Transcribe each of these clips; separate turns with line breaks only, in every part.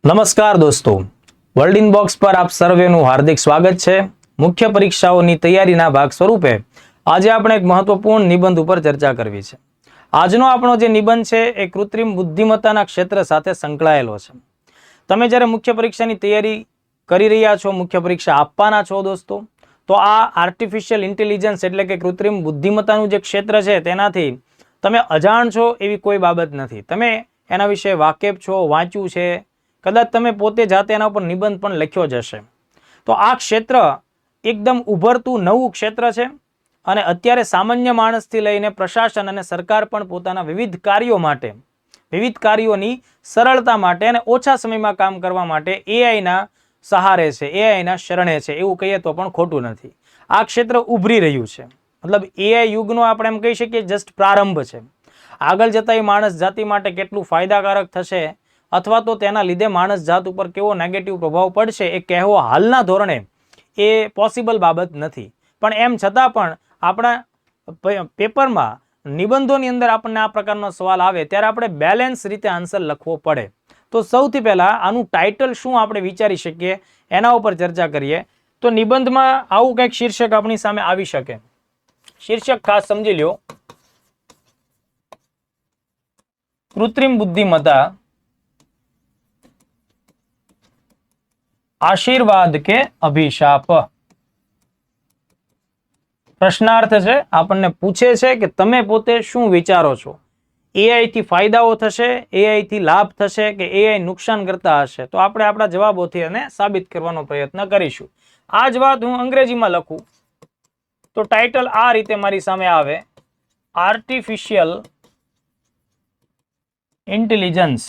નમસ્કાર દોસ્તો, world inbox પર આપ સર્વેનું હાર્દિક સ્વાગત છે। મુખ્ય પરીક્ષાઓની તૈયારીના ભાગ સ્વરૂપે આજે આપણે એક મહત્વપૂર્ણ નિબંધ ઉપર ચર્ચા કરવી છે। આજનો આપણો જે નિબંધ છે એ કૃત્રિમ બુદ્ધિમત્તાના ક્ષેત્ર સાથે સંકળાયેલો છે। તમે જ્યારે મુખ્ય પરીક્ષાની તૈયારી કરી રહ્યા છો, મુખ્ય પરીક્ષા આપવાના છો દોસ્તો, તો આ આર્ટિફિશિયલ ઇન્ટેલિજન્સ એટલે કે કૃત્રિમ બુદ્ધિમત્તાનું જે ક્ષેત્ર છે તેનાથી તમે અજાણ છો એવી કોઈ બાબત નથી। તમે એના વિશે વાકેફ છો, વાંચ્યું છે, કદાચ તમે પોતે જાતે એના ઉપર નિબંધ પણ લખ્યો જ હશે। તો આ ક્ષેત્ર એકદમ ઉભરતું નવું ક્ષેત્ર છે અને અત્યારે સામાન્ય માણસથી લઈને પ્રશાસન અને સરકાર પણ પોતાના વિવિધ કાર્યો માટે, વિવિધ કાર્યોની સરળતા માટે અને ઓછા સમયમાં કામ કરવા માટે એઆઈના સહારે છે, એઆઈના શરણે છે, એવું કહીએ તો પણ ખોટું નથી। આ ક્ષેત્ર ઉભરી રહ્યું છે, મતલબ એઆઈ યુગનો આપણે એમ કહી શકીએ જસ્ટ પ્રારંભ છે। આગળ જતા એ માણસ જાતિ માટે કેટલું ફાયદાકારક થશે અથવા તો તેના લીધે માણસ જાત ઉપર કેવો નેગેટિવ પ્રભાવ પડશે એ કહેવો હાલના ધોરણે એ પોસિબલ બાબત નથી। પણ એમ છતાં પણ આપણા પેપરમાં નિબંધોની અંદર આપણને આ પ્રકારનો સવાલ આવે ત્યારે આપણે બેલેન્સ રીતે આન્સર લખવો પડે। તો સૌથી પહેલા આનું ટાઇટલ શું આપણે વિચારી શકીએ એના ઉપર ચર્ચા કરીએ। તો નિબંધમાં આવું કંઈક શીર્ષક આપણી સામે આવી શકે। શીર્ષક ખાસ સમજી લ્યો, કૃત્રિમ બુદ્ધિમત્તા આશીર્વાદ કે અભિશાપ। પ્રશ્નાર્થ છે, આપણને પૂછે છે કે તમે પોતે શું વિચારો છો? એઆઈ થી ફાયદાઓ થશે, એઆઈ થી લાભ થશે કે એઆઈ નુકસાન કરતા હશે? તો આપણે આપણા જવાબોથી એને સાબિત કરવાનો પ્રયત્ન કરીશું। આ જ વાત હું અંગ્રેજીમાં લખું તો ટાઇટલ આ રીતે મારી સામે આવે, આર્ટિફિશિયલ ઇન્ટેલિજન્સ।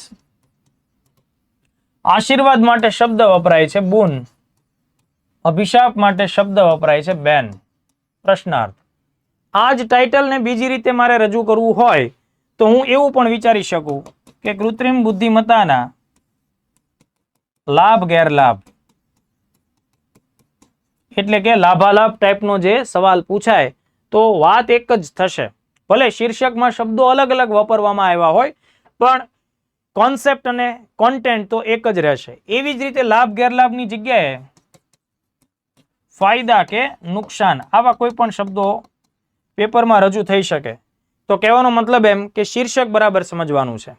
આશીર્વાદ માટે શબ્દ વપરાય છે બુન, અભિશાપ માટે શબ્દ વપરાય છે બેન। પ્રશ્નાર્થ, આ જ ટાઇટલને બીજી રીતે મારે રજૂ કરવું હોય તો હું એવું પણ વિચારી શકું કે કૃત્રિમ બુદ્ધિમત્તાના લાભ ગેરલાભ, એટલે કે લાભાલાભ ટાઈપનો જે સવાલ પૂછાય તો વાત એક જ થશે। ભલે શીર્ષકમાં શબ્દો અલગ અલગ વાપરવામાં આવ્યા હોય પણ કોન્સેપ્ટ અને કોન્ટેન્ટ તો એક જ રહેશે। એવી જ રીતે લાભ ગેરલાભની જગ્યાએ ફાયદા કે નુકસાન આવા કોઈ પણ શબ્દો પેપરમાં રજૂ થઈ શકે। તો કહેવાનો મતલબ એમ કે શીર્ષક બરાબર સમજવાનું છે।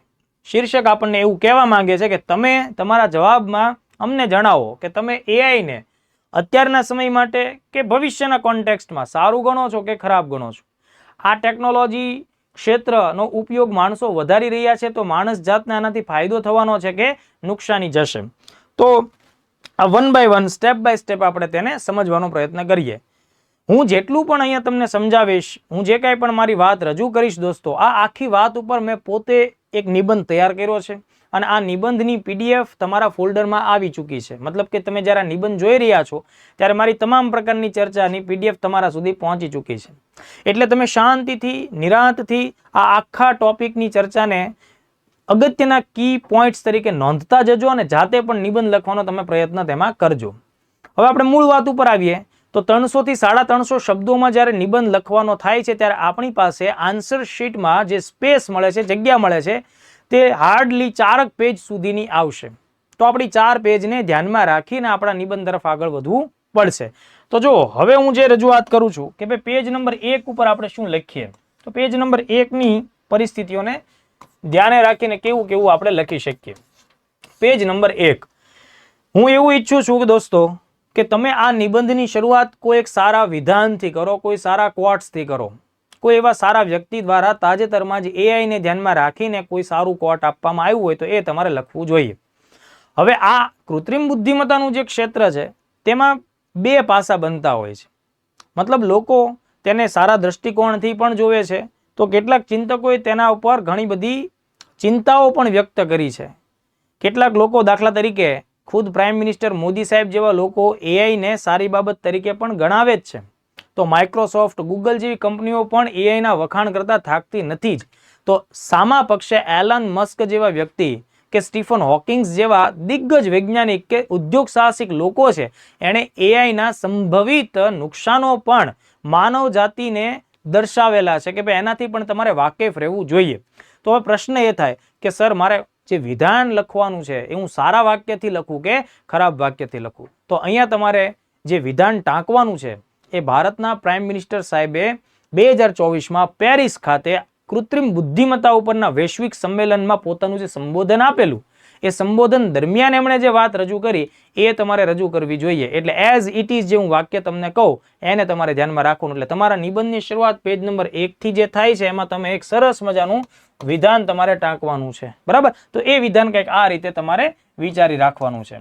શીર્ષક આપણને એવું કહેવા માંગે છે કે તમે તમારા જવાબમાં અમને જણાવો કે તમે એઆઈને અત્યારના સમય માટે કે ભવિષ્યના કોન્ટેક્સ્ટમાં સારું ગણો છો કે ખરાબ ગણો છો? આ ટેકનોલોજી ક્ષેત્રનો ઉપયોગ માણસો વધારી રહ્યા છે તો માણસ જાતને આનાથી ફાયદો થવાનો છે કે નુકસાની જશે? તો આ one by one, step by step આપણે તેને સમજવાનો પ્રયત્ન કરીએ। હું જેટલું પણ અહીંયા તમને સમજાવીશ, હું જે કાંઈ પણ મારી વાત રજૂ કરીશ દોસ્તો, આ આખી વાત ઉપર મેં પોતે એક નિબંધ તૈયાર કર્યો છે અને આ નિબંધની પીડીએફ તમારા ફોલ્ડરમાં આવી ચૂકી છે। મતલબ કે તમે જ્યારે આ નિબંધ જોઈ રહ્યા છો ત્યારે મારી તમામ પ્રકારની ચર્ચાની પીડીએફ તમારા સુધી પહોંચી ચૂકી છે। એટલે તમે શાંતિથી, નિરાંતથી આ આખા ટોપિકની ચર્ચાને અગત્યના કી પોઈન્ટ્સ તરીકે નોંધતા જજો અને જાતે પણ નિબંધ લખવાનો તમે પ્રયત્ન તેમાં કરજો। હવે આપણે મૂળ વાત ઉપર આવીએ તો 300 થી 350 શબ્દોમાં જ્યારે નિબંધ લખવાનો થાય છે ત્યારે આપણી પાસે આન્સર શીટમાં જે સ્પેસ મળે છે, જગ્યા મળે છે, તે હાર્ડલી 4 પેજ સુધીની આવશે। તો આપણી 4 પેજને ધ્યાનમાં રાખીને આપણા નિબંધ તરફ આગળ વધવું પડશે। તો જો હવે હું જે રજૂઆત કરું છું કે ભાઈ પેજ નંબર 1 ઉપર આપણે શું લખીએ, તો પેજ નંબર 1 ની પરિસ્થિતિઓને ધ્યાને રાખીને કેવું કેવું આપણે લખી શકીએ। પેજ નંબર 1, હું એવું ઈચ્છું છું કે દોસ્તો કે તમે આ નિબંધની શરૂઆત કોઈ એક સારા વિધાનથી કરો, કોઈ સારા ક્વોટ્સથી કરો, કોઈ એવા સારા વ્યક્તિ દ્વારા તાજેતરમાં જ એઆઈને ધ્યાનમાં રાખીને કોઈ સારું ક્વોટ આપવામાં આવ્યું હોય તો એ તમારે લખવું જોઈએ। હવે આ કૃત્રિમ બુદ્ધિમત્તાનું જે ક્ષેત્ર છે તેમાં 2 પાસા બનતા હોય છે। મતલબ લોકો તેને સારા દ્રષ્ટિકોણથી પણ જોવે છે તો કેટલાક ચિંતકોએ તેના ઉપર ઘણી બધી ચિંતાઓ પણ વ્યક્ત કરી છે। કેટલાક લોકો, દાખલા તરીકે ખુદ પ્રાઇમ મિનિસ્ટર મોદી સાહેબ જેવા લોકો એઆઈને સારી બાબત તરીકે પણ ગણાવે જ છે। તો માઇક્રોસોફ્ટ, ગૂગલ જેવી કંપનીઓ પણ એઆઈના વખાણ કરતા થાકતી નથી જ। તો સામા પક્ષે એલન મસ્ક જેવા વ્યક્તિ કે સ્ટીફન હોકિંગ્સ જેવા દિગ્ગજ વૈજ્ઞાનિક કે ઉદ્યોગ સાહસિક લોકો છે, એણે એઆઈના સંભવિત નુકસાનો પણ માનવ જાતિને દર્શાવેલા છે કે ભાઈ એનાથી પણ તમારે વાકેફ રહેવું જોઈએ। તો હવે પ્રશ્ન એ થાય કે સર મારે જે વિધાન લખવાનું છે એ હું સારા વાક્યથી લખું કે ખરાબ વાક્યથી લખું. તો અહીંયા તમારે જે વિધાન ટાંકવાનું છે એ ભારતના પ્રાઇમ મિનિસ્ટર સાહેબે 2024માં પેરિસ ખાતે કૃત્રિમ બુદ્ધિમત્તા ઉપરના વૈશ્વિક સંમેલનમાં પોતાનું જે સંબોધન આપેલું એ સંબોધન દરમિયાન એમણે જે વાત રજૂ કરી એ તમારે રજૂ કરવી જોઈએ. એટલે એઝ ઇટ ઇઝ જે હું વાક્ય તમને કહું એને તમારે ધ્યાનમાં રાખવાનું. એટલે તમારા નિબંધની શરૂઆત પેજ નંબર 1 થી જે થાય છે એમાં તમે એક સરસ મજાનું વિધાન તમારે ટાંકવાનું છે. બરાબર? તો એ વિધાન કંઈક આ રીતે તમારે વિચારી રાખવાનું છે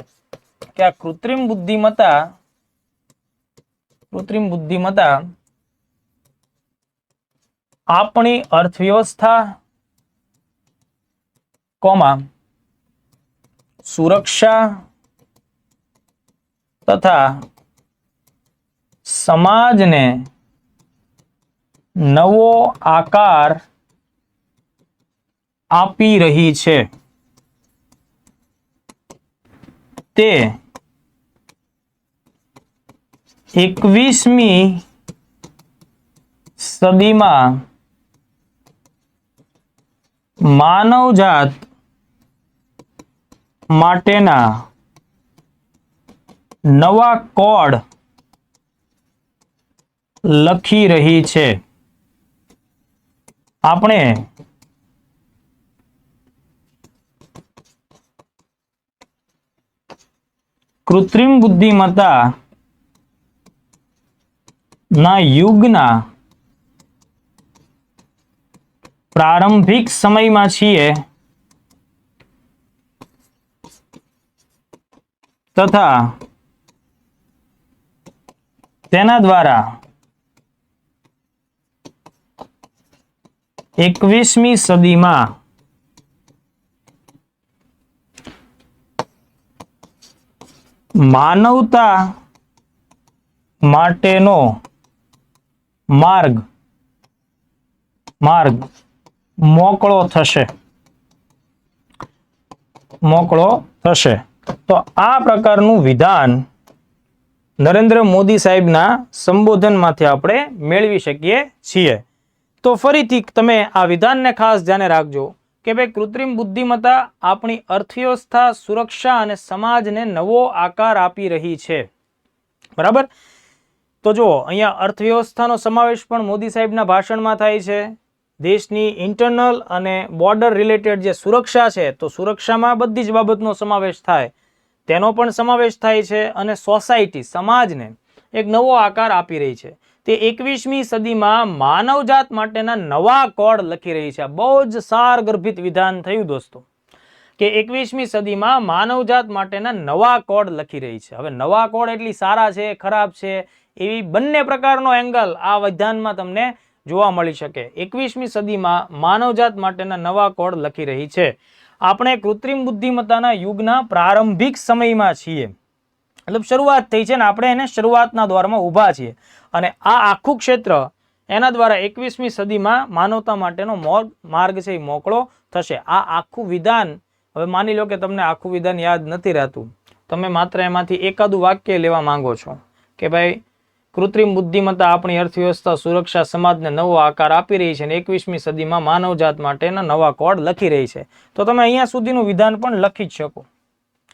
કે આ કૃત્રિમ બુદ્ધિમત્તા આપણી અર્થવ્યવસ્થા સુરક્ષા તથા સમાજને નવો આકાર આપી રહી છે. તે 21મી સદીમાં માનવજાત માટેના નવા કોડ લખી રહી છે. આપણે કૃત્રિમ બુદ્ધિમત્તા ના યુગના પ્રારંભિક સમયમાં છીએ તથા તેના દ્વારા 21મી સદીમાં માનવતા માટેનો માર્ગ મોકળો થશે. તો આ પ્રકારનું વિધાન નરેન્દ્ર મોદી સાહેબના સંબોધનમાંથી આપણે મેળવી શકીએ છીએ. તો ફરીથી તમે આ વિધાનને ખાસ ધ્યાને રાખજો કે ભાઈ કૃત્રિમ બુદ્ધિમત્તા આપણી અર્થવ્યવસ્થા, સુરક્ષા અને સમાજને નવો આકાર આપી રહી છે. બરાબર? તો જો અહીંયા અર્થવ્યવસ્થાનો સમાવેશ પણ મોદી સાહેબના ભાષણમાં થાય છે. દેશની ઇન્ટરનલ અને બોર્ડર રિલેટેડ જે સુરક્ષા છે તો સુરક્ષામાં બધી જ બાબતનો સમાવેશ થાય, તેનો પણ સમાવેશ થાય છે. અને સોસાયટી, સમાજને એક નવો આકાર આપી રહી છે. તે 21મી સદીમાં માનવજાત માટેના નવા કોડ લખી રહી છે. બહુ જ સારગર્ભિત વિધાન થયું દોસ્તો કે 21મી સદીમાં માનવજાત માટેના નવા કોડ લખી રહી છે. હવે નવા કોડ એટલી સારા છે, ખરાબ છે, એવી બંને પ્રકારનો એંગલ આ વિધાનમાં તમને જોવા મળી શકે. 21મી સદીમાં માનવજાત માટેના નવા કોડ લખી રહી છે. આપણે કૃત્રિમ બુદ્ધિમત્તાના યુગના પ્રારંભિક સમયમાં છીએ. મતલબ શરૂઆત થઈ છે ને આપણે એને શરૂઆતના દ્વારમાં ઊભા છીએ. અને આ આખું ક્ષેત્ર એના દ્વારા 21મી સદીમાં માનવતા માટેનો માર્ગ છે એ મોકળો થશે. આ આખું વિધાન, હવે માની લો કે તમને આખું વિધાન યાદ નથી રહેતું, તમે માત્ર એમાંથી એકાદું વાક્ય લેવા માંગો છો કે ભાઈ કૃત્રિમ બુદ્ધિમત્તા આપણી અર્થવ્યવસ્થા, સુરક્ષા, સમાજને નવો આકાર આપી રહી છે અને 21મી સદીમાં માનવજાત માટેના નવા કોડ લખી રહી છે. તો તમે અહીંયા સુધીનું વિધાન પણ લખી જ શકો.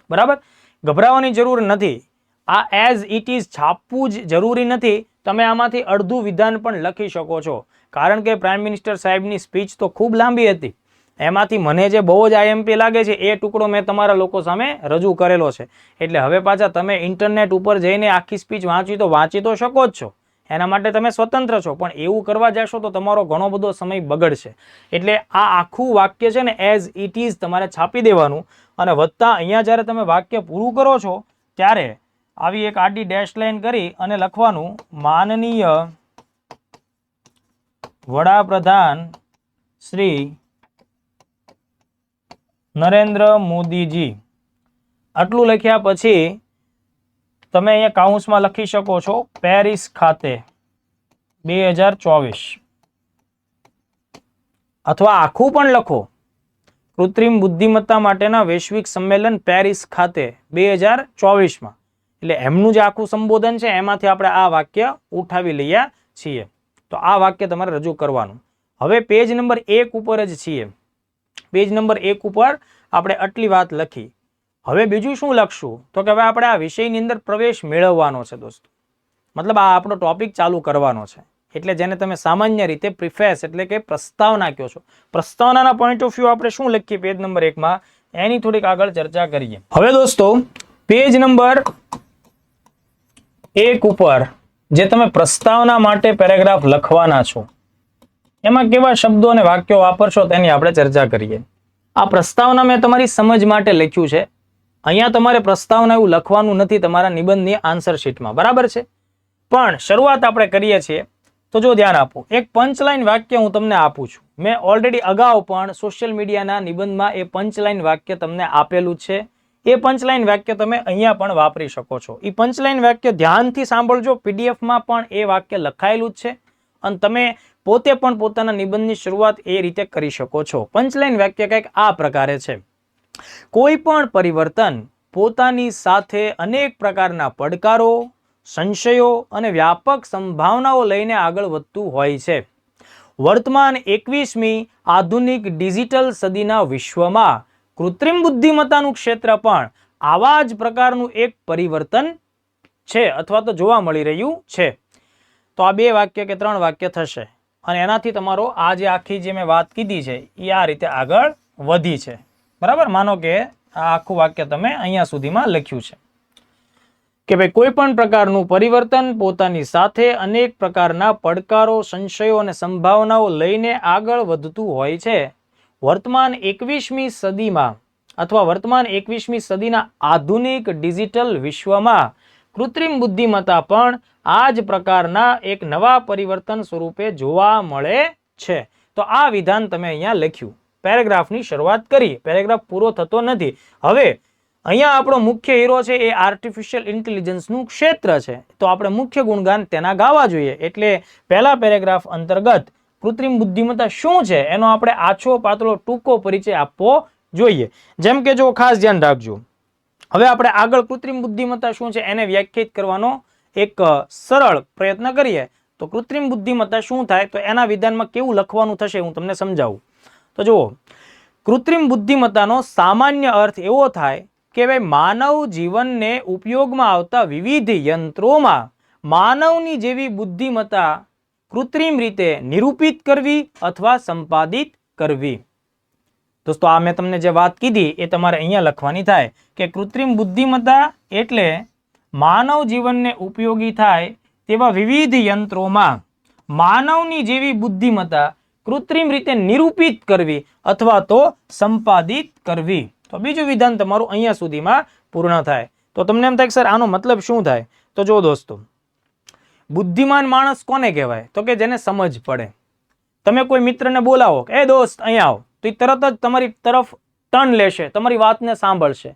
બરાબર? ગભરાવાની જરૂર નથી. આ એઝ ઇટ ઇઝ છાપવું જ જરૂરી નથી. તમે આમાંથી અડધું વિધાન પણ લખી શકો છો. કારણ કે પ્રાઇમ મિનિસ્ટર સાહેબની સ્પીચ તો ખૂબ લાંબી હતી. એમાંથી મને જે બહુ જ આઈએમપી લાગે છે એ ટુકડો મેં તમારા લોકો સામે રજૂ કરેલો છે. એટલે હવે પાછા તમે ઇન્ટરનેટ ઉપર જઈને આખી સ્પીચ વાંચી તો શકો જ છો, એના માટે તમે સ્વતંત્ર છો. પણ એવું કરવા જશો તો તમારો ઘણો બધો સમય બગડશે. એટલે આ આખું વાક્ય છે ને એઝ ઇટ ઇઝ તમારે છાપી દેવાનું. અને વત્તા અહીંયા જ્યારે તમે વાક્ય પૂરું કરો છો ત્યારે આવી એક આડી ડેશ લાઈન કરી અને લખવાનું માનનીય વડાપ્રધાન શ્રી નરેન્દ્ર મોદીજી. આટલું લખ્યા પછી તમે અહીંયા કાઉન્સમાં લખી શકો છો પેરિસ ખાતે 2024, અથવા આખું પણ લખો કૃત્રિમ બુદ્ધિમત્તા માટેના વૈશ્વિક સંમેલન પેરિસ ખાતે 2024માં. એટલે એમનું જે આખું સંબોધન છે એમાંથી આપણે આ વાક્ય ઉઠાવી લઈએ છીએ. તો આ વાક્ય તમારે રજૂ કરવાનું. હવે પેજ નંબર 1 ઉપર જ છીએ. પેજ નંબર 1 ઉપર આપણે આટલી વાત લખી. હવે બીજું શું લખશું? તો કે હવે આપણે આ વિષયની અંદર પ્રવેશ મેળવવાનો છે દોસ્તો. મતલબ આ આપણો ટોપિક ચાલુ કરવાનો છે. એટલે જેને તમે સામાન્ય રીતે પ્રિફેસ એટલે કે પ્રસ્તાવના કહો છો. પ્રસ્તાવનાના પોઈન્ટ ઓફ વ્યૂ આપણે શું લખીએ પેજ નંબર 1 માં એની થોડીક આગળ ચર્ચા કરીએ. હવે દોસ્તો પેજ નંબર 1 ઉપર જે તમે પ્રસ્તાવના માટે પેરેગ્રાફ લખવાના છો એમાં કેવા શબ્દો અને વાક્યો વાપરશો તેની આપણે ચર્ચા કરીએ. આ પ્રસ્તાવના મેં તમારી સમજ માટે લખ્યું છે. અહીંયા તમારે પ્રસ્તાવના એવું લખવાનું નથી તમારા નિબંધની આન્સર શીટમાં, બરાબર છે? પણ શરૂઆત આપણે કરીએ છીએ તો જો ધ્યાન આપો. એક પંચલાઈન વાક્ય હું તમને આપું છું. મેં ઓલરેડી અગાઉ પણ સોશિયલ મીડિયાના નિબંધમાં એ પંચલાઈન વાક્ય તમને આપેલું છે. એ પંચલાઈન વાક્ય તમે અહીંયા પણ વાપરી શકો છો. એ પંચલાઈન વાક્ય ધ્યાનથી સાંભળજો. પીડીએફમાં પણ એ વાક્ય લખાયેલું જ છે અને તમે પોતે પણ પોતાના નિબંધની શરૂઆત એ રીતે કરી શકો છો. પંચલાઈન વાક્ય કંઈક આ પ્રકારે છે. કોઈ પણ પરિવર્તન પોતાની સાથે અનેક પ્રકારના પડકારો, સંશયો અને વ્યાપક સંભાવનાઓ લઈને આગળ વધતું હોય છે. વર્તમાન 21મી આધુનિક ડિજિટલ સદીના વિશ્વમાં કૃત્રિમ બુદ્ધિમત્તાનું ક્ષેત્ર પણ આવા જ પ્રકારનું એક પરિવર્તન છે અથવા તો જોવા મળી રહ્યું છે. તો આ 2 વાક્ય કે 3 વાક્ય થશે અને એનાથી તમારો આ જે આખી જે મેં વાત કીધી છે એ આ રીતે આગળ વધી છે, બરાબર? માનો કે આ આખું વાક્ય તમે અહીંયા સુધીમાં લખ્યું છે કે ભાઈ કોઈ પણ પ્રકારનું પરિવર્તન પોતાની સાથે અનેક પ્રકારના પડકારો, સંશયો અને સંભાવનાઓ લઈને આગળ વધતું હોય છે. વર્તમાન 21મી સદીમાં અથવા વર્તમાન 21મી સદીના આધુનિક ડિજિટલ વિશ્વમાં કૃત્રિમ બુદ્ધિમત્તા પણ આ જ પ્રકારના એક નવા પરિવર્તન સ્વરૂપે જોવા મળે છે. તો આ વિધાન તમે અહીંયા લખ્યું, પેરેગ્રાફની શરૂઆત કરી. પેરેગ્રાફ પૂરો થતો નથી. હવે અહીંયા આપણો મુખ્ય હીરો છે એ આર્ટિફિશિયલ ઇન્ટેલિજન્સનું ક્ષેત્ર છે. તો આપણે મુખ્ય ગુણગાન તેના ગાવા જોઈએ. એટલે પહેલા પેરેગ્રાફ અંતર્ગત કૃત્રિમ બુદ્ધિમત્તા શું છે એનો આપણે આછો પાતળો ટૂંકો પરિચય આપવો જોઈએ. જેમ કે જો ખાસ ધ્યાન રાખજો, હવે આપણે આગળ કૃત્રિમ બુદ્ધિમત્તા શું છે એને વ્યાખ્યાયિત કરવાનો એક સરળ પ્રયત્ન કરીએ. તો કૃત્રિમ બુદ્ધિમત્તા શું થાય તો એના વિધાનમાં કેવું લખવાનું થશે હું તમને સમજાવું. તો જુઓ, કૃત્રિમ બુદ્ધિમત્તાનો સામાન્ય અર્થ એવો થાય કે ભાઈ માનવ જીવનને ઉપયોગમાં આવતા વિવિધ યંત્રોમાં માનવની જેવી બુદ્ધિમત્તા કૃત્રિમ રીતે નિરૂપિત કરવી અથવા સંપાદિત કરવી. દોસ્તો આ મેં તમને જે વાત કીધી એ તમારે અહીંયા લખવાની થાય કે કૃત્રિમ બુદ્ધિમત્તા એટલે માનવ જીવનને ઉપયોગી થાય તેવા વિવિધ યંત્રોમાં માનવની જેવી બુદ્ધિમત્તા કૃત્રિમ રીતે નિરૂપિત કરવી અથવા તો સંપાદિત કરવી. તો બીજું વિધાન તમારું અહીંયા સુધીમાં પૂર્ણ થાય. તો તમને એમ થાય કે સર આનો મતલબ શું થાય? તો જો દોસ્તો, બુદ્ધિમાન માણસ કોને કહેવાય? તો કે જેને સમજ પડે. તમે કોઈ મિત્રને બોલાવો કે એ દોસ્ત અહીંયા આવો, તો એ તરત જ તમારી તરફ ટર્ન લેશે, તમારી વાતને સાંભળશે.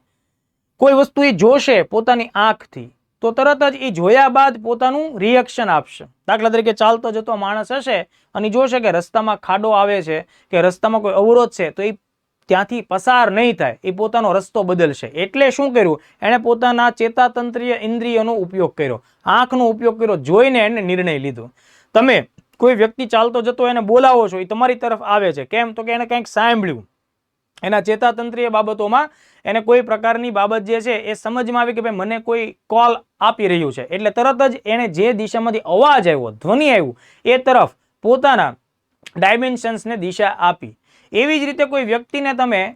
કોઈ વસ્તુ એ જોશે પોતાની આંખથી તો તરત જ એ જોયા બાદ પોતાનું રિએક્શન આપશે. દાખલા તરીકે ચાલતો જતો માણસ હશે અને જોશે કે રસ્તામાં ખાડો આવે છે કે રસ્તામાં કોઈ અવરોધ છે તો એ ત્યાંથી પસાર નહીં થાય, એ પોતાનો રસ્તો બદલશે. એટલે શું કર્યું? એણે પોતાના ચેતાતંત્રીય ઇન્દ્રિયોનો ઉપયોગ કર્યો, આંખનો ઉપયોગ કર્યો, જોઈને એને નિર્ણય લીધો. તમે કોઈ વ્યક્તિ ચાલતો જતો એને બોલાવો છો, એ તમારી તરફ આવે છે, કેમ? તો કે એને કંઈક સાંભળ્યું, એના ચેતાતંત્રીય બાબતોમાં એને કોઈ પ્રકારની બાબત જે છે એ સમજમાં આવી કે ભાઈ મને કોઈ કોલ આપી રહ્યું છે. એટલે તરત જ એને જે દિશામાંથી અવાજ આવ્યો, ધ્વનિ આવ્યું, એ તરફ પોતાના ડાયમેન્શન્સને દિશા આપી. એવી જ રીતે કોઈ વ્યક્તિને તમે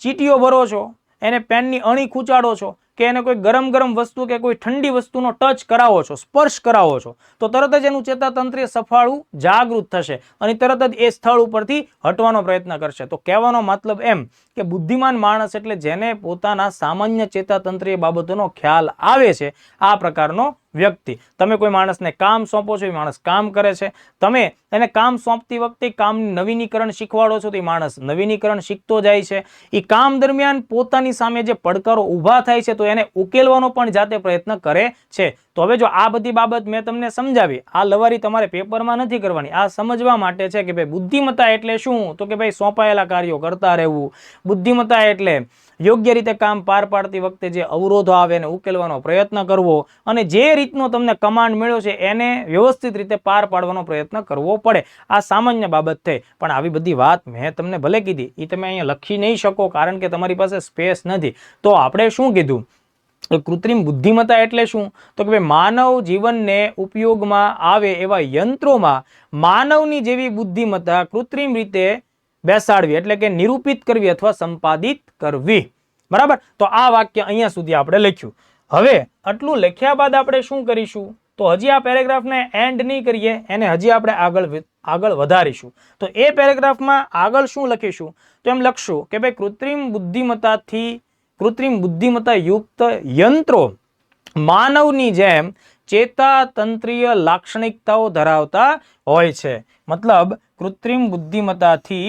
ચીટીઓ ભરો છો, એને પેનની અણી ખૂંચાડો છો કે એને કોઈ ગરમ ગરમ વસ્તુ કે કોઈ ઠંડી વસ્તુનો ટચ કરાવો છો, સ્પર્શ કરાવો છો, તો તરત જ એનું ચેતાતંત્રીય સફાળું જાગૃત થશે અને તરત જ એ સ્થળ ઉપરથી હટવાનો પ્રયત્ન કરશે. તો કહેવાનો મતલબ એમ કે બુદ્ધિમાન માણસ એટલે જેને પોતાના સામાન્ય ચેતાતંત્રીય બાબતોનો ખ્યાલ આવે છે, આ પ્રકારનો વ્યક્તિ. તમે કોઈ માણસને કામ સોંપો છો, એ માણસ કામ કરે છે. તમે એને કામ સોંપતી વખતે કામનું નવીનીકરણ શીખવાડો છો તો એ માણસ નવીનીકરણ શીખતો જાય છે. એ કામ દરમિયાન પોતાની સામે જે પડકારો ઊભા થાય છે તો એને ઉકેલવાનો પણ જાતે પ્રયત્ન કરે છે. તો હવે જો આ બધી બાબત મેં તમને સમજાવી, આ લવારી તમારે પેપરમાં નથી કરવાની, આ સમજવા માટે છે કે ભાઈ બુદ્ધિમત્તા એટલે શું? તો કે ભાઈ સોંપાયેલા કાર્યો કરતા રહેવું. બુદ્ધિમત્તા એટલે યોગ્ય રીતે કામ પાર પાડતી વખતે જે અવરોધો આવે એને ઉકેલવાનો પ્રયત્ન કરવો અને જે રીતનો તમને કમાન્ડ મળ્યો છે એને વ્યવસ્થિત રીતે પાર પાડવાનો પ્રયત્ન કરવો પડે. આ સામાન્ય બાબત થઈ, પણ આવી બધી વાત મેં તમને ભલે કીધી એ તમે અહીંયા લખી નહીં શકો કારણ કે તમારી પાસે સ્પેસ નથી. તો આપણે શું કીધું? કૃત્રિમ બુદ્ધિમત્તા એટલે શું? તો કે ભાઈ માનવ જીવનને ઉપયોગમાં આવે એવા યંત્રોમાં માનવની જેવી બુદ્ધિમત્તા કૃત્રિમ રીતે બેસાડવી એટલે કે નિરૂપિત કરવી અથવા સંપાદિત કરવી. બરાબર? તો આ વાક્ય અહીંયા સુધી આપણે લખ્યું. હવે આટલું લખ્યા બાદ આપણે શું કરીશું? તો હજી આ પેરેગ્રાફને એન્ડ નહીં કરીએ, એને હજી આપણે આગળ વધારીશું. તો એ પેરેગ્રાફમાં આગળ શું લખીશું? તો એમ લખશું કે ભાઈ કૃત્રિમ બુદ્ધિમત્તા યુક્ત યંત્રો માનવની જેમ ચેતાતંત્રીય લાક્ષણિકતાઓ ધરાવતા હોય છે. મતલબ કૃત્રિમ બુદ્ધિમત્તાથી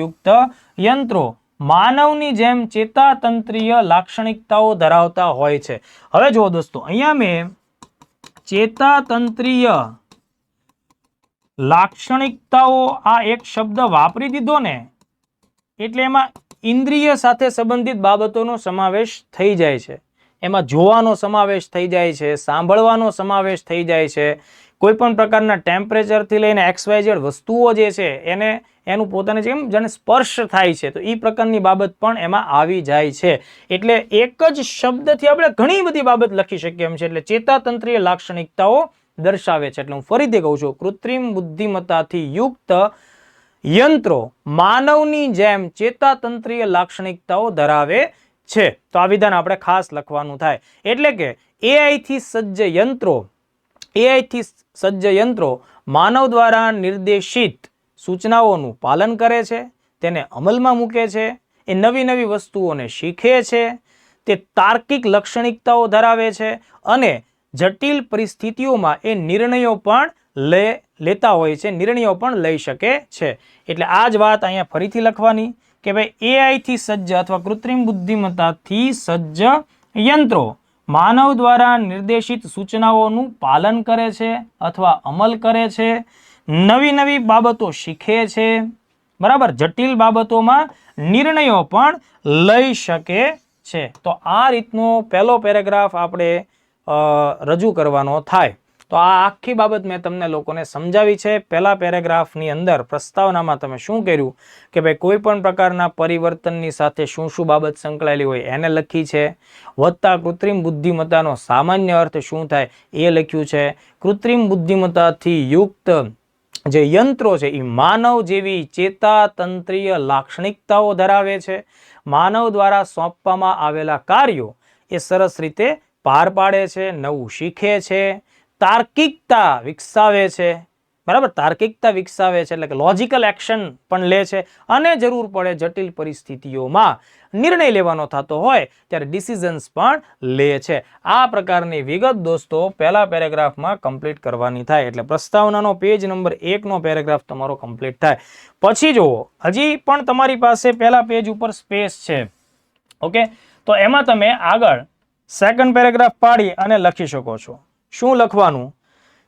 યુક્ત યંત્રો માનવની જેમ ચેતાતંત્રીય લાક્ષણિકતાઓ ધરાવતા હોય છે. હવે જુઓ દોસ્તો, અહીંયા મેં ચેતાતંત્રીય લાક્ષણિકતાઓ આ એક શબ્દ વાપરી દીધો ને, એટલે એમાં ઇન્દ્રિય સાથે સંબંધિત બાબતોનો સમાવેશ થઈ જાય છે. એમાં જોવાનો સમાવેશ થઈ જાય છે, સાંભળવાનો સમાવેશ થઈ જાય છે, કોઈ પણ પ્રકારના ટેમ્પરેચરથી લઈને XYZ વસ્તુઓ જે છે એનું પોતાને જેમ જાણે સ્પર્શ થાય છે, તો એ પ્રકારની બાબત પણ એમાં આવી જાય છે. એટલે એક જ શબ્દથી આપણે ઘણી બધી બાબત લખી શકીએ એમ છે. એટલે ચેતાતંત્રીય લાક્ષણિકતાઓ દર્શાવે છે. એટલે હું ફરીથી કહું છું, કૃત્રિમ બુદ્ધિમત્તાથી યુક્ત યંત્રો માનવની જેમ ચેતાતંત્રીય લાક્ષણિકતાઓ ધરાવે છે. તો આ વિધાન આપણે ખાસ લખવાનું થાય. એટલે કે AI થી સજ્જ યંત્રો માનવ દ્વારા નિર્દેશિત સૂચનાઓનું પાલન કરે છે, તેને અમલમાં મૂકે છે, એ નવી નવી વસ્તુઓને શીખે છે, તે તાર્કિક લાક્ષણિકતાઓ ધરાવે છે અને જટિલ પરિસ્થિતિઓમાં એ નિર્ણયો પણ લેતા હોય છે, નિર્ણયો પણ લઈ શકે છે. એટલે આ જ વાત અહીંયા ફરીથી લખવાની કે ભાઈ AI થી સજ્જ અથવા કૃત્રિમ બુદ્ધિમત્તાથી સજ્જ યંત્રો માનવ દ્વારા નિર્દેશિત સૂચનાઓનું પાલન કરે છે અથવા અમલ કરે છે, નવી નવી બાબતો શીખે છે, બરાબર, જટિલ બાબતોમાં નિર્ણયો પણ લઈ શકે છે. તો આ રીતનો પહેલો પેરેગ્રાફ આપણે રજૂ કરવાનો થાય. તો આ આખી બાબત મેં તમને લોકોને સમજાવી છે. પહેલા પેરેગ્રાફની અંદર પ્રસ્તાવનામાં તમે શું કર્યું કે ભાઈ કોઈ પણ પ્રકારના પરિવર્તનની સાથે શું શું બાબત સંકળાયેલી હોય એને લખી છે. વધતા કૃત્રિમ બુદ્ધિમત્તાનો સામાન્ય અર્થ શું થાય એ લખ્યું છે. કૃત્રિમ બુદ્ધિમત્તાથી યુક્ત જે યંત્રો છે એ માનવ જેવી ચેતાતંત્રીય લાક્ષણિકતાઓ ધરાવે છે. માનવ દ્વારા સોંપવામાં આવેલા કાર્યો એ સરસ રીતે પાર પાડે છે, નવું શીખે છે, તાર્કિકતા વિકસાવે છે, બરાબર, તાર્કિકતા વિકસાવે છે એટલે કે લોજિકલ એક્શન પણ લે છે અને જરૂર પડે જટિલ પરિસ્થિતિઓમાં નિર્ણય લેવાનો થતો હોય ત્યારે ડિસિઝન્સ પણ લે છે. આ પ્રકારની વિગત દોસ્તો પહેલા પેરેગ્રાફમાં કમ્પ્લીટ કરવાની થાય. એટલે પ્રસ્તાવનાનો પેજ નંબર 1 નો પેરેગ્રાફ તમારો કમ્પ્લીટ થાય. પછી જુઓ, હજી પણ તમારી પાસે પહેલા પેજ ઉપર સ્પેસ છે. ઓકે, તો એમાં તમે આગળ સેકન્ડ પેરેગ્રાફ પાડી અને લખી શકો છો. શું લખવાનું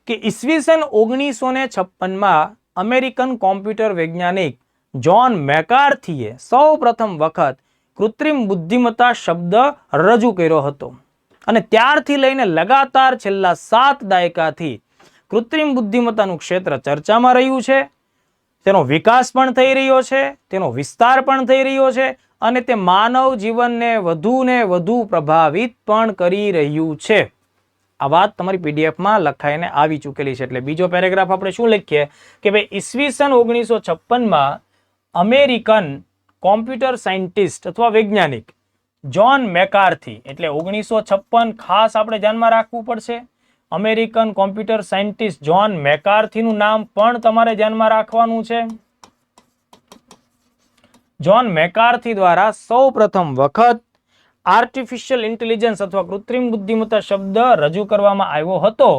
કે ઈસવીસન 1956માં અમેરિકન કોમ્પ્યુટર વૈજ્ઞાનિક જ્હોન મેકાર્થીએ સૌ પ્રથમ વખત કૃત્રિમ બુદ્ધિમત્તા શબ્દ રજૂ કર્યો હતો અને ત્યારથી લઈને લગાતાર છેલ્લા 7 દાયકાથી કૃત્રિમ બુદ્ધિમત્તાનું ક્ષેત્ર ચર્ચામાં રહ્યું છે. તેનો વિકાસ પણ થઈ રહ્યો છે, તેનો વિસ્તાર પણ થઈ રહ્યો છે અને તે માનવ જીવનને વધુ ને વધુ પ્રભાવિત પણ કરી રહ્યું છે. આ વાત તમારી પીડીએફમાં લખાઈને આવી ચૂકેલી છે. એટલે બીજો પેરેગ્રાફ આપણે શું લખીએ કે ભાઈ ઈસવીસન 1956માં અમેરિકન કોમ્પ્યુટર સાયન્ટિસ્ટ અથવા વૈજ્ઞાનિક જ્હોન મેકાર્થી, એટલે 1956 ખાસ આપણે ધ્યાનમાં રાખવું પડશે. અમેરિકન કોમ્પ્યુટર સાયન્ટિસ્ટ જ્હોન મેકાર્થીનું નામ પણ તમારે ધ્યાનમાં રાખવાનું છે. જ્હોન મેકાર્થી દ્વારા સૌ પ્રથમ વખત આર્ટિફિશિયલ ઇન્ટેલિજન્સ અથવા કૃત્રિમ બુદ્ધિમત્તા શબ્દ રજૂ કરવામાં આવ્યો હતો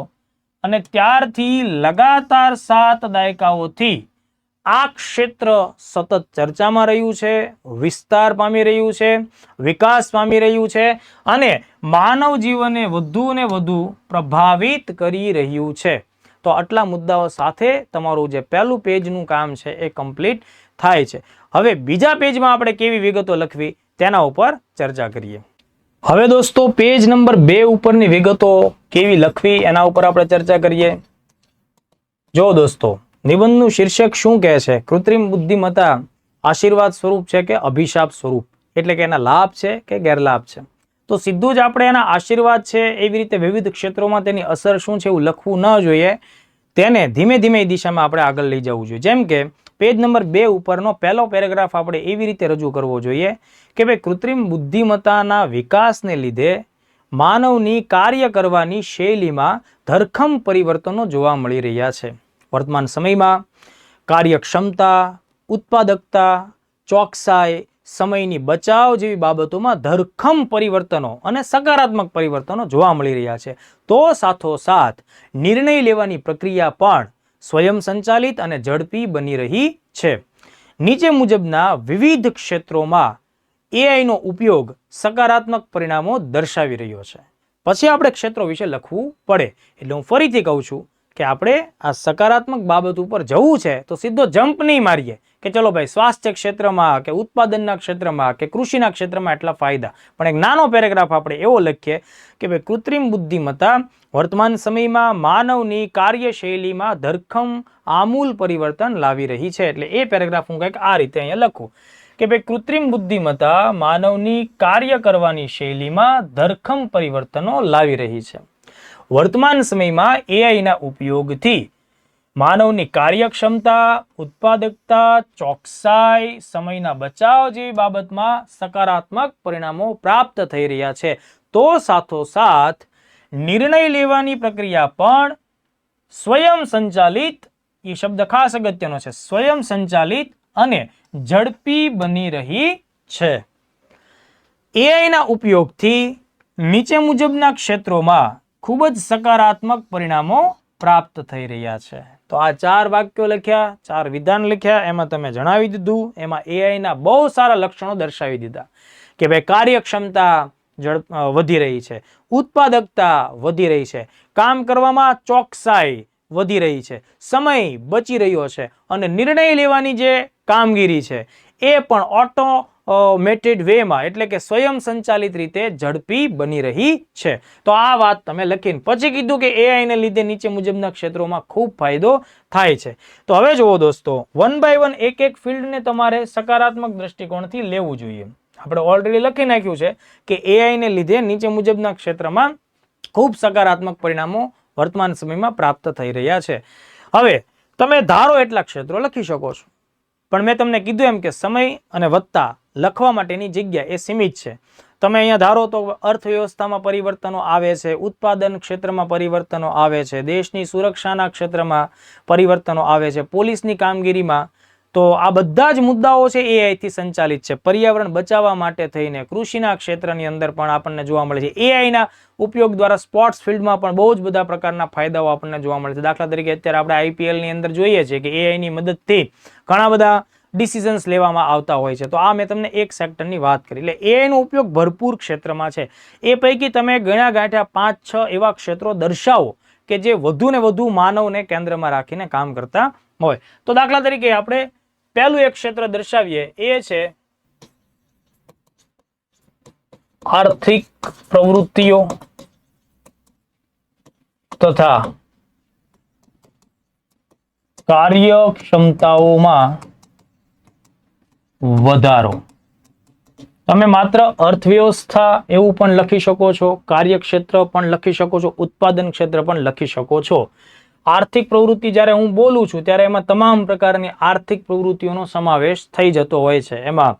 અને ત્યારથી લગાતાર 7 દાયકાઓથી આ ક્ષેત્ર સતત ચર્ચામાં રહ્યું છે, વિસ્તાર પામી રહ્યું છે, વિકાસ પામી રહ્યું છે અને માનવ જીવનને વધુ ને વધુ પ્રભાવિત કરી રહ્યું છે. તો આટલા મુદ્દાઓ સાથે તમારું જે પહેલું પેજનું કામ છે એ કમ્પ્લીટ થાય છે. હવે બીજા પેજમાં આપણે કેવી વિગતો લખવી તેના ઉપર ચર્ચા કરીએ. હવે દોસ્તો પેજ નંબર 2 ઉપરની વિગતો કેવી લખવી એના ઉપર આપણે ચર્ચા કરીએ. જો દોસ્તો નિબંધનું શીર્ષક શું કહે છે? કૃત્રિમ બુદ્ધિમત્તા આશીર્વાદ સ્વરૂપ છે કે અભિશાપ સ્વરૂપ, એટલે કે એના લાભ છે કે ગેરલાભ છે. તો સીધું જ આપણે એના આશીર્વાદ છે એવી રીતે વિવિધ ક્ષેત્રોમાં તેની અસર શું છે એવું લખવું ન જોઈએ. તેને ધીમે ધીમે એ દિશામાં આપણે આગળ લઈ જવું જોઈએ. જેમ કે પેજ નંબર 2 ઉપરનો પહેલો પેરેગ્રાફ આપણે એવી રીતે રજૂ કરવો જોઈએ કે ભાઈ કૃત્રિમ બુદ્ધિમત્તાના વિકાસને લીધે માનવની કાર્ય કરવાની શૈલીમાં ધરખમ પરિવર્તનો જોવા મળી રહ્યા છે. વર્તમાન સમયમાં કાર્યક્ષમતા, ઉત્પાદકતા, ચોકસાઈ, સમયની બચાવ જેવી બાબતોમાં ધરખમ પરિવર્તનો અને સકારાત્મક પરિવર્તનો જોવા મળી રહ્યા છે. તો સાથોસાથ નિર્ણય લેવાની પ્રક્રિયા પણ સ્વયં સંચાલિત અને ઝડપી બની રહી છે. નીચે મુજબના વિવિધ ક્ષેત્રોમાં એઆઈનો ઉપયોગ સકારાત્મક પરિણામો દર્શાવી રહ્યો છે. પછી આપણે ક્ષેત્રો વિશે લખવું પડે. એટલે હું ફરીથી કહું છું કે આપણે આ સકારાત્મક બાબત ઉપર જવું છે તો સીધો જમ્પ નહીં મારીએ કે ચલો ભાઈ સ્વાસ્થ્ય ક્ષેત્રમાં કે ઉત્પાદનના ક્ષેત્રમાં કે કૃષિના ક્ષેત્રમાં એટલા ફાયદા. પણ એક નાનો પેરેગ્રાફ આપણે એવો લખીએ કે ભાઈ કૃત્રિમ બુદ્ધિમત્તા વર્તમાન સમયમાં માનવની કાર્યશૈલીમાં ધરખમ આમૂલ પરિવર્તન લાવી રહી છે. એટલે એ પેરેગ્રાફ હું કંઈક આ રીતે અહીંયા લખું કે ભાઈ કૃત્રિમ બુદ્ધિમત્તા માનવની કાર્ય કરવાની શૈલીમાં ધરખમ પરિવર્તનો લાવી રહી છે. વર્તમાન સમયમાં એઆઈના ઉપયોગથી માનવની કાર્યક્ષમતા, ઉત્પાદકતા, ચોકસાઈ, સમયના બચાવ જેવી બાબતમાં સકારાત્મક પરિણામો પ્રાપ્ત થઈ રહ્યા છે. તો સાથોસાથ નિર્ણય લેવાની પ્રક્રિયા પણ સ્વયં સંચાલિત, એ શબ્દ ખાસ અગત્યનો છે, સ્વયં સંચાલિત અને ઝડપી બની રહી છે. એઆઈના ઉપયોગથી નીચે મુજબના ક્ષેત્રોમાં ખૂબ જ સકારાત્મક પરિણામો પ્રાપ્ત થઈ રહ્યા છે. તો આ 4 વાક્યો લખ્યા, 4 વિધાન લખ્યા, એમાં તમે જણાવી દીધું, એમાં એઆઈના બહુ સારા લક્ષણો દર્શાવી દીધા કે ભાઈ કાર્યક્ષમતા વધી રહી છે, ઉત્પાદકતા વધી રહી છે, કામ કરવામાં ચોકસાઈ વધી રહી છે, સમય બચી રહ્યો છે અને નિર્ણય લેવાની જે કામગીરી છે એ પણ ઓટોમેટેડ વેમાં એટલે કે સ્વયં સંચાલિત રીતે ઝડપી બની રહી છે. તો આ વાત તમે લખીને પછી કીધું કે એઆઈને લીધે નીચે મુજબના ક્ષેત્રોમાં ખૂબ ફાયદો થાય છે. તો હવે જુઓ દોસ્તો, 1 by 1 એક ફિલ્ડને તમારે સકારાત્મક દ્રષ્ટિકોણથી લેવું જોઈએ. આપણે ઓલરેડી લખી નાખ્યું છે કે એઆઈને લીધે નીચે મુજબના ક્ષેત્રમાં ખૂબ સકારાત્મક પરિણામો વર્તમાન સમયમાં પ્રાપ્ત થઈ રહ્યા છે. હવે તમે ધારો એટલા ક્ષેત્રો લખી શકો છો, પણ મેં તમને કીધું એમ કે સમય અને વત્તા લખવા માટેની જગ્યા એ સીમિત છે. તમે અહીંયા ધારો તો અર્થવ્યવસ્થામાં પરિવર્તનો આવે છે, ઉત્પાદન ક્ષેત્રમાં પરિવર્તનો આવે છે, દેશની સુરક્ષાના ક્ષેત્રમાં પરિવર્તનો આવે છે, પોલીસની કામગીરીમાં. તો આ બધા જ મુદ્દાઓ છે એઆઈથી સંચાલિત છે. પર્યાવરણ બચાવવા માટે થઈને કૃષિના ક્ષેત્રની અંદર પણ આપણને જોવા મળે છે. એઆઈના ઉપયોગ દ્વારા સ્પોર્ટ્સ ફિલ્ડમાં પણ બહુ જ બધા પ્રકારના ફાયદાઓ આપણને જોવા મળે છે. દાખલા તરીકે અત્યારે આપણે આઈપીએલની અંદર જોઈએ છીએ કે એઆઈની મદદથી ઘણા બધા ડિસિઝન્સ લેવામાં આવતા હોય છે. તો આ મેં તમને એક સેક્ટરની વાત કરી. એટલે એઆઈનો ઉપયોગ ભરપૂર ક્ષેત્રમાં છે. એ પૈકી તમે ગણ્યા ગાંઠ્યા 5-6 એવા ક્ષેત્રો દર્શાવો કે જે વધુ ને વધુ માનવને કેન્દ્રમાં રાખીને કામ કરતા હોય. તો દાખલા તરીકે આપણે પહેલું એક ક્ષેત્ર દર્શાવીએ, એ છે આર્થિક પ્રવૃત્તિઓ તથા કાર્યક્ષમતાઓમાં વધારો. તમે માત્ર અર્થવ્યવસ્થા એવું પણ લખી શકો છો, કાર્યક્ષેત્ર પણ લખી શકો છો, ઉત્પાદન ક્ષેત્ર પણ લખી શકો છો. આર્થિક પ્રવૃત્તિ જ્યારે હું બોલું છું ત્યારે એમાં તમામ પ્રકારની આર્થિક પ્રવૃત્તિઓનો સમાવેશ થઈ જતો હોય છે. એમાં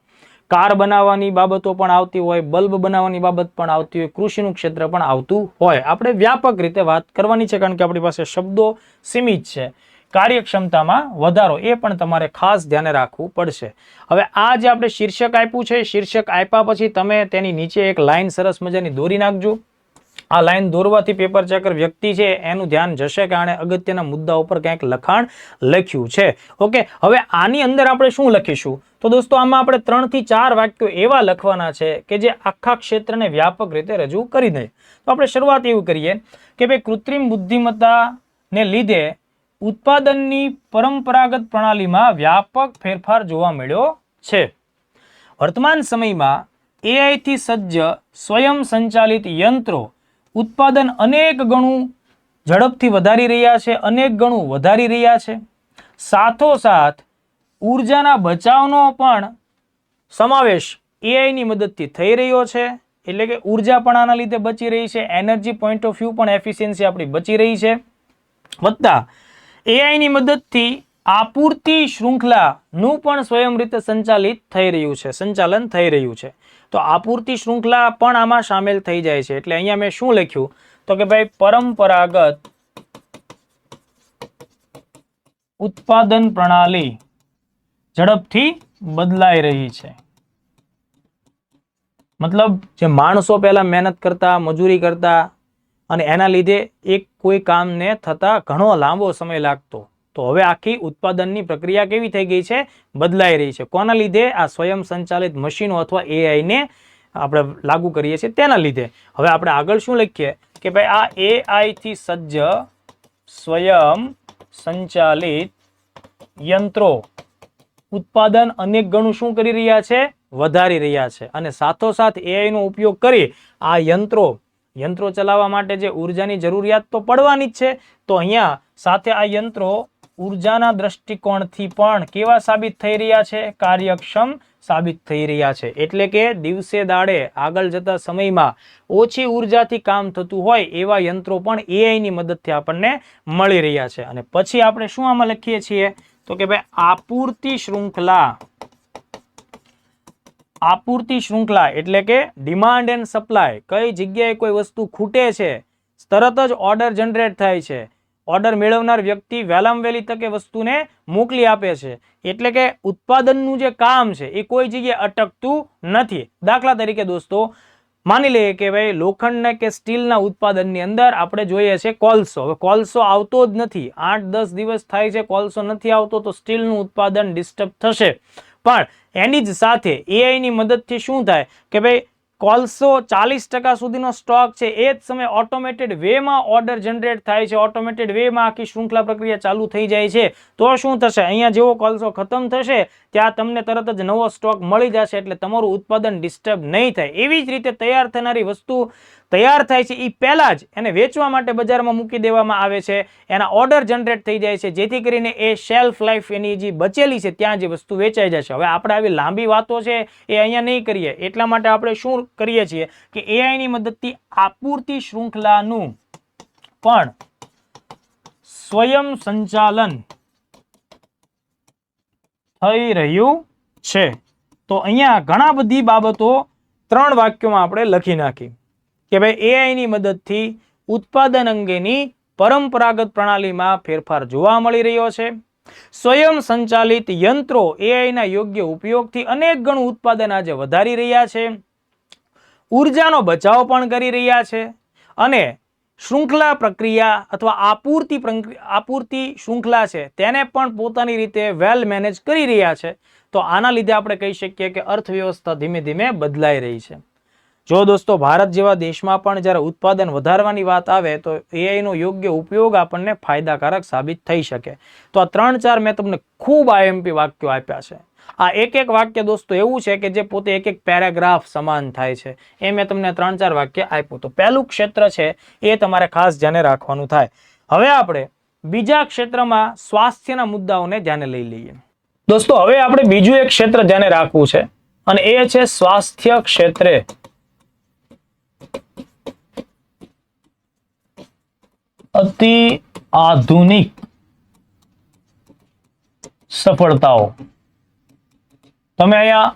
કાર બનાવવાની બાબતો પણ આવતી હોય, બલ્બ બનાવવાની બાબત પણ આવતી હોય, કૃષિનું ક્ષેત્ર પણ આવતું હોય. આપણે વ્યાપક રીતે વાત કરવાની છે કારણ કે આપણી પાસે શબ્દો સીમિત છે. કાર્યક્ષમતામાં વધારો એ પણ તમારે ખાસ ધ્યાને રાખવું પડશે. હવે આ જે આપણે શીર્ષક આપ્યું છે, શીર્ષક આપ્યા પછી તમે તેની નીચે એક લાઈન સરસ મજાની દોરી નાખજો. આ લાઈન દોરવાથી પેપર ચેકર વ્યક્તિ છે એનું ધ્યાન જશે કે આણે અગત્યના મુદ્દા ઉપર ક્યાંક લખાણ લખ્યું છે. ઓકે, હવે આની અંદર આપણે શું લખીશું? તો દોસ્તો આમાં આપણે 3 થી 4 વાક્યો એવા લખવાના છે કે જે આખા ક્ષેત્રને વ્યાપક રીતે રજૂ કરી દે. તો આપણે શરૂઆત એવું કરીએ કે ભાઈ કૃત્રિમ બુદ્ધિમત્તાને લીધે ઉત્પાદનની પરંપરાગત પ્રણાલીમાં વ્યાપક ફેરફાર જોવા મળ્યો છે. વર્તમાન સમયમાં AI થી સજ્જ સ્વયં સંચાલિત યંત્રો ઉત્પાદન અનેક ગણું ઝડપથી વધારી રહ્યા છે, અનેક ગણું વધારી રહ્યા છે. સાથોસાથ ઉર્જાના બચાવનો પણ સમાવેશ AI ની મદદથી થઈ રહ્યો છે. એટલે કે ઉર્જા પણ આના લીધે બચી રહી છે, એનર્જી પોઈન્ટ ઓફ વ્યૂ પણ એફિશિયન્સી આપણી બચી રહી છે. વત્તા AI ની મદદથી આપૂર્તિ શૃંખલાનું પણ સ્વયં રીતે સંચાલન થઈ રહ્યું છે. તો આપૂર્તિ શૃંખલા પણ આમાં સામેલ થઈ જાય છે. એટલે અહીંયા મેં શું લખ્યું તો કે ભાઈ પરંપરાગત ઉત્પાદન પ્રણાલી ઝડપથી બદલાઈ રહી છે. મતલબ જે માણસો પહેલા મહેનત કરતા, મજૂરી કરતા અને એના લીધે એક કોઈ કામને થતા ઘણો લાંબો સમય લાગતો, તો હવે આખી ઉત્પાદનની પ્રક્રિયા કેવી થઈ ગઈ છે? બદલાઈ રહી છે. કોના લીધે? આ સ્વયં સંચાલિત મશીનો અથવા AI ને આપણે લાગુ કરીએ છીએ તેના લીધે. હવે આપણે આગળ શું લખીએ કે ભાઈ આ AI થી સજ્જ સ્વયં સંચાલિત યંત્રો ઉત્પાદન અનેક ગણું શું કરી રહ્યા છે? વધારી રહ્યા છે. અને સાથોસાથ AI નો ઉપયોગ કરી આ યંત્રો ચલાવવા માટે જે ઉર્જાની જરૂરિયાત તો પડવાની જ છે, તો અહીંયા સાથે આ યંત્રો ઉર્જાના દ્રષ્ટિકોણથી પણ કેવા સાબિત થઈ રહ્યા છે? કાર્યક્ષમ સાબિત થઈ રહ્યા છે. એટલે કે દિવસે દાડે આગળ જતા સમયમાં ઓછી ઉર્જાથી કામ થતું હોય એવા યંત્રો પણ AI ની મદદથી આપણને મળી રહ્યા છે. અને પછી આપણે શું આમાં લખીએ છીએ તો કે ભાઈ આપૂર્તિ શૃંખલા એટલે કે ડિમાન્ડ એન્ડ સપ્લાય. કઈ જગ્યાએ કોઈ વસ્તુ ખૂટે છે, તરત જ ઓર્ડર જનરેટ થાય છે. ઓર્ડર મેળવનાર વ્યક્તિ વહેલામાં વહેલી તકે વસ્તુને મોકલી આપે છે. એટલે કે ઉત્પાદનનું જે કામ છે એ કોઈ જગ્યાએ અટકતું નથી. દાખલા તરીકે દોસ્તો માની લઈએ કે ભાઈ લોખંડના કે સ્ટીલના ઉત્પાદનની અંદર આપણે જોઈએ છે કોલસો. હવે કોલસો આવતો જ નથી, 8-10 દિવસ થાય છે કોલસો નથી આવતો, તો સ્ટીલનું ઉત્પાદન ડિસ્ટર્બ થશે. પણ એની જ સાથે AI ની મદદથી શું થાય કે ભાઈ કોલસો 40% સુધીનો સ્ટોક છે, એ જ સમયે ઓટોમેટેડ વેમાં ઓર્ડર જનરેટ થાય છે, ઓટોમેટેડ વેમાં આખી શૃંખલા પ્રક્રિયા ચાલુ થઈ જાય છે. તો શું થશે? અહીંયા જેવો કોલસો ખતમ થશે ત્યાં તમને તરત જ નવો સ્ટોક મળી જશે, એટલે તમારું ઉત્પાદન ડિસ્ટર્બ નહીં થાય. એવી જ રીતે તૈયાર થનારી વસ્તુ તૈયાર થાય છે એ પહેલા જ એને વેચવા માટે બજારમાં મૂકી દેવામાં આવે છે, એના ઓર્ડર જનરેટ થઈ જાય છે, જેથી કરીને એ શેલ્ફ લાઈફ એની જે બચેલી છે ત્યાં જે વસ્તુ વેચાઈ જશે. હવે આપણે આવી લાંબી વાતો છે એ અહીંયા નહીં કરીએ, એટલા માટે આપણે શું કરીએ છીએ કે AI ની મદદથી આપૂર્તિ શૃંખલાનું પણ સ્વયં સંચાલન થઈ રહ્યું છે. તો અહીંયા ઘણા બધી બાબતો 3 વાક્યોમાં આપણે લખી નાખી કે ભાઈ AI ની મદદથી ઉત્પાદન અંગેની પરંપરાગત પ્રણાલીમાં ફેરફાર જોવા મળી રહ્યો છે. સ્વયં સંચાલિત યંત્રો AI ના યોગ્ય ઉપયોગથી અનેક ગણું ઉત્પાદન આજે વધારી રહ્યા છે. ઉર્જાનો બચાવ પણ કરી રહ્યા છે અને શૃંખલા પ્રક્રિયા અથવા આપૂર્તિ શૃંખલા છે તેને પણ પોતાની રીતે વેલ મેનેજ કરી રહ્યા છે. તો આના લીધે આપણે કહી શકીએ કે અર્થવ્યવસ્થા ધીમે ધીમે બદલાઈ રહી છે. જો દોસ્તો ભારત જેવા દેશમાં પણ જ્યારે ઉત્પાદન વધારવાની વાત આવે તો AI નો યોગ્ય ઉપયોગ આપણને ફાયદાકારક સાબિત થઈ શકે. તો આ 3-4 મેં તમને ખૂબ IMP વાક્યો આપ્યા છે. આ એક વાક્ય દોસ્તો એવું છે કે જે પોતે એક પેરેગ્રાફ સમાન થાય છે. એ મેં તમને 3-4 વાક્ય આપ્યું. તો પહેલું ક્ષેત્ર છે એ તમારે ખાસ ધ્યાને રાખવાનું થાય. હવે આપણે બીજા ક્ષેત્રમાં સ્વાસ્થ્યના મુદ્દાઓને ધ્યાને લઈ લઈએ. દોસ્તો હવે આપણે બીજું એક ક્ષેત્ર ધ્યાને રાખવું છે અને એ છે સ્વાસ્થ્ય ક્ષેત્રે અતિ આધુનિક સફળતાઓ. તમે અહીંયા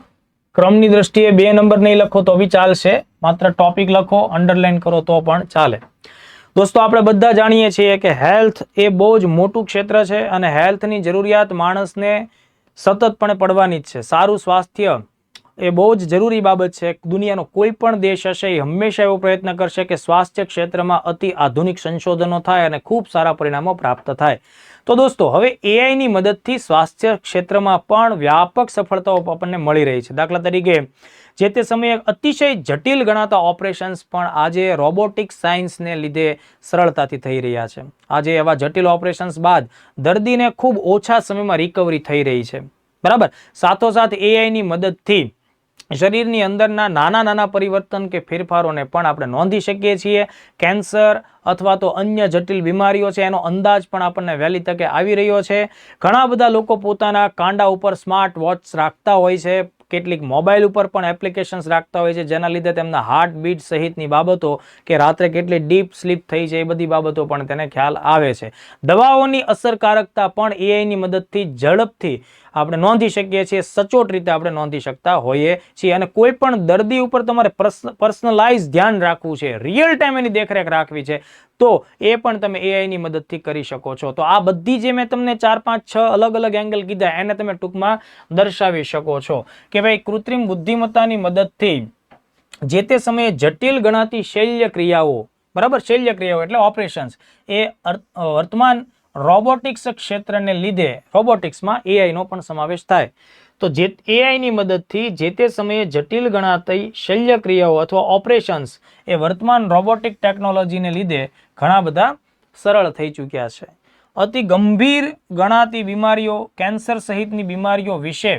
ક્રમની દ્રષ્ટિએ 2 નંબર નહીં લખો તો બી ચાલશે, માત્ર ટોપિક લખો, અંડરલાઈન કરો તો પણ ચાલે. દોસ્તો આપણે બધા જાણીએ છીએ કે હેલ્થ એ બહુ જ મોટું ક્ષેત્ર છે અને હેલ્થની જરૂરિયાત માણસને સતતપણે પડવાની જ છે. સારું સ્વાસ્થ્ય એ બહુ જ જરૂરી બાબત છે. દુનિયાનો કોઈ પણ દેશ હશે એ હંમેશા એવો પ્રયત્ન કરશે કે સ્વાસ્થ્ય ક્ષેત્રમાં અતિ આધુનિક સંશોધનો થાય અને ખૂબ સારા પરિણામો પ્રાપ્ત થાય. તો દોસ્તો હવે AI ની મદદથી સ્વાસ્થ્ય ક્ષેત્રમાં પણ વ્યાપક સફળતાઓ આપણને મળી રહી છે. દાખલા તરીકે જે તે સમયે અતિશય જટિલ ગણાતા ઓપરેશન્સ પણ આજે રોબોટિક સાયન્સને લીધે સરળતાથી થઈ રહ્યા છે. આજે એવા જટિલ ઓપરેશન્સ બાદ દર્દીને ખૂબ ઓછા સમયમાં રિકવરી થઈ રહી છે. બરાબર. સાથોસાથ AI ની મદદથી શરીરની અંદરના નાના નાના પરિવર્તન કે ફેરફારોને પણ આપણે નોંધી શકીએ છીએ. કેન્સર અથવા તો અન્ય જટિલ બીમારીઓ છે એનો અંદાજ પણ આપણને વહેલી તકે આવી રહ્યો છે. ઘણા બધા લોકો પોતાના કાંડા ઉપર સ્માર્ટ વોચ રાખતા હોય છે, કેટલીક મોબાઈલ ઉપર પણ એપ્લિકેશન્સ રાખતા હોય છે, જેના લીધે તેમના હાર્ટબીટ સહિતની બાબતો કે રાત્રે કેટલી ડીપ સ્લીપ થઈ છે એ બધી બાબતો પણ તેને ખ્યાલ આવે છે. દવાઓની અસરકારકતા પણ એઆઈની મદદથી ઝડપથી આપણે નોંધી શકીએ છીએ, સચોટ રીતે આપણે નોંધી શકતા હોઈએ છીએ. અને કોઈ પણ દર્દી ઉપર તમારે પર્સનલાઇઝ ધ્યાન રાખવું છે, રિયલ ટાઈમ એની દેખરેખ રાખવી છે, તો એ પણ તમે એઆઈની મદદથી કરી શકો છો. તો આ બધી જે મેં તમને 4, 5, 6 અલગ અલગ એંગલ કીધા એને તમે ટૂંકમાં દર્શાવી શકો છો કે ભાઈ કૃત્રિમ બુદ્ધિમત્તાની મદદથી જે તે સમયે જટિલ ગણાતી શલ્ય ક્રિયાઓ, બરાબર, શલ્ય ક્રિયાઓ એટલે ઓપરેશન્સ, એ વર્તમાન રોબોટિક્સ ક્ષેત્રને લીધે રોબોટિક્સમાં એઆઈનો પણ સમાવેશ થાય. તો જે એઆઈની મદદથી જે તે સમયે જટિલ ગણાતી શલ્ય ક્રિયાઓ અથવા ઓપરેશન્સ એ વર્તમાન રોબોટિક ટેકનોલોજીને લીધે ઘણા બધા સરળ થઈ ચૂક્યા છે. અતિ ગંભીર ગણાતી બીમારીઓ, કેન્સર સહિતની બીમારીઓ વિશે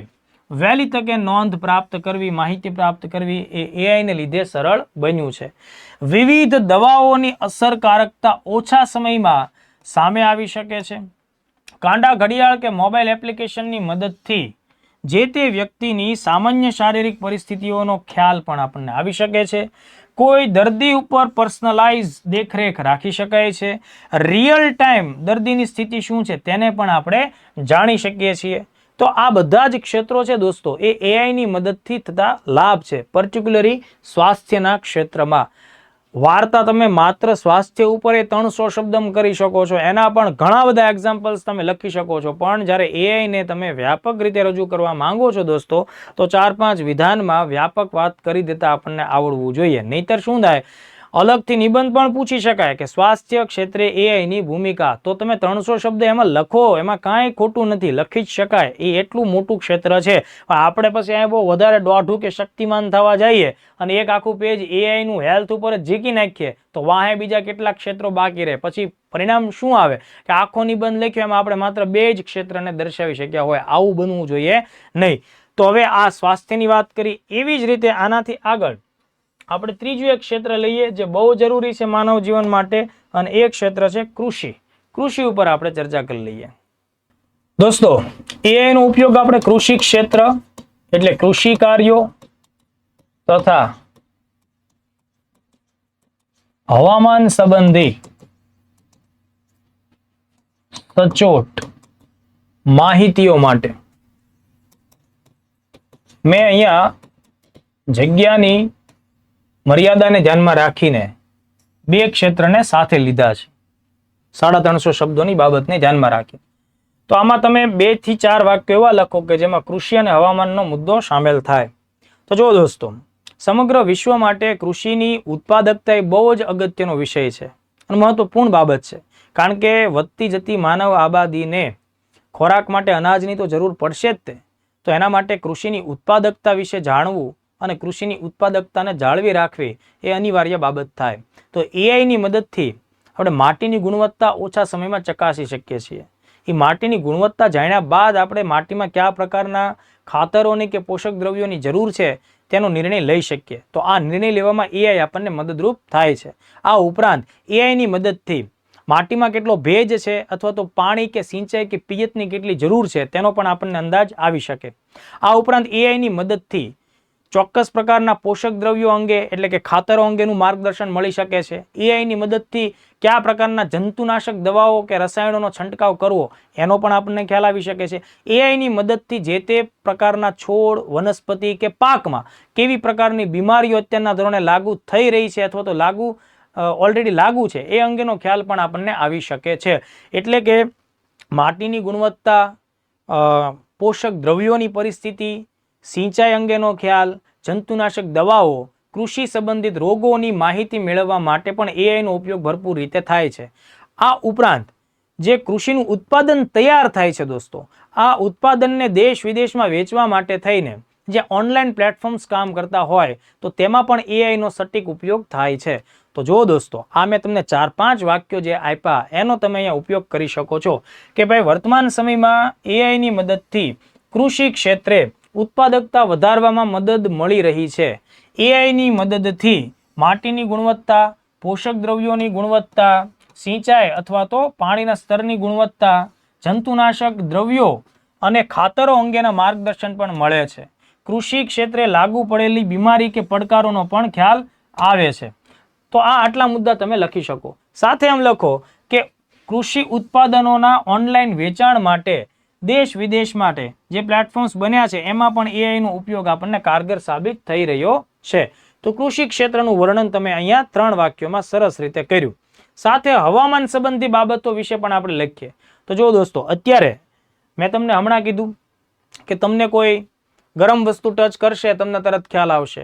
વહેલી તકે નોંધ પ્રાપ્ત કરવી, માહિતી પ્રાપ્ત કરવી એ એઆઈને લીધે સરળ બન્યું છે. વિવિધ દવાઓની અસરકારકતા ઓછા સમયમાં સામે આવી શકે છે. કાંડા ઘડિયાળ કે મોબાઈલ એપ્લિકેશનની મદદથી જે તે વ્યક્તિની સામાન્ય શારીરિક પરિસ્થિતિઓનો ખ્યાલ પણ આપણને આવી શકે છે. કોઈ દર્દી ઉપર પર્સનલાઇઝ દેખરેખ રાખી શકાય છે. રિયલ ટાઈમ દર્દીની સ્થિતિ શું છે તેને પણ આપણે જાણી શકીએ છીએ. તો આ બધા જ ક્ષેત્રો છે દોસ્તો એ એઆઈની મદદથી થતા લાભ છે, પર્ટિક્યુલરી સ્વાસ્થ્યના ક્ષેત્રમાં. વાર્તા તમે માત્ર સ્વાસ્થ્ય ઉપર 300 શબ્દમાં કરી શકો છો, એના પણ ઘણા બધા એક્ઝામ્પલ્સ તમે લખી શકો છો, પણ જ્યારે એઆઈને તમે વ્યાપક રીતે રજૂ કરવા માંગો છો દોસ્તો, તો 4-5 વિધાનમાં વ્યાપક વાત કરી દેતા આપણને આવડવું જોઈએ. નહીતર શું થાય, અલગથી નિબંધ પણ પૂછી શકાય કે સ્વાસ્થ્ય ક્ષેત્રે એઆઈની ભૂમિકા, તો તમે 300 શબ્દ એમાં લખો, એમાં કાંઈ ખોટું નથી, લખી જ શકાય. એ એટલું મોટું ક્ષેત્ર છે. આપણે પછી અહીંયા બહુ વધારે દોઢું કે શક્તિમાન થવા જઈએ અને એક આખું પેજ એઆઈનું હેલ્થ ઉપર જ ઝીકી નાખીએ તો વાહે બીજા કેટલાક ક્ષેત્રો બાકી રહે. પછી પરિણામ શું આવે કે આખો નિબંધ લખ્યો એમાં આપણે માત્ર 2 જ ક્ષેત્રને દર્શાવી શક્યા હોય. આવું બનવું જોઈએ નહીં. તો હવે આ સ્વાસ્થ્યની વાત કરી, એવી જ રીતે આનાથી આગળ આપણે ત્રીજું એક ક્ષેત્ર લઈએ જે બહુ જરૂરી છે માનવ જીવન માટે, અને એ ક્ષેત્ર છે કૃષિ. કૃષિ ઉપર આપણે ચર્ચા કરી લઈએ. દોસ્તો, એઆઈ નો ઉપયોગ આપણે કૃષિ ક્ષેત્ર એટલે કૃષિ કાર્યો તથા હવામાન સંબંધી સચોટ માહિતીઓ માટે મેં અહીંયા જગ્યાની મર્યાદાને ધ્યાનમાં રાખીને 2 ક્ષેત્રને સાથે લીધા છે, 350 શબ્દોની બાબતને ધ્યાનમાં રાખી. તો આમાં તમે 2 થી 4 વાક્યો એવા લખો કે જેમાં કૃષિ અને હવામાનનો મુદ્દો સામેલ થાય. તો જો દોસ્તો, સમગ્ર વિશ્વ માટે કૃષિની ઉત્પાદકતા એ બહુ જ અગત્યનો વિષય છે અને મહત્વપૂર્ણ બાબત છે, કારણ કે વધતી જતી માનવ આબાદીને ખોરાક માટે અનાજની તો જરૂર પડશે જ તે. તો એના માટે કૃષિની ઉત્પાદકતા વિશે જાણવું અને કૃષિની ઉત્પાદકતાને જાળવી રાખવી એ અનિવાર્ય બાબત થાય. તો એઆઈની મદદથી આપણે માટીની ગુણવત્તા ઓછા સમયમાં ચકાસી શકીએ છીએ. એ માટીની ગુણવત્તા જાણ્યા બાદ આપણે માટીમાં કયા પ્રકારના ખાતરોની કે પોષક દ્રવ્યોની જરૂર છે તેનો નિર્ણય લઈ શકીએ. તો આ નિર્ણય લેવામાં એઆઈ આપણને મદદરૂપ થાય છે. આ ઉપરાંત એઆઈની મદદથી માટીમાં કેટલો ભેજ છે અથવા તો પાણી કે સિંચાઈ કે પિયતની કેટલી જરૂર છે તેનો પણ આપણને અંદાજ આવી શકે. આ ઉપરાંત એઆઈની મદદથી ચોક્કસ પ્રકારના પોષક દ્રવ્યો અંગે એટલે કે ખાતરો અંગેનું માર્ગદર્શન મળી શકે છે. એઆઈની મદદથી કયા પ્રકારના જંતુનાશક દવાઓ કે રસાયણોનો છંટકાવ કરવો એનો પણ આપણને ખ્યાલ આવી શકે છે. એઆઈની મદદથી જે તે પ્રકારના છોડ, વનસ્પતિ કે પાકમાં કેવી પ્રકારની બીમારીઓ અત્યારના ધોરણે લાગુ થઈ રહી છે અથવા તો ઓલરેડી લાગુ છે એ અંગેનો ખ્યાલ પણ આપણને આવી શકે છે. એટલે કે માટીની ગુણવત્તા, પોષક દ્રવ્યોની પરિસ્થિતિ, સિંચાઈ અંગેનો ખ્યાલ, જંતુનાશક દવાઓ, કૃષિ સંબંધિત રોગોની માહિતી મેળવવા માટે પણ એઆઈનો ઉપયોગ ભરપૂર રીતે થાય છે. આ ઉપરાંત જે કૃષિનું ઉત્પાદન તૈયાર થાય છે દોસ્તો, આ ઉત્પાદનને દેશ વિદેશમાં વેચવા માટે થઈને જે ઓનલાઈન પ્લેટફોર્મ્સ કામ કરતા હોય તો તેમાં પણ એઆઈનો સટીક ઉપયોગ થાય છે. તો જો દોસ્તો, આ મેં તમને 4-5 વાક્યો જે આપ્યા એનો તમે અહીંયા ઉપયોગ કરી શકો છો કે ભાઈ વર્તમાન સમયમાં એઆઈની મદદથી કૃષિ ક્ષેત્રે ઉત્પાદકતા વધારવામાં મદદ મળી રહી છે. એઆઈની મદદથી માટીની ગુણવત્તા, પોષક દ્રવ્યોની ગુણવત્તા, સિંચાઈ અથવા તો પાણીના સ્તરની ગુણવત્તા, જંતુનાશક દ્રવ્યો અને ખાતરો અંગેના માર્ગદર્શન પણ મળે છે. કૃષિ ક્ષેત્રે લાગુ પડેલી બીમારી કે પડકારોનો પણ ખ્યાલ આવે છે. તો આ આટલા મુદ્દા તમે લખી શકો. સાથે એમ લખો કે કૃષિ ઉત્પાદનોના ઓનલાઈન વેચાણ માટે દેશ વિદેશ માટે જે પ્લેટફોર્મ્સ બન્યા છે એમાં પણ એઆઈનો ઉપયોગ આપણને કારગર સાબિત થઈ રહ્યો છે. તો કૃષિ ક્ષેત્રનું વર્ણન તમે અહીંયા 3 વાક્યોમાં સરસ રીતે કર્યું. સાથે હવામાન સંબંધી બાબતો વિશે પણ આપણે લખીએ. તો જો દોસ્તો, અત્યારે મેં તમને હમણાં કીધું કે તમને કોઈ ગરમ વસ્તુ ટચ કરશે તમને તરત ખ્યાલ આવશે.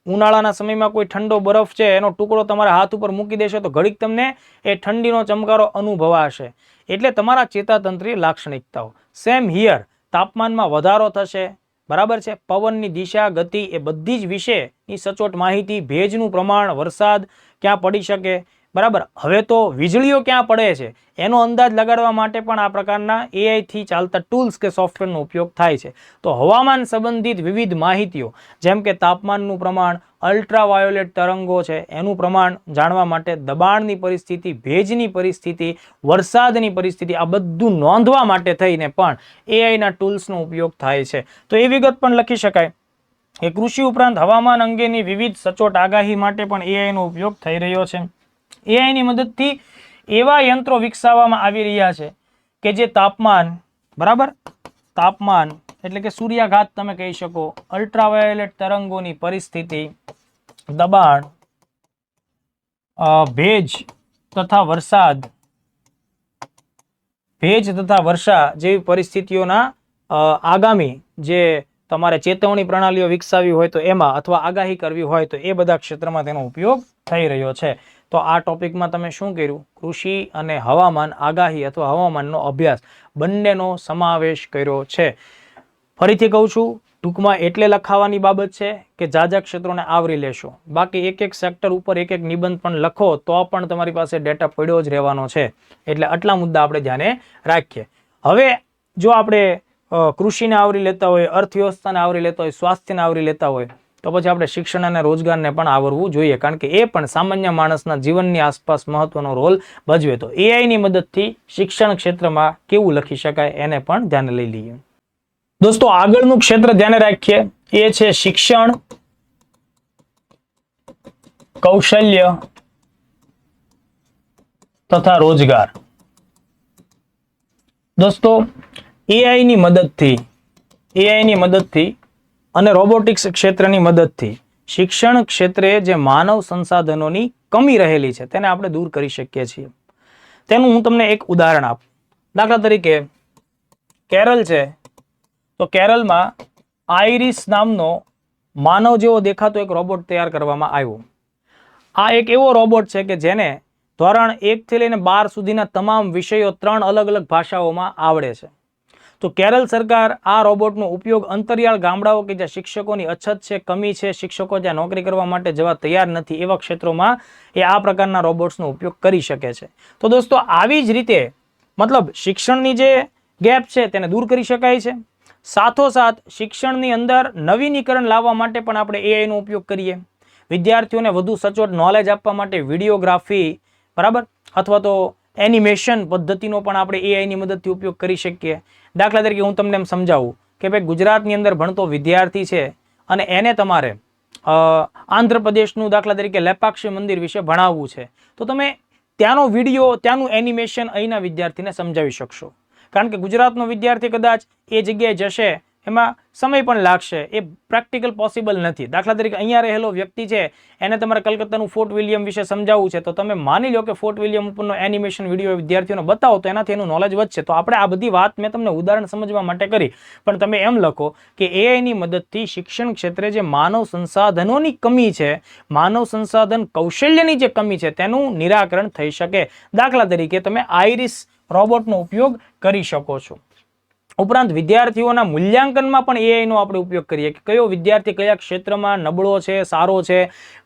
ઉનાળાના સમયમાં કોઈ ઠંડો બરફ છે એનો ટુકડો તમારા હાથ ઉપર મૂકી દેશો તો ઘડીક તમને એ ઠંડીનો ચમકારો અનુભવાશે. એટલે તમારા ચેતાતંત્રીય લાક્ષણિકતાઓ. સેમ હિયર, તાપમાનમાં વધારો થશે, બરાબર છે, પવનની દિશા, ગતિ, એ બધી જ વિશેની સચોટ માહિતી, ભેજનું પ્રમાણ, વરસાદ ક્યાં પડી શકે, બરાબર. હવે તો વીજળીઓ ક્યાં પડે છે એનો અંદાજ લગાડવા માટે પણ આ પ્રકારના એઆઈ થી ચાલતા ટૂલ્સ કે સોફ્ટવેરનો ઉપયોગ થાય છે. તો હવામાન સંબંધિત વિવિધ માહિતીઓ જેમ કે તાપમાનનું પ્રમાણ, અલ્ટ્રાવાયોલેટ તરંગો છે એનું પ્રમાણ જાણવા માટે, દબાણની પરિસ્થિતિ, ભેજની પરિસ્થિતિ, વરસાદની પરિસ્થિતિ, આ બધું નોંધવા માટે થઈને પણ એઆઈના ટૂલ્સનો ઉપયોગ થાય છે. તો એ વિગત પણ લખી શકાય કે કૃષિ ઉપરાંત હવામાન અંગેની વિવિધ સચોટ આગાહી માટે પણ એઆઈનો ઉપયોગ થઈ રહ્યો છે. એઆઈની મદદથી એવા યંત્રો વિકસાવવામાં આવી રહ્યા છે કે જે તાપમાન, બરાબર, તાપમાન એટલે કે સૂર્યાઘાત તમે કહી શકો, અલ્ટ્રાવાયોલેટ તરંગોની પરિસ્થિતિ, દબાણ, ભેજ તથા વર્ષા જેવી પરિસ્થિતિઓના આગામી જે તમારે ચેતવણી પ્રણાલીઓ વિકસાવી હોય તો એમાં, અથવા આગાહી કરવી હોય તો એ બધા ક્ષેત્રમાં તેનો ઉપયોગ થઈ રહ્યો છે. તો આ ટોપિકમાં તમે શું કર્યું? કૃષિ અને હવામાન આગાહી અથવા હવામાનનો અભ્યાસ બંનેનો સમાવેશ કર્યો છે. ફરીથી કહું છું, ટૂંકમાં એટલે લખાવાની બાબત છે કે જાજા ક્ષેત્રોને આવરી લેશો. બાકી એક એક સેક્ટર ઉપર એક એક નિબંધ પણ લખો તો પણ તમારી પાસે ડેટા પડ્યો જ રહેવાનો છે. એટલે આટલા મુદ્દા આપણે ધ્યાને રાખીએ. હવે જો આપણે કૃષિને આવરી લેતા હોય, અર્થવ્યવસ્થાને આવરી લેતા હોય, સ્વાસ્થ્યને આવરી લેતા હોય તો પછી આપણે શિક્ષણ અને રોજગારને પણ આવરવું જોઈએ, કારણ કે એ પણ સામાન્ય માણસના જીવનની આસપાસ મહત્વનો રોલ ભજવે. તો એઆઈની મદદથી શિક્ષણ ક્ષેત્રમાં કેવું લખી શકાય એને પણ ધ્યાને લઈ લઈએ. દોસ્તો, આગળનું ક્ષેત્ર ધ્યાને રાખીએ, એ છે શિક્ષણ, કૌશલ્ય તથા રોજગાર. દોસ્તો, એઆઈની મદદથી અને રોબોટિક્સ ક્ષેત્રની મદદથી શિક્ષણ ક્ષેત્રે જે માનવ સંસાધનોની કમી રહેલી છે તેને આપણે દૂર કરી શકીએ છીએ. તેનું હું તમને એક ઉદાહરણ આપું. દાખલા તરીકે કેરળ છે, તો કેરળમાં આઈરિસ નામનો માનવ જેવો દેખાતો એક રોબોટ તૈયાર કરવામાં આવ્યો. આ એક એવો રોબોટ છે કે જેને ધોરણ 1 થી લઈને 12 સુધીના તમામ વિષયો 3 અલગ અલગ ભાષાઓમાં આવડે છે. તો કેરળ સરકાર આ રોબોટનો ઉપયોગ અંતરિયાળ ગામડાઓ કે જ્યાં શિક્ષકોની અછત છે, કમી છે, શિક્ષકો જ્યાં નોકરી કરવા માટે જવા તૈયાર નથી એવા ક્ષેત્રોમાં એ આ પ્રકારના રોબોટ્સનો ઉપયોગ કરી શકે છે. તો દોસ્તો, આવી જ રીતે મતલબ શિક્ષણની જે ગેપ છે તેને દૂર કરી શકાય છે. સાથોસાથ શિક્ષણની અંદર નવીનીકરણ લાવવા માટે પણ આપણે એઆઈનો ઉપયોગ કરીએ. વિદ્યાર્થીઓને વધુ સચોટ નોલેજ આપવા માટે વિડીયોગ્રાફી, બરાબર, અથવા તો એનિમેશન પદ્ધતિનો પણ આપણે એઆઈની મદદથી ઉપયોગ કરી શકીએ. દાખલા તરીકે હું તમને એમ સમજાવું કે ભાઈ ગુજરાતની અંદર ભણતો વિદ્યાર્થી છે અને એને તમારે આંધ્રપ્રદેશનું દાખલા તરીકે લેપાક્ષી મંદિર વિશે ભણાવવું છે, તો તમે ત્યાંનો વિડીયો, ત્યાંનું એનિમેશન અહીંના વિદ્યાર્થીને સમજાવી શકશો. કારણ કે ગુજરાતનો વિદ્યાર્થી કદાચ એ જગ્યાએ જશે, એમાં સમય પણ લાગશે, એ પ્રેક્ટિકલ પોસિબલ નથી. દાખલા તરીકે અહીંયા રહેલો વ્યક્તિ છે એને તમારે કલકત્તાનું ફોર્ટ વિલિયમ વિશે સમજાવવું છે, તો તમે માની લો કે ફોર્ટ વિલિયમ ઉપરનો એનિમેશન વિડીયો વિદ્યાર્થીઓને બતાવો તો એનાથી એનું નોલેજ વધશે. તો આપણે આ બધી વાત મેં તમને ઉદાહરણ સમજવા માટે કરી, પણ તમે એમ લખો કે એઆઈની મદદથી શિક્ષણ ક્ષેત્રે જે માનવ સંસાધનોની કમી છે, માનવ સંસાધન કૌશલ્યની જે કમી છે તેનું નિરાકરણ થઈ શકે. દાખલા તરીકે તમે આઈરિસ રોબોટનો ઉપયોગ કરી શકો છો. ઉપરાંત વિદ્યાર્થીઓના મૂલ્યાંકનમાં પણ એઆઈનો આપણે ઉપયોગ કરીએ કે કયો વિદ્યાર્થી કયા ક્ષેત્રમાં નબળો છે, સારો છે,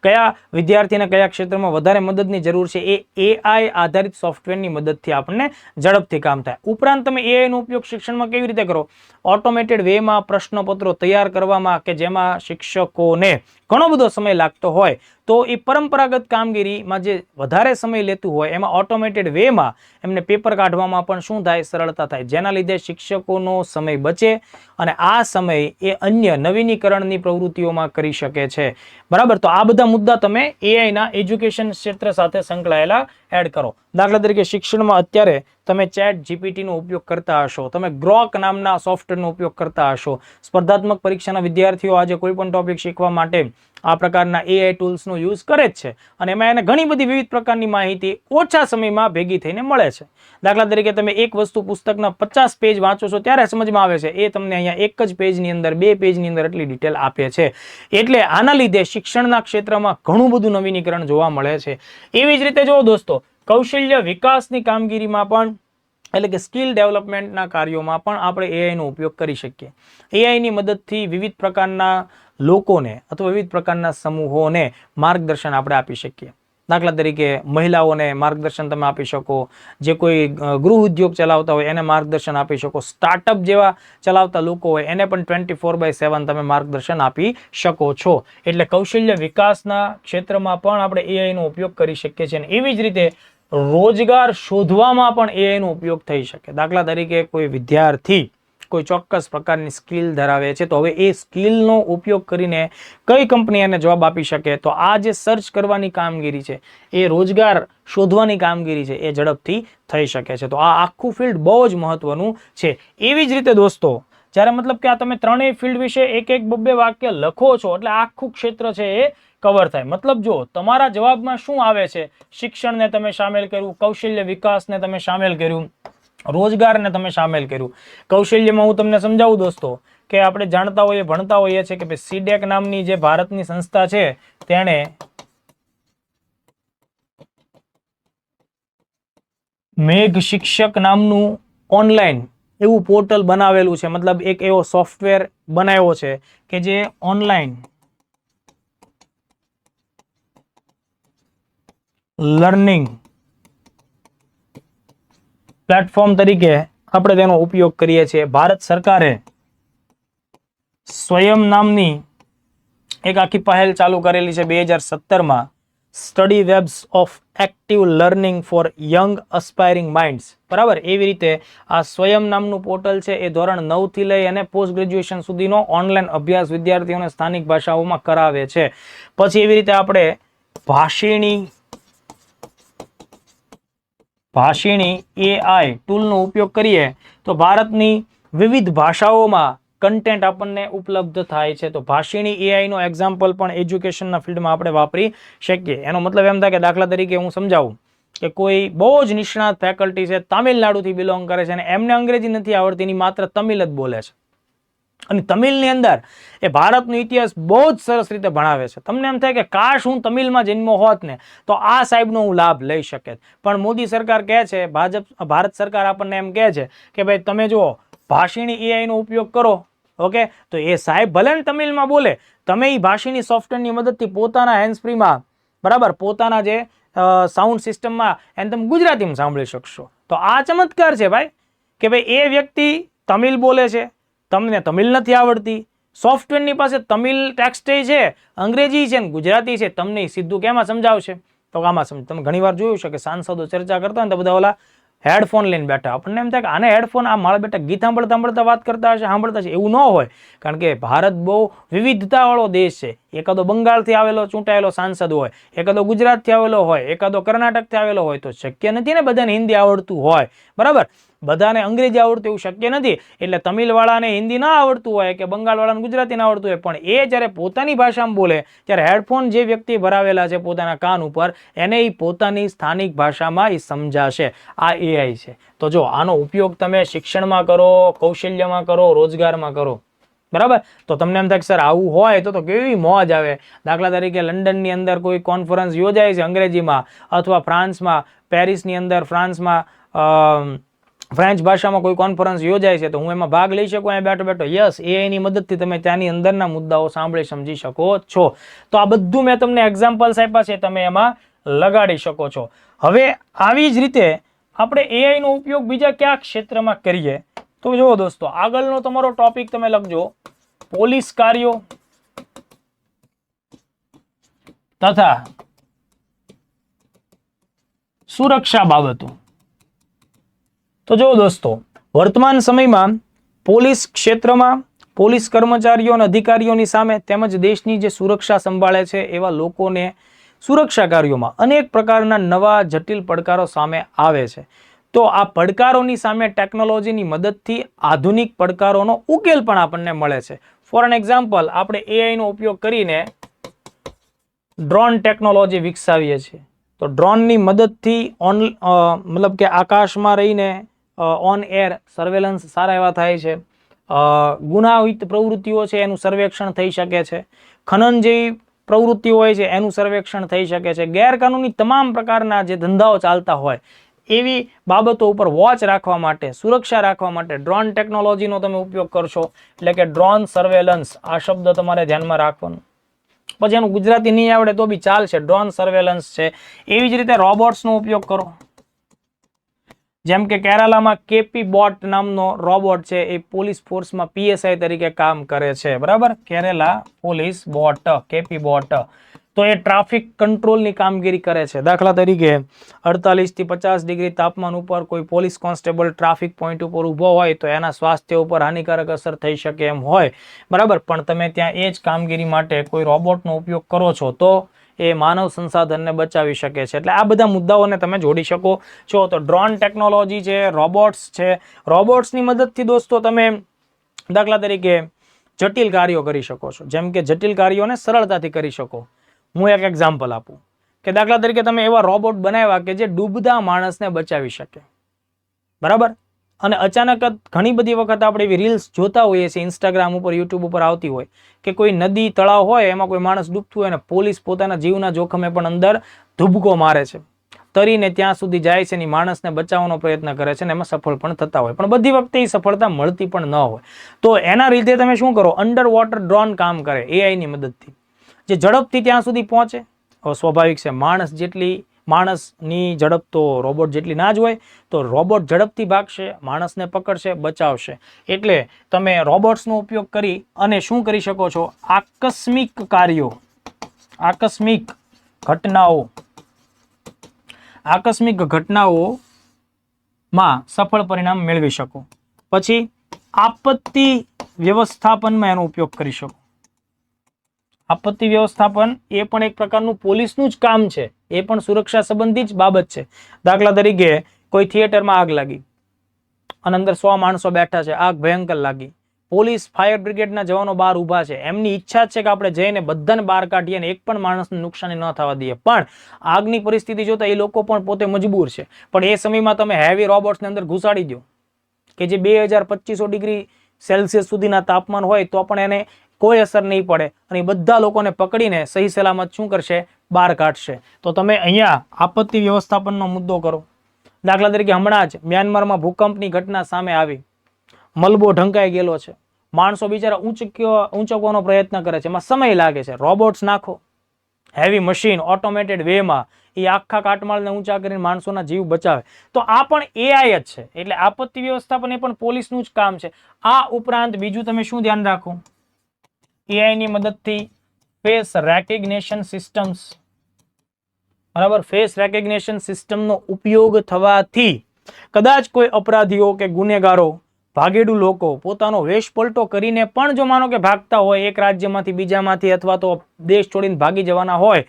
કયા વિદ્યાર્થીને કયા ક્ષેત્રમાં વધારે મદદની જરૂર છે, એ એઆઈ આધારિત સોફ્ટવેરની મદદથી આપણને ઝડપથી કામ થાય. ઉપરાંત તમે એઆઈનો ઉપયોગ શિક્ષણમાં કેવી રીતે કરો? ઓટોમેટેડ વેમાં પ્રશ્નપત્રો તૈયાર કરવામાં કે જેમાં શિક્ષકોને ઘણો બધો સમય લાગતો હોય તો એ પરંપરાગત કામગીરીમાં જે વધારે સમય લેતું હોય એમાં ઓટોમેટેડ વેમાં એમને પેપર કાઢવામાં પણ શું થાય? સરળતા થાય, જેના લીધે શિક્ષકોનો સમય બચે અને આ સમય એ અન્ય નવીનીકરણની પ્રવૃત્તિઓમાં કરી શકે છે. બરાબર, તો આ બધા મુદ્દા તમે એઆઈના એજ્યુકેશન ક્ષેત્ર સાથે સંકળાયેલા એડ કરો. દાખલા તરીકે શિક્ષણમાં અત્યારે તમે ચેટ જીપીટીનો ઉપયોગ કરતા હશો, તમે ગ્રોક નામના સોફ્ટવેરનો ઉપયોગ કરતા હશો. સ્પર્ધાત્મક પરીક્ષાના વિદ્યાર્થીઓ આજે કોઈ પણ ટોપિક શીખવા માટે આ પ્રકારના એઆઈ ટૂલ્સનો યુઝ કરે જ છે અને એમાં એને ઘણી બધી વિવિધ પ્રકારની માહિતી ઓછા સમયમાં ભેગી થઈને મળે છે. દાખલા તરીકે તમે એક વસ્તુ પુસ્તકના 50 પેજ વાંચો છો ત્યારે સમજમાં આવે છે, એ તમને અહીંયા એક જ પેજની અંદર 2 પેજની અંદર એટલી ડિટેલ આપે છે. એટલે આના લીધે શિક્ષણના ક્ષેત્રમાં ઘણું બધું નવીનીકરણ જોવા મળે છે. એવી જ રીતે જો દોસ્તો કૌશલ્ય વિકાસની કામગીરીમાં પણ એટલે કે સ્કિલ ડેવલપમેન્ટના કાર્યોમાં પણ આપણે એઆઈનો ઉપયોગ કરી શકીએ. એઆઈની મદદથી વિવિધ પ્રકારના લોકોને અથવા વિવિધ પ્રકારના સમૂહોને માર્ગદર્શન આપણે આપી શકીએ. દાખલા તરીકે મહિલાઓને માર્ગદર્શન તમે આપી શકો, જે કોઈ ગૃહ ઉદ્યોગ ચલાવતા હોય એને માર્ગદર્શન આપી શકો, સ્ટાર્ટઅપ જેવા ચલાવતા લોકો હોય એને પણ 24/7 તમે માર્ગદર્શન આપી શકો છો. એટલે કૌશલ્ય વિકાસના ક્ષેત્રમાં પણ આપણે એઆઈનો ઉપયોગ કરી શકીએ છીએ. એવી જ રીતે રોજગાર શોધવામાં પણ એઆઈનો ઉપયોગ થઈ શકે. દાખલા તરીકે કોઈ વિદ્યાર્થી કોઈ ચોક્કસ પ્રકારની સ્કિલ ધરાવે છે તો હવે એ સ્કિલનો ઉપયોગ કરીને કઈ કંપની એને જોબ આપી શકે? તો આ જે સર્ચ કરવાની કામગીરી છે, એ રોજગાર શોધવાની કામગીરી છે, એ ઝડપથી થઈ શકે છે. તો આ આખું ફિલ્ડ બહુ જ મહત્વનું છે. એવી જ રીતે દોસ્તો જ્યારે મતલબ કે આ તમે ત્રણેય ફિલ્ડ વિશે એક એક બબ્બે વાક્ય લખો છો એટલે આખું ક્ષેત્ર છે એ કવર થાય. મતલબ જો તમારા જવાબમાં શું આવે છે, શિક્ષણને તમે સામેલ કર્યું, કૌશલ્ય વિકાસને તમે સામેલ કર્યું, રોજગારને તમે સામેલ કર્યું. કૌશલ્યમાં હું તમને સમજાવું દોસ્તો કે આપણે જાણતા હોઈએ ભણતા હોઈએ છીએ કે સીડેક નામની જે ભારતની સંસ્થા છે તેણે મેઘ શિક્ષક નામનું ઓનલાઈન એવું પોર્ટલ બનાવેલું છે. મતલબ એક એવો સોફ્ટવેર બનાવ્યો છે કે જે ઓનલાઈન લર્નિંગ પ્લેટફોર્મ તરીકે આપણે તેનો ઉપયોગ કરીએ છીએ. ભારત સરકારે સ્વયં નામની એક આખી પહેલ ચાલુ કરેલી છે 2017માં, study webs of active learning for young aspiring minds. બરાબર, એવી રીતે આ સ્વયં નામનું પોર્ટલ છે એ ધોરણ 9 થી લઈ અને પોસ્ટ ગ્રેજ્યુએશન સુધીનો ઓનલાઈન અભ્યાસ વિદ્યાર્થીઓને સ્થાનિક ભાષાઓમાં કરાવે છે. પછી એવી રીતે આપણે ભાષિણી એઆઈ ટૂલનો ઉપયોગ કરીએ તો ભારતની વિવિધ ભાષાઓમાં કન્ટેન્ટ આપણને ઉપલબ્ધ થાય છે. તો ભાષિણી એઆઈનો એક્ઝામ્પલ પણ એજ્યુકેશનના ફિલ્ડમાં આપણે વાપરી શકીએ. એનો મતલબ એમ થાય કે દાખલા તરીકે હું સમજાવું કે કોઈ બહુ જ નિષ્ણાત ફેકલ્ટી છે, તામિલનાડુથી બિલોંગ કરે છે અને એમને અંગ્રેજી નથી આવડતી, એની માત્ર તમિલ જ બોલે છે અને તમિલની અંદર એ ભારતનો ઇતિહાસ બહુ જ સરસ રીતે ભણાવે છે. તમને એમ થાય કે કાશ હું તમિલમાં જન્મો હોત ને તો આ સાહેબનો હું લાભ લઈ શકે. પણ મોદી સરકાર કહે છે, ભારત સરકાર આપણને એમ કહે છે કે ભાઈ તમે જુઓ ભાષિણી એઆઈનો ઉપયોગ કરો. ઓકે, તો એ સાહેબ ભલે ને તમિલમાં બોલે, તમે એ ભાષિણી સોફ્ટવેરની મદદથી પોતાના હેન્ડ ફ્રીમાં બરાબર પોતાના જે સાઉન્ડ સિસ્ટમમાં એને તમે ગુજરાતીમાં સાંભળી શકશો. તો આ ચમત્કાર છે ભાઈ કે ભાઈ એ વ્યક્તિ તમિલ બોલે છે, તમને તમિલ નથી આવડતી, સોફ્ટવેરની પાસે તમિલ ટેક્સ્ટ છે, અંગ્રેજી છે ને ગુજરાતી છે, તમને સીધું કેમાં સમજાવશે? તો આમાં સમજ. તમે ઘણીવાર જોયું છે કે સાંસદો ચર્ચા કરતા હોય ને તો બધા ઓલા હેડફોન લઈને બેઠા. આપણને એમ થાય કે આને હેડફોન, આ મારા બેટા ગીત સાંભળતા વાત કરતા હશે, સાંભળતા છે. એવું ન હોય, કારણ કે ભારત બહુ વિવિધતાવાળો દેશ છે. એકાદો બંગાળથી આવેલો ચૂંટાયેલો સાંસદ હોય, એકાદો ગુજરાતથી આવેલો હોય, એકાદો કર્ણાટકથી આવેલો હોય, તો શક્ય નથી ને બધાને હિન્દી આવડતું હોય. બરાબર, બધાને અંગ્રેજી આવડતું એવું શક્ય નથી. એટલે તમિલવાળાને હિન્દી ના આવડતું હોય કે બંગાળવાળાને ગુજરાતી ના આવડતું હોય, પણ એ જ્યારે પોતાની ભાષામાં બોલે ત્યારે હેડફોન જે વ્યક્તિ ભરાવેલા છે પોતાના કાન ઉપર, એને એ પોતાની સ્થાનિક ભાષામાં એ સમજાશે. આ એઆઈ છે. તો જો આનો ઉપયોગ તમે શિક્ષણમાં કરો, કૌશલ્યમાં કરો, રોજગારમાં કરો. બરાબર, તો તમને એમ થાય કે સર આવું હોય તો કેવી મોજ આવે. દાખલા તરીકે લંડનની અંદર કોઈ કોન્ફરન્સ યોજાય છે અંગ્રેજીમાં, અથવા ફ્રાન્સમાં પેરિસની અંદર ફ્રેન્ચ ભાષામાં કોઈ કોન્ફરન્સ યોજાય છે તો હું એમાં ભાગ લઈ શકું અહીંયા બેઠો બેઠો? યસ, એઆઈની મદદથી તમે ત્યાંની અંદરના મુદ્દાઓ સાંભળી સમજી શકો છો. તો આ બધું મેં તમને એક્ઝામ્પલ્સ આપ્યા છે, તમે એમાં લગાડી શકો છો. હવે આવી જ રીતે આપણે એઆઈનો ઉપયોગ બીજા કયા ક્ષેત્રમાં કરીએ તો જુઓ દોસ્તો, આગળનો તમારો ટોપિક તમે લખજો, પોલીસ કાર્યો તથા સુરક્ષા બાબતો. તો જો દોસ્તો, વર્તમાન સમયમાં પોલીસ ક્ષેત્રમાં પોલીસ કર્મચારીઓ અને અધિકારીઓની સામે તેમજ દેશની જે સુરક્ષા સંભાળે છે એવા લોકોને સુરક્ષા કાર્યોમાં અનેક પ્રકારના નવા જટિલ પડકારો સામે આવે છે. તો આ પડકારોની સામે ટેકનોલોજીની મદદથી આધુનિક પડકારોનો ઉકેલ પણ આપણને મળે છે. ફોર એન એક્ઝામ્પલ, આપણે એઆઈનો ઉપયોગ કરીને ડ્રોન ટેકનોલોજી વિકસાવીએ છીએ. તો ડ્રોનની મદદથી મતલબ કે આકાશમાં રહીને ઓન એર સર્વેલન્સ સારા એવા થાય છે. ગુનાહિત પ્રવૃત્તિઓ છે એનું સર્વેક્ષણ થઈ શકે છે. ખનન જેવી પ્રવૃત્તિઓ હોય છે એનું સર્વેક્ષણ થઈ શકે છે. ગેરકાનૂની તમામ પ્રકારના જે ધંધાઓ ચાલતા હોય એવી બાબતો ઉપર વોચ રાખવા માટે, સુરક્ષા રાખવા માટે ડ્રોન ટેકનોલોજીનો તમે ઉપયોગ કરશો. એટલે કે ડ્રોન સર્વેલન્સ, આ શબ્દ તમારે ધ્યાનમાં રાખવાનો. પછી એનું ગુજરાતી નહીં આવડે તો બી ચાલશે, ડ્રોન સર્વેલન્સ છે. એવી જ રીતે રોબોટ્સનો ઉપયોગ કરો. જેમ કે કેરાલામાં કેપી બોટ નામનો રોબોટ છે, એ પોલીસ ફોર્સમાં પીએસઆઈ તરીકે કામ કરે છે. બરાબર, Kerala police boat, KP boat. તો એ ટ્રાફિક કંટ્રોલની કામગીરી કરે છે. દાખલા તરીકે 48 થી 50 ડિગ્રી તાપમાન ઉપર કોઈ પોલીસ કોન્સ્ટેબલ ટ્રાફિક પોઈન્ટ ઉપર ઊભો હોય તો એના સ્વાસ્થ્ય ઉપર હાનિકારક અસર થઈ શકે એમ હોય. બરાબર, પણ તમે ત્યાં એ જ કામગીરી માટે કોઈ રોબોટનો ઉપયોગ કરો છો તો એ માનવ સંસાધનને બચાવી શકે છે. એટલે આ બધા મુદ્દાઓને તમે જોડી શકો છો. તો ડ્રોન ટેકનોલોજી છે, રોબોટ્સ છે. રોબોટ્સની મદદથી દોસ્તો તમે દાખલા તરીકે જટિલ કાર્યો કરી શકો છો. જેમ કે જટિલ કાર્યોને સરળતાથી કરી શકો. હું એક એક્ઝામ્પલ આપું કે દાખલા તરીકે તમે એવા રોબોટ બનાવ્યા કે જે ડૂબતા માણસને બચાવી શકે. બરાબર, અને અચાનક ઘણી બધી વખત આપણે એવી રીલ્સ જોતા હોઈએ છીએ, ઇન્સ્ટાગ્રામ ઉપર, યુટ્યુબ ઉપર આવતી હોય કે કોઈ નદી તળાવ હોય એમાં કોઈ માણસ ડૂબતું હોય અને પોલીસ પોતાના જીવના જોખમે પણ અંદર ધુબકો મારે છે, તરીને ત્યાં સુધી જાય છે અને માણસને બચાવવાનો પ્રયત્ન કરે છે અને એમાં સફળ પણ થતા હોય, પણ બધી વખતે એ સફળતા મળતી પણ ન હોય. તો એના લીધે તમે શું કરો, અંડર વોટર ડ્રોન કામ કરે એઆઈની મદદથી, જે ઝડપથી ત્યાં સુધી પહોંચે. સ્વાભાવિક છે, માણસની ઝડપ તો રોબોટ જેટલી ના જ હોય, તો રોબોટ ઝડપથી ભાગશે, માણસને પકડશે, બચાવશે. એટલે તમે રોબોટ્સનો ઉપયોગ કરી અને શું કરી શકો છો, આકસ્મિક કાર્યો, આકસ્મિક ઘટનાઓમાં સફળ પરિણામ મેળવી શકો. પછી આપત્તિ વ્યવસ્થાપનમાં એનો ઉપયોગ કરી શકો. આપત્તિ વ્યવસ્થાપન એ પણ એક પ્રકારનું પોલીસનું જ કામ છે, એ પણ સુરક્ષા સંબંધી જ બાબત છે. દાખલા તરીકે કોઈ થિયેટરમાં આગ લાગી અને અંદર 100 માણસો બેઠા છે, આગ ભયંકર લાગી, પોલીસ ફાયર બ્રિગેડના જવાનો બહાર ઊભા છે, એમની ઈચ્છા છે કે આપણે જઈને બધાને બહાર કાઢીએ અને એક પણ માણસને નુકસાની ન થવા દઈએ, પણ આગની પરિસ્થિતિ જોતા એ લોકો પણ પોતે મજબૂર છે. પણ એ સમયમાં તમે હેવી રોબોટ્સને અંદર ઘુસાડી દો કે જે 2200 ડિગ્રી સેલ્સિયસ સુધીના તાપમાન હોય તો પણ એને કોઈ અસર નહીં પડે અને બધા લોકોને પકડીને સહી સલામત શું કરશે, બહાર કાઢશે. તો તમે અહીંયા આપત્તિ વ્યવસ્થાપનનો મુદ્દો કરો. દાખલા તરીકે હમણાં જ મ્યાનમારમાં ભૂકંપની ઘટના સામે આવી, મલબો ઢંકાઈ ગયેલો છે, માણસો બિચારા ઊંચકવાનો પ્રયત્ન કરે છે, એમાં સમય લાગે છે. રોબોટ્સ નાખો, હેવી મશીન, ઓટોમેટેડ વેમાં એ આખા કાટમાળને ઊંચા કરીને માણસોના જીવ બચાવે. તો આ પણ એઆઈ જ છે. એટલે આપત્તિ વ્યવસ્થાપન એ પણ પોલીસનું જ કામ છે. આ ઉપરાંત બીજું તમે શું ધ્યાન રાખો, એઆઈની મદદથી ફેસ રેકગ્નિશન સિસ્ટમ્સ, બરાબર, ફેસ રેકગ્નિશન સિસ્ટમનો ઉપયોગ થવાથી કદાચ કોઈ અપરાધીઓ કે ગુનેગારો, ભાગેડુ લોકો પોતાનો વેશ પલટો કરીને પણ જો માનો કે ભાગતા હોય એક રાજ્યમાંથી બીજામાંથી અથવા તો દેશ છોડીને ભાગી જવાના હોય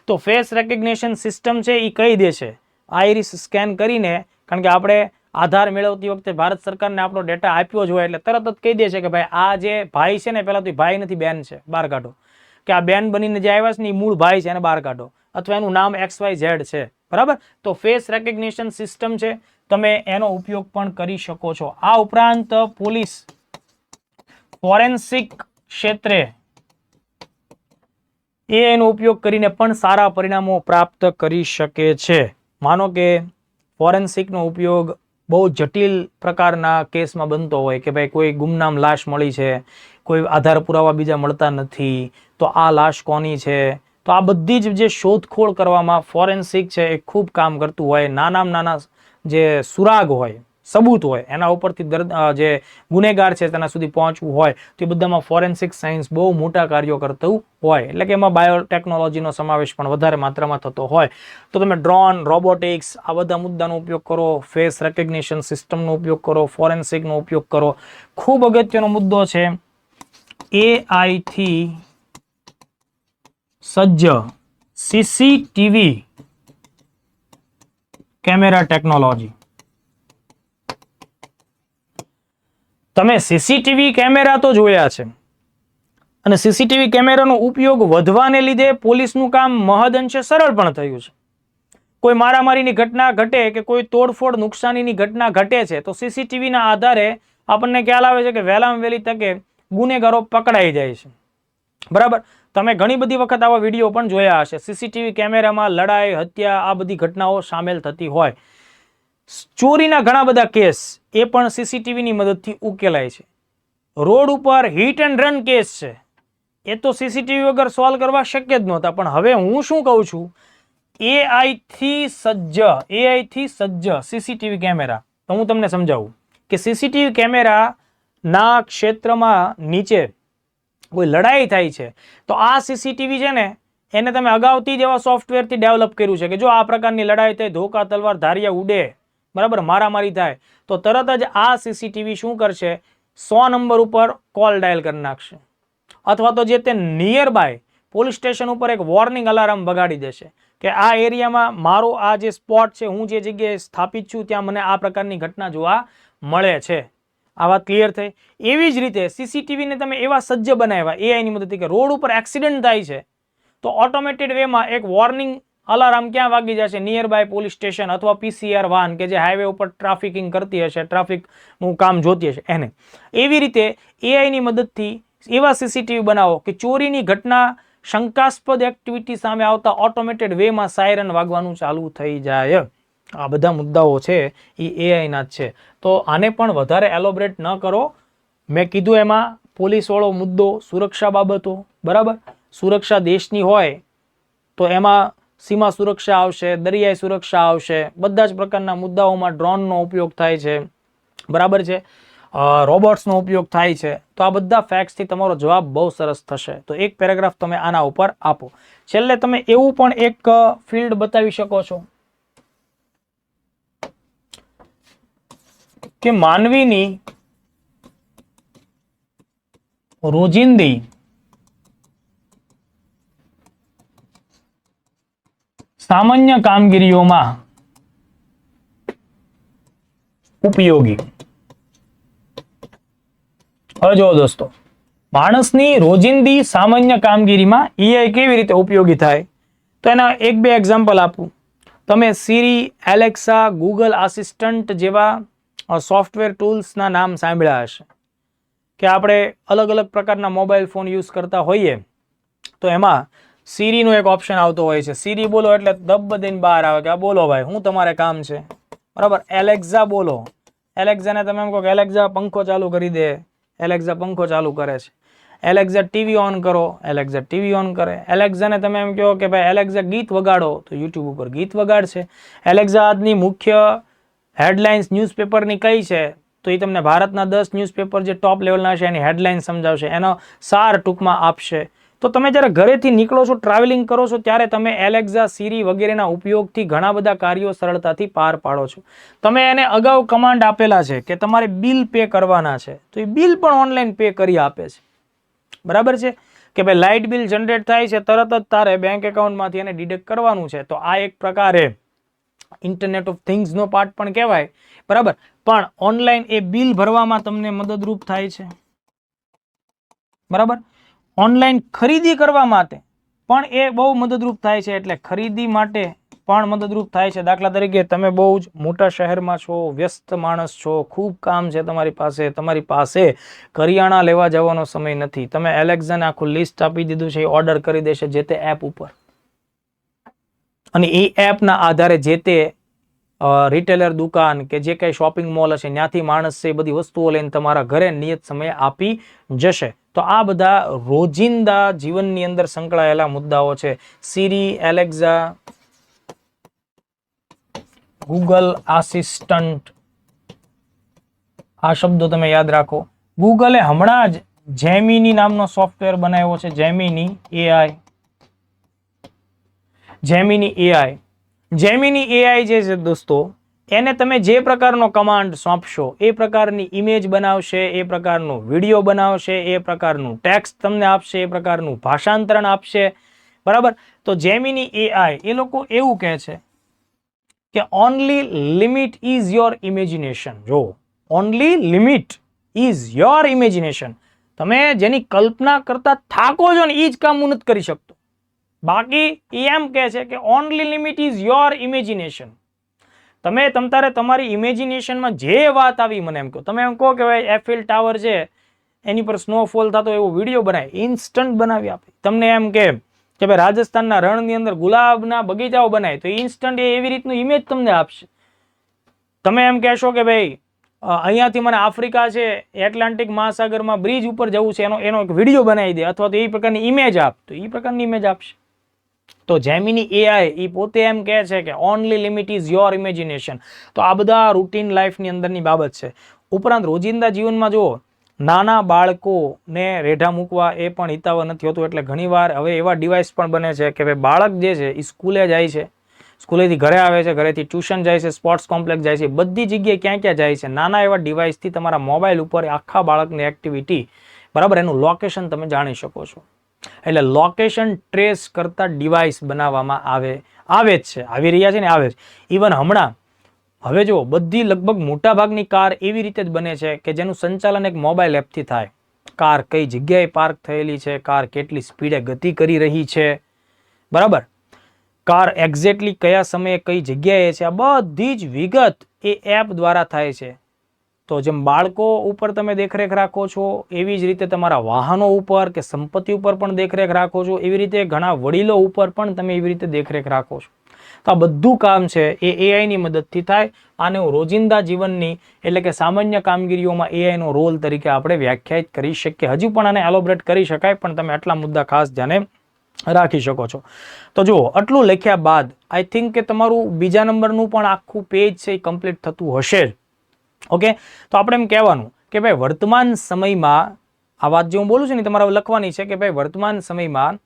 તો ફેસ રેકગ્નિશન સિસ્ટમ છે એ કહી દે છે, આઈરિસ સ્કેન કરીને, કારણ કે આપણે આધાર મેળવતી વખતે ભારત સરકારને આપણો ડેટા આપ્યો જ હોય એટલે તરત જ કહી દે છે કે ભાઈ આ જે ભાઈ છે ને, પહેલા તો ભાઈ નથી બેન છે, બહાર કાઢો, કે આ બેન બનીને જે આવ્યા છે ને એ મૂળ ભાઈ છે, એને બહાર કાઢો, અથવા એનું નામ XYZ છે. બરાબર, તો ફેસ રેકગ્નિશન સિસ્ટમ છે, તમે એનો ઉપયોગ પણ કરી શકો છો. આ ઉપરાંત પોલીસ ફોરેન્સિક ક્ષેત્રે એનો ઉપયોગ કરીને પણ સારા પરિણામો પ્રાપ્ત કરી શકે છે. માનો કે ફોરેન્સિકનો ઉપયોગ બહુ જટિલ પ્રકારના કેસમાં બનતો હોય કે ભાઈ કોઈ ગુમનામ લાશ મળી છે, કોઈ આધાર પુરાવા બીજા મળતા નથી, તો આ લાશ કોની છે, તો આ બધી જ જે શોધખોળ કરવામાં ફોરેન્સિક છે એ ખૂબ કામ કરતું હોય. નાનામાં નાના જે સુરાગ હોય, સબૂત હોય, એના ઉપરથી જે ગુનેગાર છે તેના સુધી પહોંચવું હોય, તો એ બધામાં ફોરેન્સિક સાયન્સ બહુ મોટા કાર્યો કરતું હોય. એટલે કે એમાં બાયોટેકનોલોજીનો સમાવેશ પણ વધારે માત્રામાં થતો હોય. તો તમે ડ્રોન, રોબોટિક્સ આ બધા મુદ્દાનો ઉપયોગ કરો, ફેસ રેકગ્નિશન સિસ્ટમનો ઉપયોગ કરો, ફોરેન્સિકનો ઉપયોગ કરો. ખૂબ અગત્યનો મુદ્દો છે AI થી સજ્જ CCTV કેમેરા ટેકનોલોજી. તમે CCTV કેમેરા તો જોયા છે, અને CCTV કેમેરાનો ઉપયોગ વધવાને લીધે પોલીસનું કામ મહદઅંશે સરળ પણ થયું છે. કોઈ મારામારીની ઘટના ઘટે કે કોઈ તોડફોડ નુકસાનીની ઘટના ઘટે છે તો CCTVના આધારે આપણને ખ્યાલ આવે છે કે વહેલામાં વહેલી તકે ગુનેગારો પકડાઈ જાય છે. બરાબર, તમે ઘણી બધી વખત આવા વિડીયો પણ જોયા હશે. CCTV કેમેરામાં લડાઈ, હત્યા આ બધી ઘટનાઓ સામેલ થતી હોય. ચોરીના ઘણા બધા કેસ એ પણ CCTVની મદદથી ઉકેલાય છે. રોડ ઉપર હિટ એન્ડ રન કેસ છે, એ તો CCTV વગર સોલ્વ કરવા શક્ય જ નહોતા. પણ હવે હું શું કહું છું, AI થી સજ્જ CCTV કેમેરા. તો હું તમને સમજાવું કે CCTV કેમેરાના ક્ષેત્રમાં નીચે કોઈ લડાઈ થાય છે તો આ CCTV છે ને એને તમે અગાઉથી જ એવા સોફ્ટવેરથી ડેવલપ કર્યું છે કે જો આ પ્રકારની લડાઈ થાય, ધોકા તલવાર ધારિયા ઉડે, બરાબર, મારામારી થાય, તો તરત જ આ CCTV શું કરશે, 100 નંબર ઉપર કોલ ડાયલ કરી નાખશે, અથવા તો જે તે નિયર બાય પોલીસ સ્ટેશન ઉપર એક વોર્નિંગ અલાર્મ વગાડી દેશે કે આ એરિયામાં મારો આ જે સ્પોટ છે, હું જે જગ્યાએ સ્થાપિત છું ત્યાં મને આ પ્રકારની ઘટના જોવા મળે છે. આ વાત ક્લિયર થઈ. એવી જ રીતે CCTVને તમે એવા સજ્જ બનાવ્યા AI ની મદદથી કે રોડ ઉપર એક્સિડન્ટ થાય છે તો ઓટોમેટેડ વેમાં એક વોર્નિંગ અલાર્મ ક્યાં વાગી જશે, નિયર બાય પોલીસ સ્ટેશન અથવા PCR વાહન કે જે હાઈવે ઉપર ટ્રાફિકિંગ કરતી હશે, ટ્રાફિકનું કામ જોતી હશે એને. એવી રીતે AI ની મદદથી એવા CCTV બનાવો કે ચોરીની ઘટના, શંકાસ્પદ એક્ટિવિટી સામે આવતા ઓટોમેટેડ વેમાં સાયરન વાગવાનું ચાલુ થઈ જાય. આ બધા મુદ્દાઓ છે એ AI ના જ છે. તો આને પણ વધારે એલોબરેટ ન કરો. મેં કીધું એમાં પોલીસવાળો મુદ્દો, સુરક્ષા બાબતો, બરાબર, સુરક્ષા દેશની હોય તો એમાં સીમા સુરક્ષા આવશે, દરિયાઈ સુરક્ષા આવશે, બધા જ પ્રકારના મુદ્દાઓમાં ડ્રોનનો ઉપયોગ થાય છે, બરાબર છે, રોબોટ્સનો ઉપયોગ થાય છે. તો આ બધા ફેક્ટ્સથી તમારો જવાબ બહુ સરસ થશે. તો એક પેરેગ્રાફ તમે આના ઉપર આપો. છેલ્લે તમે એવું પણ એક ફિલ્ડ બતાવી શકો છો કે માનવીની રોજિંદી સામાન્ય કામગીરીઓમાં ઉપયોગી. હવે જો દોસ્તો, માણસની રોજિંદી સામાન્ય કામગીરીમાં AI કેવી રીતે ઉપયોગી થાય, તો એના એક બે એક્ઝામ્પલ આપું. તમે સિરી, એલેક્સા, ગૂગલ આસિસ્ટન્ટ જેવા સોફ્ટવેર ટૂલ્સના નામ સાંભળ્યા હશે કે આપણે અલગ અલગ પ્રકારના મોબાઈલ ફોન યુઝ કરતા હોઈએ તો એમાં સિરીનો એક ઓપ્શન આવતો હોય છે. સિરી બોલો એટલે દબ દઈને બહાર આવે કે આ બોલો ભાઈ, હું તમારે કામ છે, બરાબર. એલેક્સા બોલો, એલેક્સાને તમે એમ કહો કે એલેક્સા પંખો ચાલુ કરી દે, એલેક્સા પંખો ચાલુ કરે છે. એલેક્સા ટીવી ઓન કરો, એલેક્સા ટીવી ઓન કરે. એલેક્સાને તમે એમ કહો કે ભાઈ એલેક્સા ગીત વગાડો, તો યુટ્યુબ ઉપર ગીત વગાડશે. એલેક્સા આજની મુખ્ય હેડલાઇન્સ ન્યૂઝપેપરની કઈ છે, તો એ તમને ભારતના 10 ન્યૂઝપેપર જે ટોપ લેવલના છે એની હેડલાઇન સમજાવશે, એનો સાર ટૂંકમાં આપશે. તો તમે જ્યારે ઘરેથી નીકળો છો, ટ્રાવેલિંગ કરો છો, ત્યારે તમે એલેક્સા, સિરી વગેરેના ઉપયોગથી ઘણા બધા કાર્યો સરળતાથી પાર પાડો છો. તમે એને અગાઉ કમાન્ડ આપેલા છે કે તમારે બિલ પે કરવાના છે, તો એ બિલ પણ ઓનલાઈન પે કરી આપે છે, બરાબર છે. કે ભાઈ લાઇટ બિલ જનરેટ થાય છે, તરત જ તારે બેંક એકાઉન્ટમાંથી એને ડિડક્ટ કરવાનું છે. તો આ એક પ્રકારે ઇન્ટરનેટ ઓફ થિંગ્સનો પાર્ટ પણ કહેવાય, બરાબર. પણ ઓનલાઈન એ બિલ ભરવામાં તમને મદદરૂપ થાય છે, બરાબર. ઓનલાઈન ખરીદી કરવા માટે પણ એ બહુ મદદરૂપ થાય છે, એટલે ખરીદી માટે પણ મદદરૂપ થાય છે. દાખલા તરીકે તમે બહુ જ મોટા શહેરમાં છો, વ્યસ્ત માણસ છો, ખૂબ કામ છે તમારી પાસે કરિયાણા લેવા જવાનો સમય નથી, તમે એલેક્સાને આખું લિસ્ટ આપી દીધું છે, એ ઓર્ડર કરી દેશે જે તે એપ ઉપર, અને એ એપના આધારે જે તે રિટેલર દુકાન કે જે કંઈ શોપિંગ મોલ હશે ત્યાંથી માણસ છે એ બધી વસ્તુઓ લઈને તમારા ઘરે નિયત સમયે આપી જશે. તો આ બધા રોજિંદા જીવનની અંદર સંકળાયેલા મુદ્દાઓ છે. સિરી, એલેક્ઝા, ગૂગલ આસિસ્ટન્ટ, આ શબ્દો તમે યાદ રાખો. ગૂગલે હમણાં જ જેમિની નામનો સોફ્ટવેર બનાવ્યો છે. Gemini AI. જેમિની એઆઈ જે છે દોસ્તો, એને તમે જે પ્રકારનો કમાન્ડ સોંપશો એ પ્રકારની ઇમેજ બનાવશે, એ પ્રકારનો વિડીયો બનાવશે, એ પ્રકારનું ટેક્સ્ટ તમને આપશે, એ પ્રકારનું ભાષાંતરણ આપશે. બરાબર. તો જેમિની એઆઈ એ લોકો એવું કહે છે કે only limit is your imagination. જો only limit is your imagination. તમે જેની કલ્પના કરતા થાકો છો ને એ જ કામ હું નથી કરી શકતો. બાકી એ એમ કહે છે કે only limit is your imagination. તમે તમતારે તમારી ઇમેજિનેશનમાં જે વાત આવી મને એમ કહો. તમે એમ કહો કે ભાઈ એફિલ ટાવર છે એની પર સ્નોફોલ થતો એવો વિડીયો બનાવે, ઇન્સ્ટન્ટ બનાવી આપે. તમને એમ કે ભાઈ રાજસ્થાનના રણની અંદર ગુલાબના બગીચાઓ બનાવે તો ઇન્સ્ટન્ટ એવી રીતનું ઇમેજ તમને આપશે. તમે એમ કહેશો કે ભાઈ અહીંયાથી મને આફ્રિકા છે એટલાન્ટિક મહાસાગરમાં બ્રિજ ઉપર જવું છે, એનો એક વિડીયો બનાવી દે અથવા તો એ પ્રકારની ઇમેજ આપ, તો એ પ્રકારની ઇમેજ આપશે. તો જેમિની એઆઈ એ પોતે એમ કહે છે કે only limit is your imagination. તો આ બધા રૂટીન લાઈફની અંદરની બાબત છે. ઉપરાંત રોજિંદા જીવનમાં જુઓ, નાના બાળકોને રેઢા મૂકવા એ પણ હિતાવહ નથી હોતું. એટલે ઘણીવાર હવે એવા ડિવાઇસ પણ બને છે કે ભાઈ બાળક જે છે એ સ્કૂલે જાય છે, સ્કૂલેથી ઘરે આવે છે, ઘરેથી ટ્યુશન જાય છે, સ્પોર્ટ્સ કોમ્પ્લેક્સ જાય છે, બધી જગ્યાએ ક્યાં ક્યાં જાય છે. નાના એવા ડિવાઇસથી તમારા મોબાઈલ ઉપર આખા બાળકની એક્ટિવિટી, બરાબર, એનું લોકેશન તમે જાણી શકો છો. એટલે લોકેશન ટ્રેસ કરતા ડિવાઇસ બનાવવામાં આવે જ છે, આવી રહ્યા છે ને, આવે છે. ઇવન હમણાં હવે જો બધી લગભગ મોટા ભાગની કાર એવી રીતે જ બને છે કે જેનું સંચાલન એક મોબાઈલ એપથી થાય. કાર કઈ જગ્યાએ પાર્ક થયેલી છે, કાર કેટલી સ્પીડે ગતિ કરી રહી છે, બરાબર, કાર એક્ઝેક્ટલી કયા સમયે કઈ જગ્યાએ છે, આ બધી જ વિગત એ એપ દ્વારા થાય છે. તો જેમ બાળકો ઉપર તમે દેખરેખ રાખો છો એવી જ રીતે તમારા વાહનો ઉપર કે સંપત્તિ ઉપર પણ દેખરેખ રાખો છો, એવી રીતે ઘણા વડીલો ઉપર પણ તમે એવી રીતે દેખરેખ રાખો છો. તો આ બધું કામ છે એ એઆઈની મદદથી થાય. આને રોજિંદા જીવનની એટલે કે સામાન્ય કામગીરીઓમાં એઆઈનો રોલ તરીકે આપણે વ્યાખ્યાયિત કરી શકીએ. હજી પણ આને એલોબરેટ કરી શકાય, પણ તમે આટલા મુદ્દા ખાસ ધ્યાને રાખી શકો છો. તો જુઓ, આટલું લખ્યા બાદ આઈ થિંક કે તમારું બીજા નંબરનું પણ આખું પેજ છે એ કમ્પ્લીટ થતું હશે જ. ઓકે, તો આપણે એમ કહેવાનું કે ભાઈ વર્તમાન સમયમાં આ વાત જે હું બોલું છું ને તમારે લખવાની છે કે ભાઈ વર્તમાન સમયમાં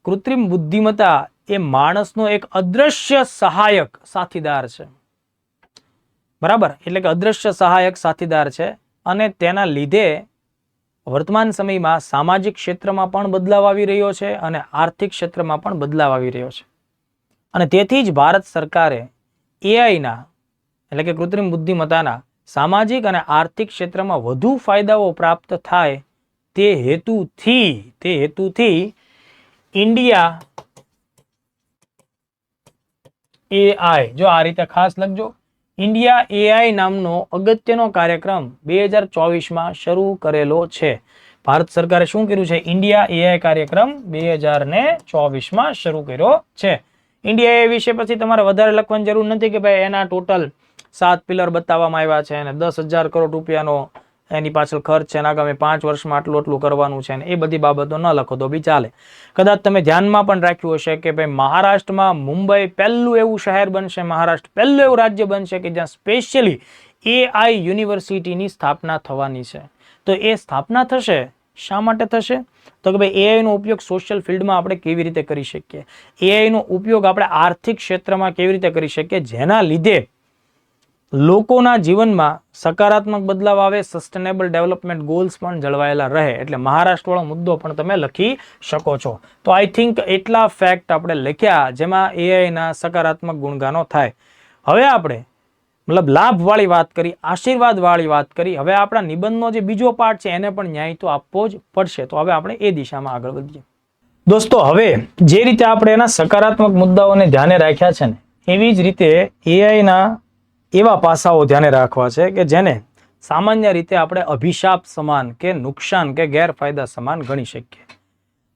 કૃત્રિમ બુદ્ધિમત્તા એ માણસનો એક અદ્રશ્ય સહાયક સાથીદાર છે. બરાબર, એટલે કે અદ્રશ્ય સહાયક સાથીદાર છે. અને તેના લીધે વર્તમાન સમયમાં સામાજિક ક્ષેત્રમાં પણ બદલાવ આવી રહ્યો છે અને આર્થિક ક્ષેત્રમાં પણ બદલાવ આવી રહ્યો છે. અને તેથી જ ભારત સરકારે એઆઈના એટલે કે કૃત્રિમ બુદ્ધિમત્તાના સામાજિક અને આર્થિક ક્ષેત્રમાં વધુ ફાયદાઓ પ્રાપ્ત થાય તે હેતુથી ઇન્ડિયા એઆઈ, જો આ રીતે ખાસ લખજો, ઇન્ડિયા એઆઈ નામનો અગત્યનો કાર્યક્રમ 2024માં શરૂ કરેલો છે. ભારત સરકારે શું કર્યું છે? ઇન્ડિયા એઆઈ કાર્યક્રમ 2024માં શરૂ કર્યો છે. ઇન્ડિયા એઆઈ વિશે પછી તમારે વધારે લખવાની જરૂર નથી કે ભાઈ એના ટોટલ 7 પિલર બતાવવામાં આવ્યા છે અને 10,000 કરોડ રૂપિયાનો એની પાછળ ખર્ચ છે અને આગામી 5 વર્ષમાં આટલું કરવાનું છે, એ બધી બાબતો ન લખો તો બી ચાલે. કદાચ તમે ધ્યાનમાં પણ રાખ્યું હશે કે ભાઈ મહારાષ્ટ્રમાં મુંબઈ પહેલું એવું શહેર બનશે, મહારાષ્ટ્ર પહેલું એવું રાજ્ય બનશે કે જ્યાં સ્પેશિયલી એઆઈ યુનિવર્સિટીની સ્થાપના થવાની છે. તો એ સ્થાપના થશે, શા માટે થશે? તો કે ભાઈ એઆઈનો ઉપયોગ સોશિયલ ફિલ્ડમાં આપણે કેવી રીતે કરી શકીએ, એઆઈનો ઉપયોગ આપણે આર્થિક ક્ષેત્રમાં કેવી રીતે કરી શકીએ, જેના લીધે લોકોના જીવનમાં સકારાત્મક બદલાવ આવે, સસ્ટેનેબલ ડેવલપમેન્ટ ગોલ્સ પણ જળવાયેલા રહે. એટલે મહારાષ્ટ્રવાળો મુદ્દો પણ તમે લખી શકો છો. તો આઈ થિંક એટલા ફેક્ટ આપણે લખ્યા જેમાં એઆઈના સકારાત્મક ગુણગાનો થાય. હવે આપણે મતલબ લાભવાળી વાત કરી, આશીર્વાદવાળી વાત કરી. હવે આપણા નિબંધનો જે બીજો પાર્ટ છે એને પણ ન્યાય તો આપવો જ પડશે. તો હવે આપણે એ દિશામાં આગળ વધીએ. દોસ્તો, હવે જે રીતે આપણે એના સકારાત્મક મુદ્દાઓને ધ્યાને રાખ્યા છે ને, એવી જ રીતે એઆઈના એવા પાસાઓ ધ્યાને રાખવા છે કે જેને સામાન્ય રીતે આપણે અભિશાપ સમાન કે નુકસાન કે ગેરફાયદા સમાન ગણી શકીએ.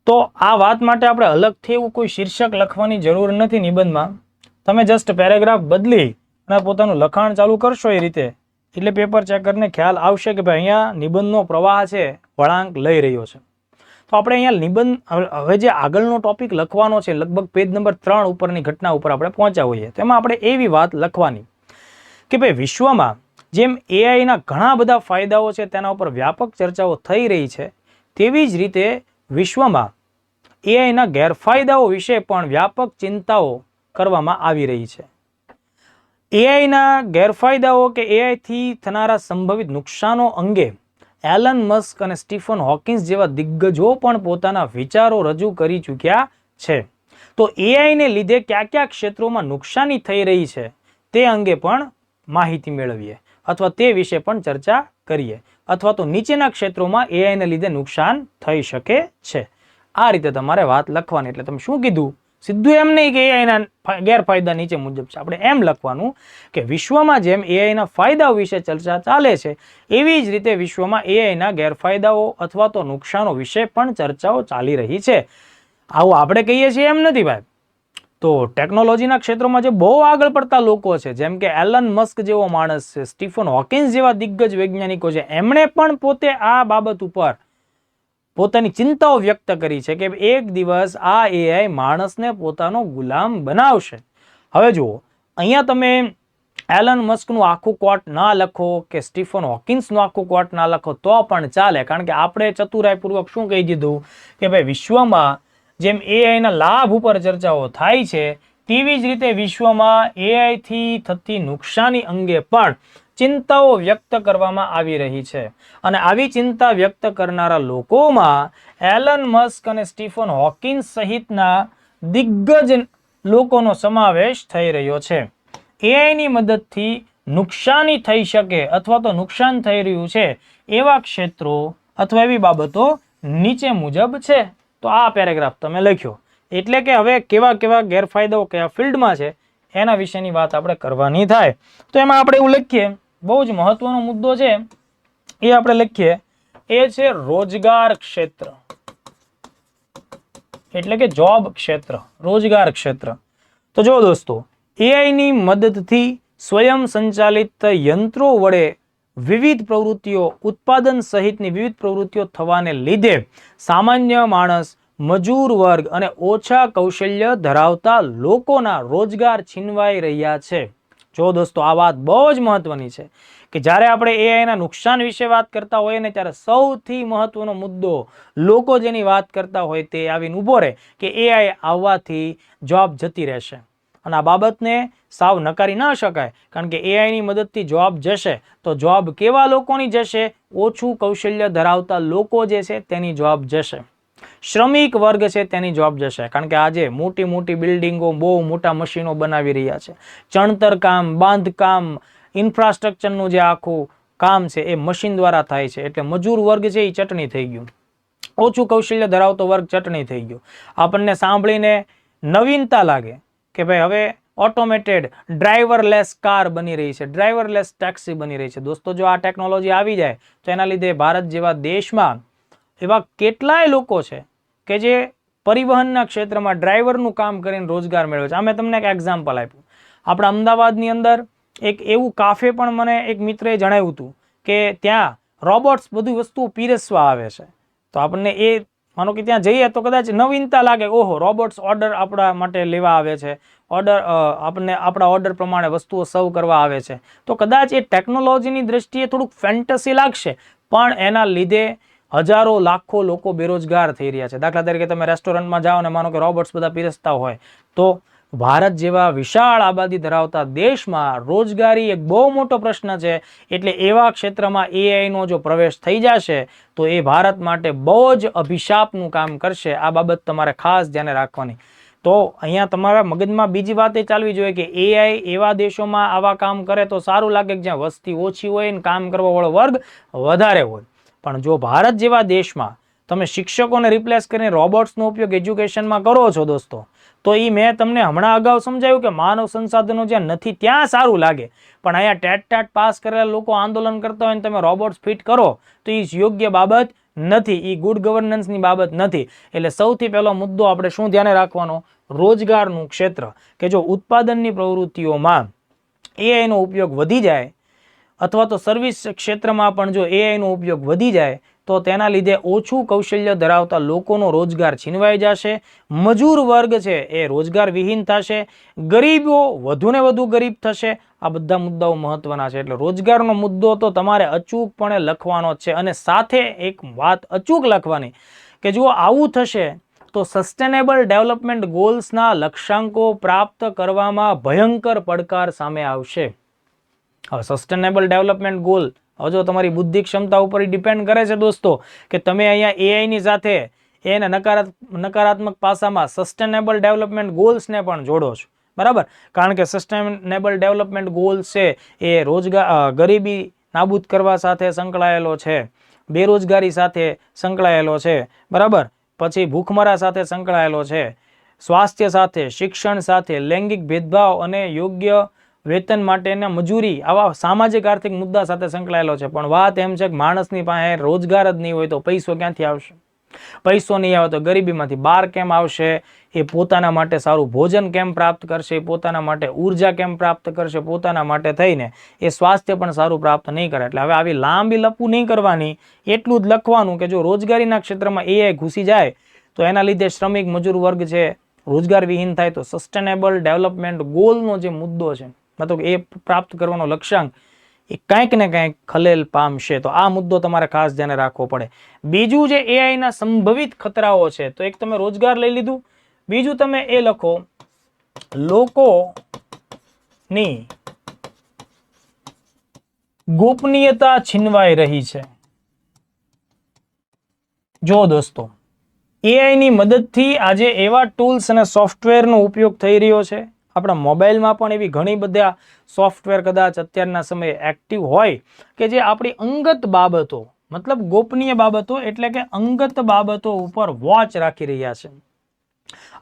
તો આ વાત માટે આપણે અલગથી એવું કોઈ શીર્ષક લખવાની જરૂર નથી નિબંધમાં. તમે જસ્ટ પેરેગ્રાફ બદલી અને પોતાનું લખાણ ચાલુ કરશો એ રીતે, એટલે પેપર ચેકરને ખ્યાલ આવશે કે ભાઈ અહીંયા નિબંધનો પ્રવાહ છે વળાંક લઈ રહ્યો છે. તો આપણે અહીંયા નિબંધ, હવે જે આગળનો ટોપિક લખવાનો છે, લગભગ પેજ નંબર 3 ઉપરની ઘટના ઉપર આપણે પહોંચ્યા હોઈએ, તેમાં આપણે એવી વાત લખવાની કે ભાઈ વિશ્વમાં જેમ એઆઈના ઘણા બધા ફાયદાઓ છે તેના ઉપર વ્યાપક ચર્ચાઓ થઈ રહી છે, તેવી જ રીતે વિશ્વમાં એઆઈના ગેરફાયદાઓ વિશે પણ વ્યાપક ચિંતાઓ કરવામાં આવી રહી છે. એઆઈના ગેરફાયદાઓ કે એઆઈથી થનારા સંભવિત નુકસાનો અંગે એલન મસ્ક અને સ્ટીફન હોકિન્સ જેવા દિગ્ગજો પણ પોતાના વિચારો રજૂ કરી ચૂક્યા છે. તો એઆઈને લીધે કયા કયા ક્ષેત્રોમાં નુકસાની થઈ રહી છે તે અંગે પણ માહિતી મેળવીએ, અથવા તે વિશે પણ ચર્ચા કરીએ, અથવા તો નીચેના ક્ષેત્રોમાં એઆઈને લીધે નુકસાન થઈ શકે છે. આ રીતે તમારે વાત લખવાની. એટલે તમે શું કીધું, સીધું એમ નહીં કે એઆઈના ગેરફાયદા નીચે મુજબ છે. આપણે એમ લખવાનું કે વિશ્વમાં જેમ એઆઈના ફાયદાઓ વિશે ચર્ચા ચાલે છે, એવી જ રીતે વિશ્વમાં એઆઈના ગેરફાયદાઓ અથવા તો નુકસાનો વિશે પણ ચર્ચાઓ ચાલી રહી છે. આવું આપણે કહીએ છીએ એમ નથી ભાઈ. તો ટેકનોલોજીના ક્ષેત્રમાં જે બહુ આગળ પડતા લોકો છે, જેમ કે એલન મસ્ક જેવો માણસ છે, સ્ટીફન હોકિન્સ જેવા દિગ્ગજ વૈજ્ઞાનિકો છે, એમણે પણ પોતે આ બાબત ઉપર પોતાની ચિંતાઓ વ્યક્ત કરી છે કે એક દિવસ આ એઆઈ માણસને પોતાનો ગુલામ બનાવશે. હવે જુઓ, અહીંયા તમે એલન મસ્કનું આખું કોટ ના લખો કે સ્ટીફન હોકિન્સનું આખું કોટ ના લખો તો પણ ચાલે, કારણ કે આપણે ચતુરાઈપૂર્વક શું કહી દીધું કે ભાઈ વિશ્વમાં જેમ એઆઈના લાભ ઉપર ચર્ચાઓ થાય છે, તેવી જ રીતે વિશ્વમાં એઆઈથી થતી નુકસાની અંગે પણ ચિંતાઓ વ્યક્ત કરવામાં આવી રહી છે. અને આવી ચિંતા વ્યક્ત કરનારા લોકોમાં એલન મસ્ક અને સ્ટીફન હોકિન્સ સહિતના દિગ્ગજ લોકોનો સમાવેશ થઈ રહ્યો છે. એઆઈની મદદથી નુકસાની થઈ શકે અથવા તો નુકસાન થઈ રહ્યું છે એવા ક્ષેત્રો અથવા એવી બાબતો નીચે મુજબ છે. તો આ પેરેગ્રાફ તમે લખ્યો, એટલે કે હવે કેવા કેવા ગેરફાયદાઓ કયા ફિલ્ડમાં છે એના વિશેની વાત આપણે કરવાની થાય. તો એમાં આપણે એવું લખીએ, બહુ જ મહત્વનો મુદ્દો છે એ આપણે લખીએ, એ છે રોજગાર ક્ષેત્ર, એટલે કે જોબ ક્ષેત્ર, રોજગાર ક્ષેત્ર. તો જો દોસ્તો, એઆઈની મદદથી સ્વયં સંચાલિત યંત્રો વડે વિવિધ પ્રવૃત્તિઓ, ઉત્પાદન સહિતની વિવિધ પ્રવૃત્તિઓ થવાને લીધે સામાન્ય માણસ, મજૂર વર્ગ અને ઓછા કૌશલ્ય ધરાવતા લોકોના રોજગાર છીનવાઈ રહ્યા છે. જો દોસ્તો, આ વાત બહુ જ મહત્વની છે કે જ્યારે આપણે એઆઈના નુકસાન વિશે વાત કરતા હોઈએ ને, ત્યારે સૌથી મહત્વનો મુદ્દો લોકો જેની વાત કરતા હોય તે આવીને ઊભો રહે કે એઆઈ આવવાથી જોબ જતી રહેશે. અને આ બાબતને સાવ નકારી ન શકાય, કારણ કે એઆઈની મદદથી જોબ જશે તો જોબ કેવા લોકોની જશે? ઓછું કૌશલ્ય ધરાવતા લોકો જે છે તેની જોબ જશે, શ્રમિક વર્ગ છે તેની જોબ જશે. કારણ કે આજે મોટી મોટી બિલ્ડિંગો, બહુ મોટા મશીનો બનાવી રહ્યા છે, ચણતર કામ, બાંધકામ, ઇન્ફ્રાસ્ટ્રક્ચરનું જે આખું કામ છે એ મશીન દ્વારા થાય છે. એટલે મજૂર વર્ગ છે એ ચટણી થઈ ગયું, ઓછું કૌશલ્ય ધરાવતો વર્ગ ચટણી થઈ ગયો. આપણને સાંભળીને નવીનતા લાગે કે ભાઈ હવે ઓટોમેટેડ ડ્રાઈવરલેસ કાર બની રહી છે, ડ્રાઈવરલેસ ટેક્સી બની રહી છે. દોસ્તો, જો આ ટેકનોલોજી આવી જાય તો એના લીધે ભારત જેવા દેશમાં એવા કેટલાય લોકો છે કે જે પરિવહનના ક્ષેત્રમાં ડ્રાઈવરનું કામ કરીને રોજગાર મેળવે છે. આ મેં તમને એક એક્ઝામ્પલ આપ્યું. આપણા અમદાવાદની અંદર એક એવું કાફે પણ મને એક મિત્રએ જણાવ્યું હતું કે ત્યાં રોબોટ્સ બધી વસ્તુઓ પીરસવા આવે છે. તો આપણને એ માનો કે ત્યાં જઈએ તો કદાચ નવીનતા લાગે, ઓહો, રોબોટ્સ ઓર્ડર આપણા માટે લેવા આવે છે, ઓર્ડર આપણને આપણા ઓર્ડર પ્રમાણે વસ્તુઓ સર્વ કરવા આવે છે. તો કદાચ એ ટેકનોલોજીની દ્રષ્ટિએ થોડુંક ફેન્ટસી લાગશે, પણ એના લીધે હજારો લાખો લોકો બેરોજગાર થઈ રહ્યા છે. દાખલા તરીકે તમે રેસ્ટોરન્ટમાં જાઓ ને માનો કે રોબોટ્સ બધા પીરસતા હોય, તો ભારત જેવા વિશાળ આબાદી ધરાવતા દેશમાં રોજગારી એક બહુ મોટો પ્રશ્ન છે. એટલે એવા ક્ષેત્રમાં એઆઈનો જો પ્રવેશ થઈ જશે તો એ ભારત માટે બહુ જ અભિશાપનું કામ કરશે. આ બાબત તમારે ખાસ ધ્યાને રાખવાની. તો અહીંયા તમારા મગજમાં બીજી વાત એ ચાલવી જોઈએ કે એઆઈ એવા દેશોમાં આવા કામ કરે તો સારું લાગે કે જ્યાં વસ્તી ઓછી હોય ને કામ કરવા વાળો વર્ગ વધારે હોય. પણ જો ભારત જેવા દેશમાં તમે શિક્ષકોને રિપ્લેસ કરીને રોબોટ્સનો ઉપયોગ એજ્યુકેશનમાં કરો છો દોસ્તો, તો એ મેં તમને હમણાં અગાઉ સમજાવ્યું કે માનવ સંસાધનો જ્યાં નથી ત્યાં સારું લાગે, પણ અહીંયા ટેટ પાસ કરેલા લોકો આંદોલન કરતા હોય ને તમે રોબોટ્સ ફિટ કરો તો એ યોગ્ય બાબત નથી, એ ગુડ ગવર્નન્સની બાબત નથી. એટલે સૌથી પહેલો મુદ્દો આપણે શું ધ્યાને રાખવાનો? રોજગારનું ક્ષેત્ર, કે જો ઉત્પાદનની પ્રવૃત્તિઓમાં AI નો ઉપયોગ વધી જાય અથવા તો સર્વિસ ક્ષેત્રમાં પણ જો AI નો ઉપયોગ વધી જાય તો તેના લીધે ઓછું કૌશલ્ય ધરાવતા લોકોનો રોજગાર છીનવાઈ જશે, મજૂર વર્ગ છે એ રોજગાર વિહીન થશે, ગરીબો વધુને વધુ ગરીબ થશે. આ બધા મુદ્દાઓ મહત્વના છે. એટલે રોજગારનો મુદ્દો તો તમારે અચૂકપણે લખવાનો જ છે. અને સાથે એક વાત અચૂક લખવાની કે જો આવું થશે તો સસ્ટેનેબલ ડેવલપમેન્ટ ગોલ્સના લક્ષ્યાંકો પ્રાપ્ત કરવામાં ભયંકર પડકાર સામે આવશે. હવે સસ્ટેનેબલ ડેવલપમેન્ટ ગોલ હવે જો તમારી બુદ્ધિ ક્ષમતા ઉપર ડિપેન્ડ કરે છે દોસ્તો કે તમે અહીંયા AI ની સાથે એના નકારાત્મક પાસામાં સસ્ટેનેબલ ડેવલપમેન્ટ ગોલ્સને પણ જોડો છો, બરાબર? કારણ કે સસ્ટેનેબલ ડેવલપમેન્ટ ગોલ્સ છે એ ગરીબી નાબૂદ કરવા સાથે સંકળાયેલો છે, બેરોજગારી સાથે સંકળાયેલો છે, બરાબર? પછી ભૂખમરા સાથે સંકળાયેલો છે, સ્વાસ્થ્ય સાથે, શિક્ષણ સાથે, લૈંગિક ભેદભાવ અને યોગ્ય વેતન માટેના મજૂરી, આવા સામાજિક આર્થિક મુદ્દા સાથે સંકળાયેલો છે. પણ વાત એમ છે કે માણસની પાસે રોજગાર જ નહીં હોય તો પૈસો ક્યાંથી આવશે? પૈસો નહીં આવે તો ગરીબીમાંથી બહાર કેમ આવશે? એ પોતાના માટે સારું ભોજન કેમ પ્રાપ્ત કરશે? પોતાના માટે ઉર્જા કેમ પ્રાપ્ત કરશે? પોતાના માટે થઈને એ સ્વાસ્થ્ય પણ સારું પ્રાપ્ત નહીં કરે. એટલે હવે આવી લાંબી લપું નહીં કરવાની, એટલું જ લખવાનું કે જો રોજગારીના ક્ષેત્રમાં AI ઘૂસી જાય તો એના લીધે શ્રમિક મજૂર વર્ગ છે રોજગાર વિહીન થાય તો સસ્ટેનેબલ ડેવલપમેન્ટ ગોલનો જે મુદ્દો છે મતલબ એ પ્રાપ્ત કરવાનો લક્ષ્યાંક એ કંઈક ને કંઈક ખલેલ પામશે. તો આ મુદ્દો તમારે ખાસ ધ્યાને રાખવો પડે. બીજું જે AI ના સંભવિત ખતરાઓ છે તો એક તમે રોજગાર લઈ લીધું, બીજું તમે એ લખો લોકોની ગોપનીયતા છીનવાઈ રહી છે. જો દોસ્તો AI ની મદદથી આજે એવા ટૂલ્સ અને સોફ્ટવેરનો ઉપયોગ થઈ રહ્યો છે, આપણા મોબાઈલમાં પણ એવી ઘણી બધા સોફ્ટવેર કદાચ અત્યારના સમયે એક્ટિવ હોય કે જે આપણી અંગત બાબતો મતલબ ગોપનીય બાબતો એટલે કે અંગત બાબતો ઉપર વોચ રાખી રહ્યા છે.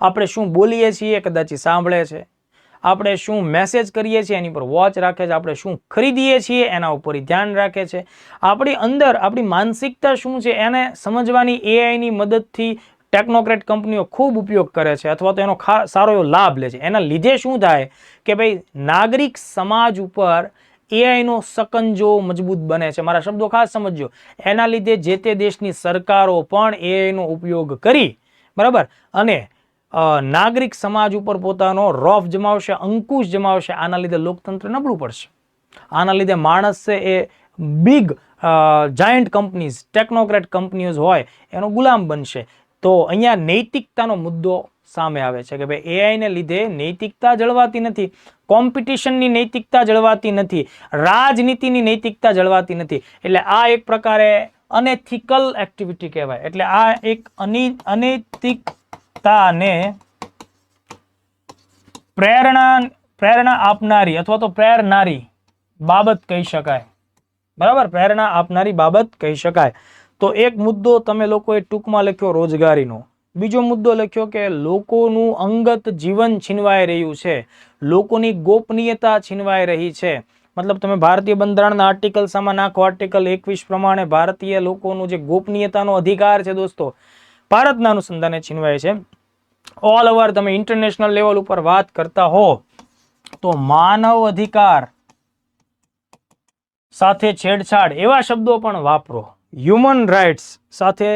આપણે શું બોલીએ છીએ કદાચ સાંભળે છે, આપણે શું મેસેજ કરીએ છીએ એની પર વોચ રાખે છે, આપણે શું ખરીદીએ છીએ એના ઉપર ધ્યાન રાખે છે, આપણી અંદર આપણી માનસિકતા શું છે એને સમજવાની AI ની મદદથી ટેકનોક્રેટ કંપનીઓ ખૂબ ઉપયોગ કરે છે અથવા તો એનો સારો એવો લાભ લે છે. એના લીધે શું થાય કે ભાઈ નાગરિક સમાજ ઉપર AI નો સકંજો મજબૂત બને છે. મારા શબ્દો ખાસ સમજજો. એના લીધે જે તે દેશની સરકારો પણ AI નો ઉપયોગ કરી, બરાબર, અને નાગરિક સમાજ ઉપર પોતાનો રોફ જમાવશે, અંકુશ જમાવશે. આના લીધે લોકતંત્ર નબળું પડશે. આના લીધે માણસ છે એ બિગ જાયન્ટ કંપનીઝ, ટેકનોક્રેટ કંપનીઓ હોય એનો ગુલામ બનશે. તો અહીંયા નૈતિકતાનો મુદ્દો સામે આવે છે કે ભાઈ AI ને લીધે નૈતિકતા જળવાતી નથી, કોમ્પિટિશનની નૈતિકતા જળવાતી નથી, રાજનીતિની નૈતિકતા જળવાતી નથી. એટલે આ એક પ્રકારે અનએથિકલ એક્ટિવિટી કહેવાય. એટલે આ એક અનૈતિકતાને પ્રેરણા આપનારી અથવા તો પ્રેરનારી બાબત કહી શકાય, બરાબર? પ્રેરણા આપનારી બાબત કહી શકાય. તો એક મુદ્દો તમે લોકોએ ટૂંકમાં લખ્યો રોજગારીનો, બીજો મુદ્દો લખ્યો કે લોકોનું અંગત જીવન છીનવાઈ રહ્યું છે, લોકોની ગોપનીયતા છીનવાઈ રહી છે. મતલબ તમે ભારતીય બંધારણના આર્ટિકલ્સમાં નાખો, આર્ટિકલ 21 પ્રમાણે ભારતીય લોકોનું જે ગોપનીયતાનો અધિકાર છે દોસ્તો ભારતના અનુસંધાને છીનવાય છે. ઓલ ઓવર તમે ઇન્ટરનેશનલ લેવલ ઉપર વાત કરતા હો તો માનવ અધિકાર સાથે છેડછાડ એવા શબ્દો પણ વાપરો, હ્યુમન રાઇટ્સ સાથે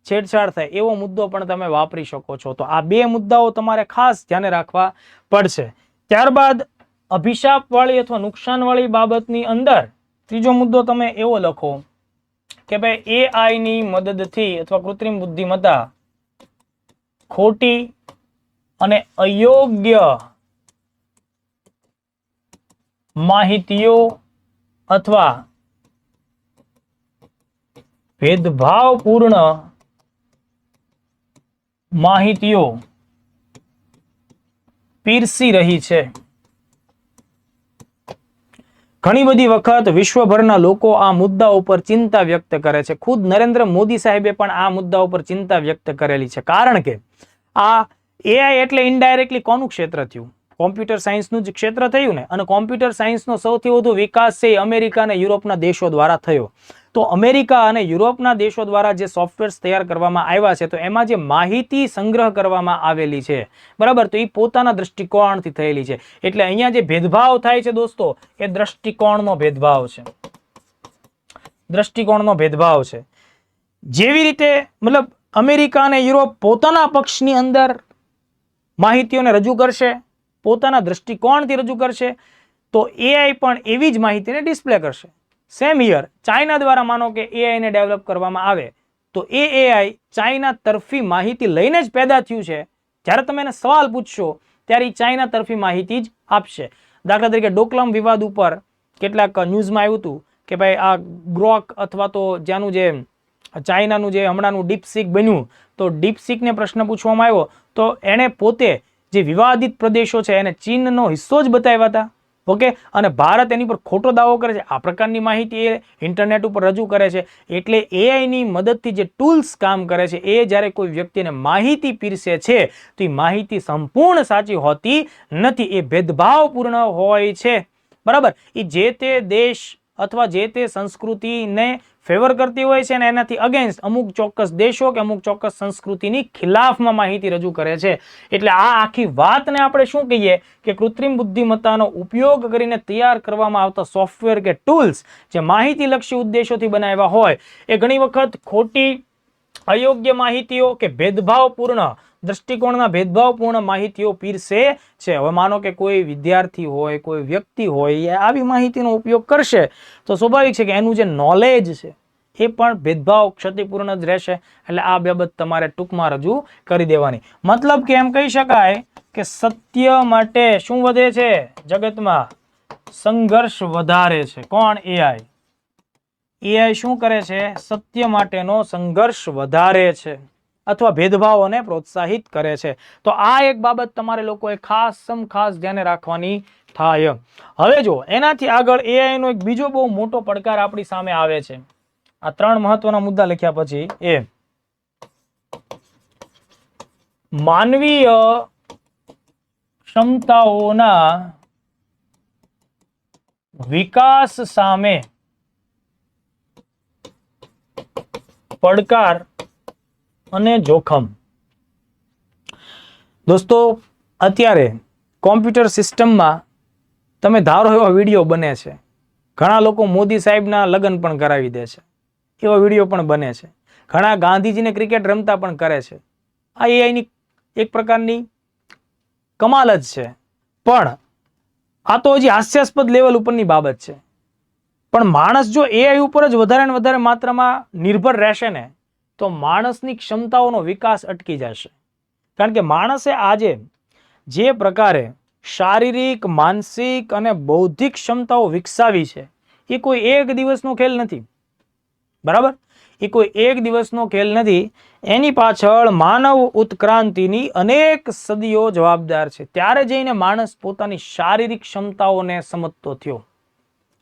છેડછાડ થાય એવો મુદ્દો પણ તમે વાપરી શકો છો. તો આ બે મુદ્દાઓ તમારે ખાસ ધ્યાને રાખવા પડશે. ત્યારબાદ અભિશાપવાળી અથવા નુકસાનવાળી બાબતની અંદર ત્રીજો મુદ્દો તમે એવો લખો કે ભાઈ AI ની મદદથી અથવા કૃત્રિમ બુદ્ધિમત્તા ખોટી અને અયોગ્ય માહિતીઓ અથવા ભેદભાવપૂર્ણ માહિતીઓ પીરસી રહી છે. ઘણી બધી વખત વિશ્વભરના લોકો આ મુદ્દા ઉપર ચિંતા વ્યક્ત કરે છે. ખુદ નરેન્દ્ર મોદી સાહેબે પણ આ મુદ્દા ઉપર ચિંતા વ્યક્ત કરેલી છે. કારણ કે આ AI એટલે ઇનડાયરેક્ટલી કોનું ક્ષેત્ર થયું? કોમ્પ્યુટર સાયન્સનું જ ક્ષેત્ર થયું ને. અને કોમ્પ્યુટર સાયન્સનો સૌથી વધુ વિકાસ છે અમેરિકા અને યુરોપના દેશો દ્વારા થયો. તો અમેરિકા અને યુરોપના દેશો દ્વારા જે સોફ્ટવેર્સ તૈયાર કરવામાં આવ્યા છે તો એમાં જે માહિતી સંગ્રહ કરવામાં આવેલી છે બરાબર, તો એ પોતાના દ્રષ્ટિકોણથી થયેલી છે. એટલે અહીંયા જે ભેદભાવ થાય છે દોસ્તો એ દ્રષ્ટિકોણનો ભેદભાવ છે, દ્રષ્ટિકોણનો ભેદભાવ છે. જેવી રીતે મતલબ અમેરિકા અને યુરોપ પોતાના પક્ષની અંદર માહિતીઓને રજૂ કરશે, પોતાના દ્રષ્ટિકોણથી રજૂ કરશે, તો એઆઈ પણ એવી જ માહિતીને ડિસ્પ્લે કરશે. સેમ હિયર ચાઇના દ્વારા માનો કે એઆઈને ડેવલપ કરવામાં આવે તો એ એઆઈ ચાઇના તરફી માહિતી લઈને જ પેદા થયું છે. જ્યારે તમે એને સવાલ પૂછશો ત્યારે ચાઇના તરફી માહિતી જ આપશે. દાખલા તરીકે ડોકલામ વિવાદ ઉપર કેટલાક ન્યૂઝમાં આવ્યું હતું કે ભાઈ આ ગ્રોક અથવા તો જ્યાંનું જે ચાઇનાનું જે હમણાંનું ડીપસીક બન્યું તો ડીપસીકને પ્રશ્ન પૂછવામાં આવ્યો તો એણે પોતે જે વિવાદિત પ્રદેશો છે એને ચીનનો હિસ્સો જ બતાવ્યા હતા. ઓકે, અને ભારત એની પર ખોટો દાવો કરે છે. આ પ્રકારની માહિતી એ ઇન્ટરનેટ ઉપર રજૂ કરે છે. એટલે એઆઈની મદદથી જે ટૂલ્સ કામ કરે છે એ જ્યારે કોઈ વ્યક્તિને માહિતી પીરસે છે તો એ માહિતી સંપૂર્ણ સાચી હોતી નથી, એ ભેદભાવપૂર્ણ હોય છે. બરાબર, એ જે તે દેશ અથવા જે તે સંસ્કૃતિને ફેવર કરતી હોય છે અને એનાથી અગેન્સ્ટ અમુક ચોક્કસ દેશો કે અમુક ચોક્કસ સંસ્કૃતિની ખિલાફમાં માહિતી રજૂ કરે છે. એટલે આ આખી વાતને આપણે શું કહીએ કે કૃત્રિમ બુદ્ધિમત્તાનો ઉપયોગ કરીને તૈયાર કરવામાં આવતા સોફ્ટવેર કે ટૂલ્સ જે માહિતીલક્ષી ઉદ્દેશોથી બનાવ્યા હોય એ ઘણી વખત ખોટી, અયોગ્ય માહિતીઓ કે ભેદભાવપૂર્ણ દ્રષ્ટિકોણના ભેદભાવપૂર્ણ માહિતીઓ પીરસે છે. હવે માનો કે કોઈ વિદ્યાર્થી હોય, કોઈ વ્યક્તિ હોય એ આવી માહિતીનો ઉપયોગ કરશે તો સ્વાભાવિક છે કે એનું જે નોલેજ છે એ પણ ભેદભાવ ક્ષતિપૂર્ણ જ રહેશે. એટલે આ બાબત તમારે ટૂંકમાં રજૂ કરી દેવાની. મતલબ કે એમ કહી શકાય કે સત્ય માટે શું વધે છે જગતમાં? સંઘર્ષ વધારે છે. કોણ? એઆઈ. એઆઈ શું કરે છે? સત્ય માટેનો સંઘર્ષ વધારે છે અથવા ભેદભાવોને પ્રોત્સાહિત કરે છે. તો આ એક બાબત તમારે લોકોએ ખાસ ધ્યાને રાખવાની થાય. હવે જો એનાથી આગળ એઆઈ નો એક બીજો બહુ મોટો પડકાર આપણી સામે આવે છે. આ ત્રણ મહત્વના મુદ્દા લખ્યા પછી એ માનવીય ક્ષમતાઓના વિકાસ સામે પડકાર અને જોખમ. દોસ્તો અત્યારે કોમ્પ્યુટર સિસ્ટમમાં તમે ધારો એવા વિડીયો બને છે. ઘણા લોકો મોદી સાહેબના લગ્ન પણ કરાવી દે છે, એવા વિડીયો પણ બને છે. ઘણા ગાંધીજીને ક્રિકેટ રમતા પણ કરે છે. આ એઆઈની એક પ્રકારની કમાલ જ છે. પણ આ તો હજી હાસ્યાસ્પદ લેવલ ઉપરની બાબત છે. પણ માણસ જો એઆઈ ઉપર જ વધારે ને વધારે માત્રામાં નિર્ભર રહેશે ને તો માણસની ક્ષમતાઓનો વિકાસ અટકી જશે. કારણ કે માણસે આજે જે પ્રકારે શારીરિક, માનસિક અને બૌદ્ધિક ક્ષમતાઓ વિકસાવી છે એ કોઈ એક દિવસનો ખેલ નથી. બરાબર, એ કોઈ એક દિવસનો ખેલ નથી. એની પાછળ માનવ ઉત્ક્રાંતિની અનેક સદીઓ જવાબદાર છે. ત્યારે જઈને માણસ પોતાની શારીરિક ક્ષમતાઓને સમજતો થયો.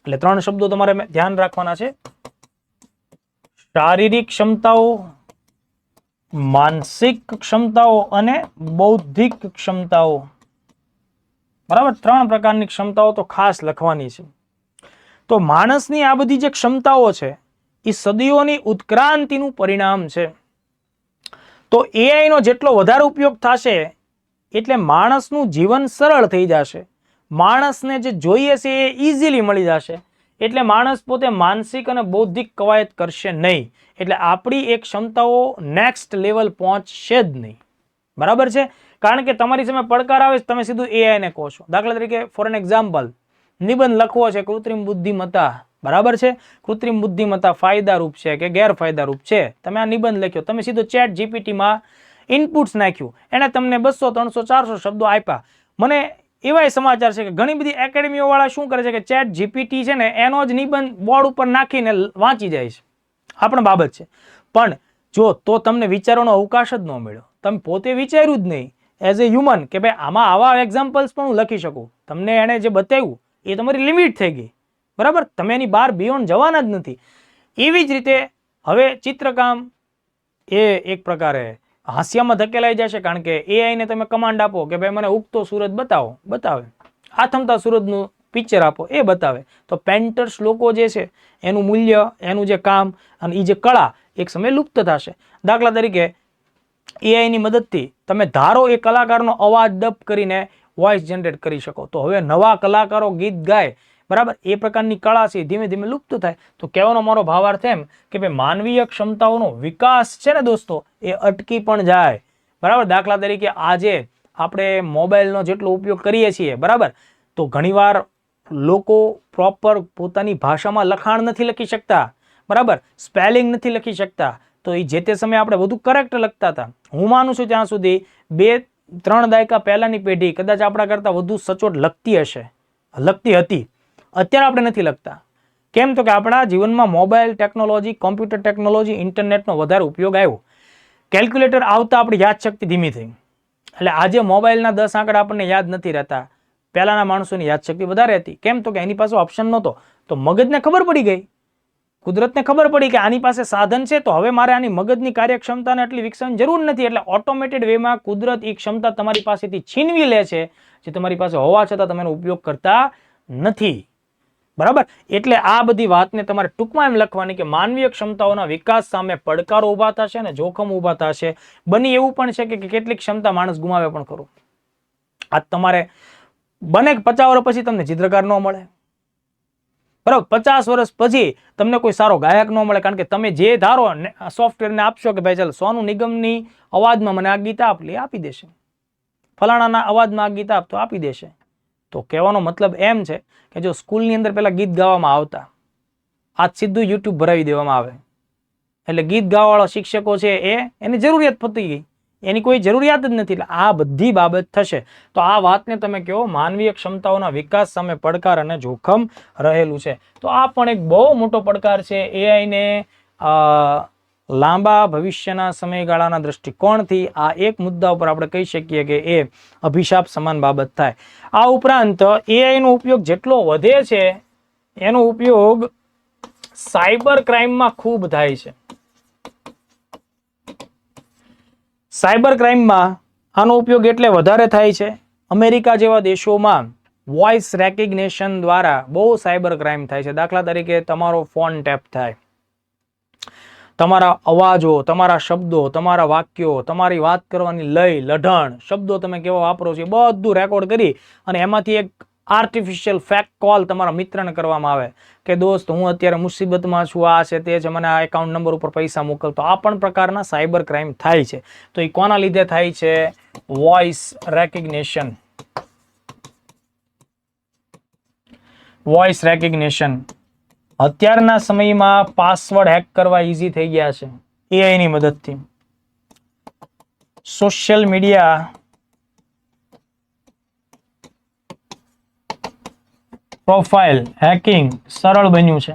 એટલે ત્રણ શબ્દો તમારે ધ્યાન રાખવાના છે: શારીરિક ક્ષમતાઓ, માનસિક ક્ષમતાઓ અને બૌદ્ધિક ક્ષમતાઓ. બરાબર, ત્રણ પ્રકારની ક્ષમતાઓ તો ખાસ લખવાની છે. તો માણસની આ બધી જે ક્ષમતાઓ છે એ સદીઓની ઉત્ક્રાંતિનું પરિણામ છે. તો એઆઈ નો જેટલો વધારે ઉપયોગ થશે એટલે માણસનું જીવન સરળ થઈ જશે. માણસને જે જોઈએ છે એ ઇઝીલી મળી જશે. એટલે માણસ પોતે માનસિક અને બૌદ્ધિક કવાયત કરશે નહીં. એટલે આપણી એક ક્ષમતાઓ નેક્સ્ટ લેવલ પહોંચશે જ નહીં. બરાબર છે, કારણ કે તમારી સામે પડકાર આવે છે, તમે સીધું એઆઈને કહો છો. દાખલા તરીકે ફોર એન એક્ઝામ્પલ નિબંધ લખવો છે કૃત્રિમ બુદ્ધિમત્તા. બરાબર છે, કૃત્રિમ બુદ્ધિમત્તા ફાયદારૂપ છે કે ગેરફાયદારૂપ છે. તમે આ નિબંધ લખ્યો, તમે સીધો ચેટ જીપીટીમાં ઇનપુટ્સ નાખ્યું, એને તમને 200, 300, 400 શબ્દો આપ્યા. મને એવાય સમાચાર છે કે ઘણી બધી એકેડેમીઓ વાળા શું કરે છે કે ચેટ જીપીટી છે ને એનો જ નિબંધ બોર્ડ ઉપર નાખીને વાંચી જાય છે. આ પણ બાબત છે. પણ જો તો તમને વિચારવાનો અવકાશ જ ન મળ્યો, તમે પોતે વિચાર્યું જ નહીં એઝ એ હ્યુમન કે ભાઈ આમાં આવા એક્ઝામ્પલ્સ પણ હું લખી શકું. તમને એણે જે બતાવ્યું એ તમારી લિમિટ થઈ ગઈ. બરાબર, તમે એની બહાર બિયોન્ડ જવાના જ નથી. એવી જ રીતે હવે ચિત્રકામ એ એક પ્રકારે હાસ્યામાં ધકેલાઈ જશે. કારણ કે એઆઈને તમે કમાન્ડ આપો કે ભાઈ મને ઉગતો સૂરજ બતાવો, બતાવે. આથમતા સૂરજનું પિક્ચર આપો, એ બતાવે. તો પેન્ટર્સ લોકો જે છે એનું મૂલ્ય, એનું જે કામ અને એ જે કળા એક સમય લુપ્ત થશે. દાખલા તરીકે એઆઈની મદદથી તમે ધારો એ કલાકારનો અવાજ ડબ કરીને વોઇસ જનરેટ કરી શકો, તો હવે નવા કલાકારો ગીત ગાય, બરાબર, એ પ્રકારની કળા છે ધીમે ધીમે લુપ્ત થાય. તો કહેવાનો મારો ભાવાર્થ એમ કે ભાઈ માનવીય ક્ષમતાઓનો વિકાસ છે ને દોસ્તો, એ અટકી પણ જાય, બરાબર. દાખલા તરીકે આજે આપણે મોબાઈલનો જેટલો ઉપયોગ કરીએ છીએ, બરાબર, તો ઘણીવાર લોકો પ્રોપર પોતાની ભાષામાં લખાણ નથી લખી શકતા, બરાબર, સ્પેલિંગ નથી લખી શકતા. તો એ જે તે સમયે આપણે બધું કરેક્ટ લખતા હતા. હું માનું છું ત્યાં સુધી 2-3 દાયકા પહેલાની પેઢી કદાચ આપણા કરતાં વધુ સચોટ લખતી હતી. અત્યારે આપણે નથી લખતા. કેમ? તો કે આપણા જીવનમાં મોબાઈલ ટેકનોલોજી, કોમ્પ્યુટર ટેકનોલોજી, ઇન્ટરનેટનો વધારે ઉપયોગ આવ્યો. કેલ્ક્યુલેટર આવતા આપણી યાદશક્તિ ધીમી થઈ. એટલે આજે મોબાઈલના 10 આંકડા આપણને યાદ નથી રહેતા. પહેલાના માણસોની યાદશક્તિ વધારે હતી. કેમ? તો કે એની પાસે ઓપ્શન નહોતો. તો મગજને ખબર પડી ગઈ, કુદરતને ખબર પડી કે આની પાસે સાધન છે, તો હવે મારે આની મગજની કાર્યક્ષમતાને એટલી વિકસાવવાની જરૂર નથી. એટલે ઓટોમેટેડ વેમાં કુદરત એ ક્ષમતા તમારી પાસેથી છીનવી લે છે, જે તમારી પાસે હોવા છતાં તમે એનો ઉપયોગ કરતા નથી, બરાબર. એટલે આ બધી વાતને તમારે ટૂંકમાં એમ લખવાની કે માનવીય ક્ષમતાઓના વિકાસ સામે પડકારો ઊભા થશે અને જોખમ ઊભા થશે. બની એવું પણ છે કે કેટલીક ક્ષમતા માણસ ગુમાવે પણ ખરું. આ તમારે બને 50 વર્ષ પછી તમને ચિત્રકાર ન મળે, બરાબર, 50 વર્ષ પછી તમને કોઈ સારો ગાયક ન મળે, કારણ કે તમે જે ધારો સોફ્ટવેરને આપશો કે ભાઈ ચાલ સોનુ નિગમની અવાજમાં મને આ ગીત આપી દેશે, ફલાણાના અવાજમાં આ ગીત આપ તો આપી દેશે. તો કહેવાનો મતલબ એમ છે કે જો સ્કૂલની અંદર પેલા ગીત ગાવામાં આવતા, આજ સીધું યુટ્યુબ ભરાવી દેવામાં આવે, એટલે ગીત ગાવાવાળા શિક્ષકો છે એની જરૂરિયાત પતી ગઈ, એની કોઈ જરૂરિયાત જ નથી. એટલે આ બધી બાબત થશે. તો આ વાતને તમે કહો માનવીય ક્ષમતાઓના વિકાસ સામે પડકાર અને જોખમ રહેલું છે. તો આ પણ એક બહુ મોટો પડકાર છે એઆઈને લાંબા ભવિષ્યના સમયગાળાના દ્રષ્ટિકોણથી. આ એક મુદ્દા ઉપર આપણે કહી શકીએ કે એ અભિશાપ સમાન બાબત થાય. આ ઉપરાંત એઆઈનો ઉપયોગ જેટલો વધે છે એનો ઉપયોગ સાયબર ક્રાઇમમાં ખૂબ થાય છે. સાયબર ક્રાઇમમાં આનો ઉપયોગ એટલે વધારે થાય છે. અમેરિકા જેવા દેશોમાં વોઇસ રેકગ્નિશન દ્વારા બહુ સાયબર ક્રાઇમ થાય છે. દાખલા તરીકે તમારો ફોન ટેપ થાય, તમારા અવાજો, તમારા શબ્દો, તમારા વાક્યો, તમારી વાત કરવાની લય, લઢણ, શબ્દો તમે કેવા વાપરો છો, બધું રેકોર્ડ કરી અને એમાંથી એક આર્ટિફિશિયલ ફેક કોલ તમારા મિત્રને કરવામાં આવે કે દોસ્ત હું અત્યારે મુસીબતમાં છું, આ છે તે છે, મને આ એકાઉન્ટ નંબર ઉપર પૈસા મોકલતો. આ પણ પ્રકારના સાયબર ક્રાઇમ થાય છે. તો એ કોના લીધે થાય છે? Voice recognition. Voice recognition. અત્યારના સમયમાં પાસવર્ડ હેક કરવા ઈઝી થઈ ગયા છે એઆઈની મદદથી. સોશિયલ મીડિયા પ્રોફાઇલ હેકિંગ સરળ બન્યું છે,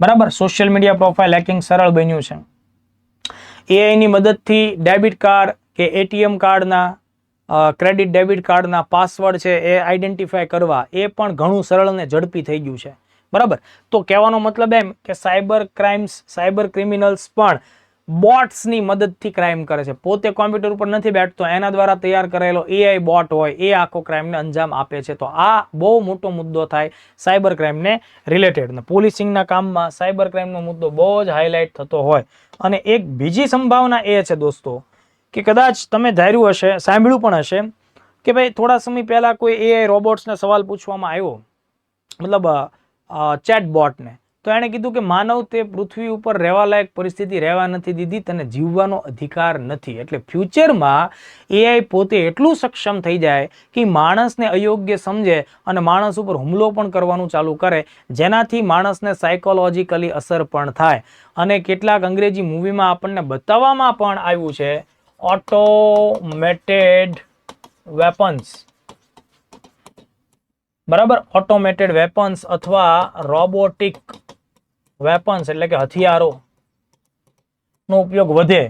બરાબર. સોશિયલ મીડિયા પ્રોફાઇલ હેકિંગ સરળ બન્યું છે. એઆઈની મદદથી ડેબિટ કાર્ડ કે એટીએમ કાર્ડના, ક્રેડિટ ડેબિટ કાર્ડના પાસવર્ડ છે એ આઈડેન્ટિફાય કરવા એ પણ ઘણું સરળ અને ઝડપી થઈ ગયું છે, બરાબર. તો કહેવાનો મતલબ એમ કે સાયબર ક્રાઇમ્સ, સાયબર ક્રિમિનલ્સ પણ બોટ્સની મદદથી ક્રાઇમ કરે છે. પોતે કોમ્પ્યુટર ઉપર નથી બેઠતો, એના દ્વારા તૈયાર કરેલો એઆઈ બોટ હોય એ આખો ક્રાઇમને અંજામ આપે છે. તો આ બહુ મોટો મુદ્દો થાય સાયબર ક્રાઇમને રિલેટેડ. પોલીસિંગના કામમાં સાયબર ક્રાઇમનો મુદ્દો બહુ જ હાઇલાઇટ થતો હોય. અને એક બીજી સંભાવના એ છે દોસ્તો કે કદાચ તમે ધાર્યું હશે, સાંભળ્યું પણ હશે કે ભાઈ થોડા સમય પહેલા કોઈ એઆઈ રોબોટ્સને સવાલ પૂછવામાં આવ્યો, મતલબ ચેટબોટને, તો એણે કીધું કે માનવ તે પૃથ્વી ઉપર રહેવા લાયક પરિસ્થિતિ રહેવા નથી દીધી, તને જીવવાનો અધિકાર નથી. એટલે ફ્યુચરમાં એઆઈ પોતે એટલું સક્ષમ થઈ જાય કે માણસને અયોગ્ય સમજે અને માણસ ઉપર હુમલો પણ કરવાનું ચાલુ કરે, જેનાથી માણસને સાયકોલોજીકલી અસર પણ થાય. અને કેટલાક અંગ્રેજી મૂવીમાં આપણને બતાવવામાં પણ આવ્યું છે ઓટોમેટેડ વેપન્સ, બરાબર. ઓટોમેટેડ વેપન્સ અથવા રોબોટિક વેપન્સ એટલે કે હથિયારો નો ઉપયોગ વધે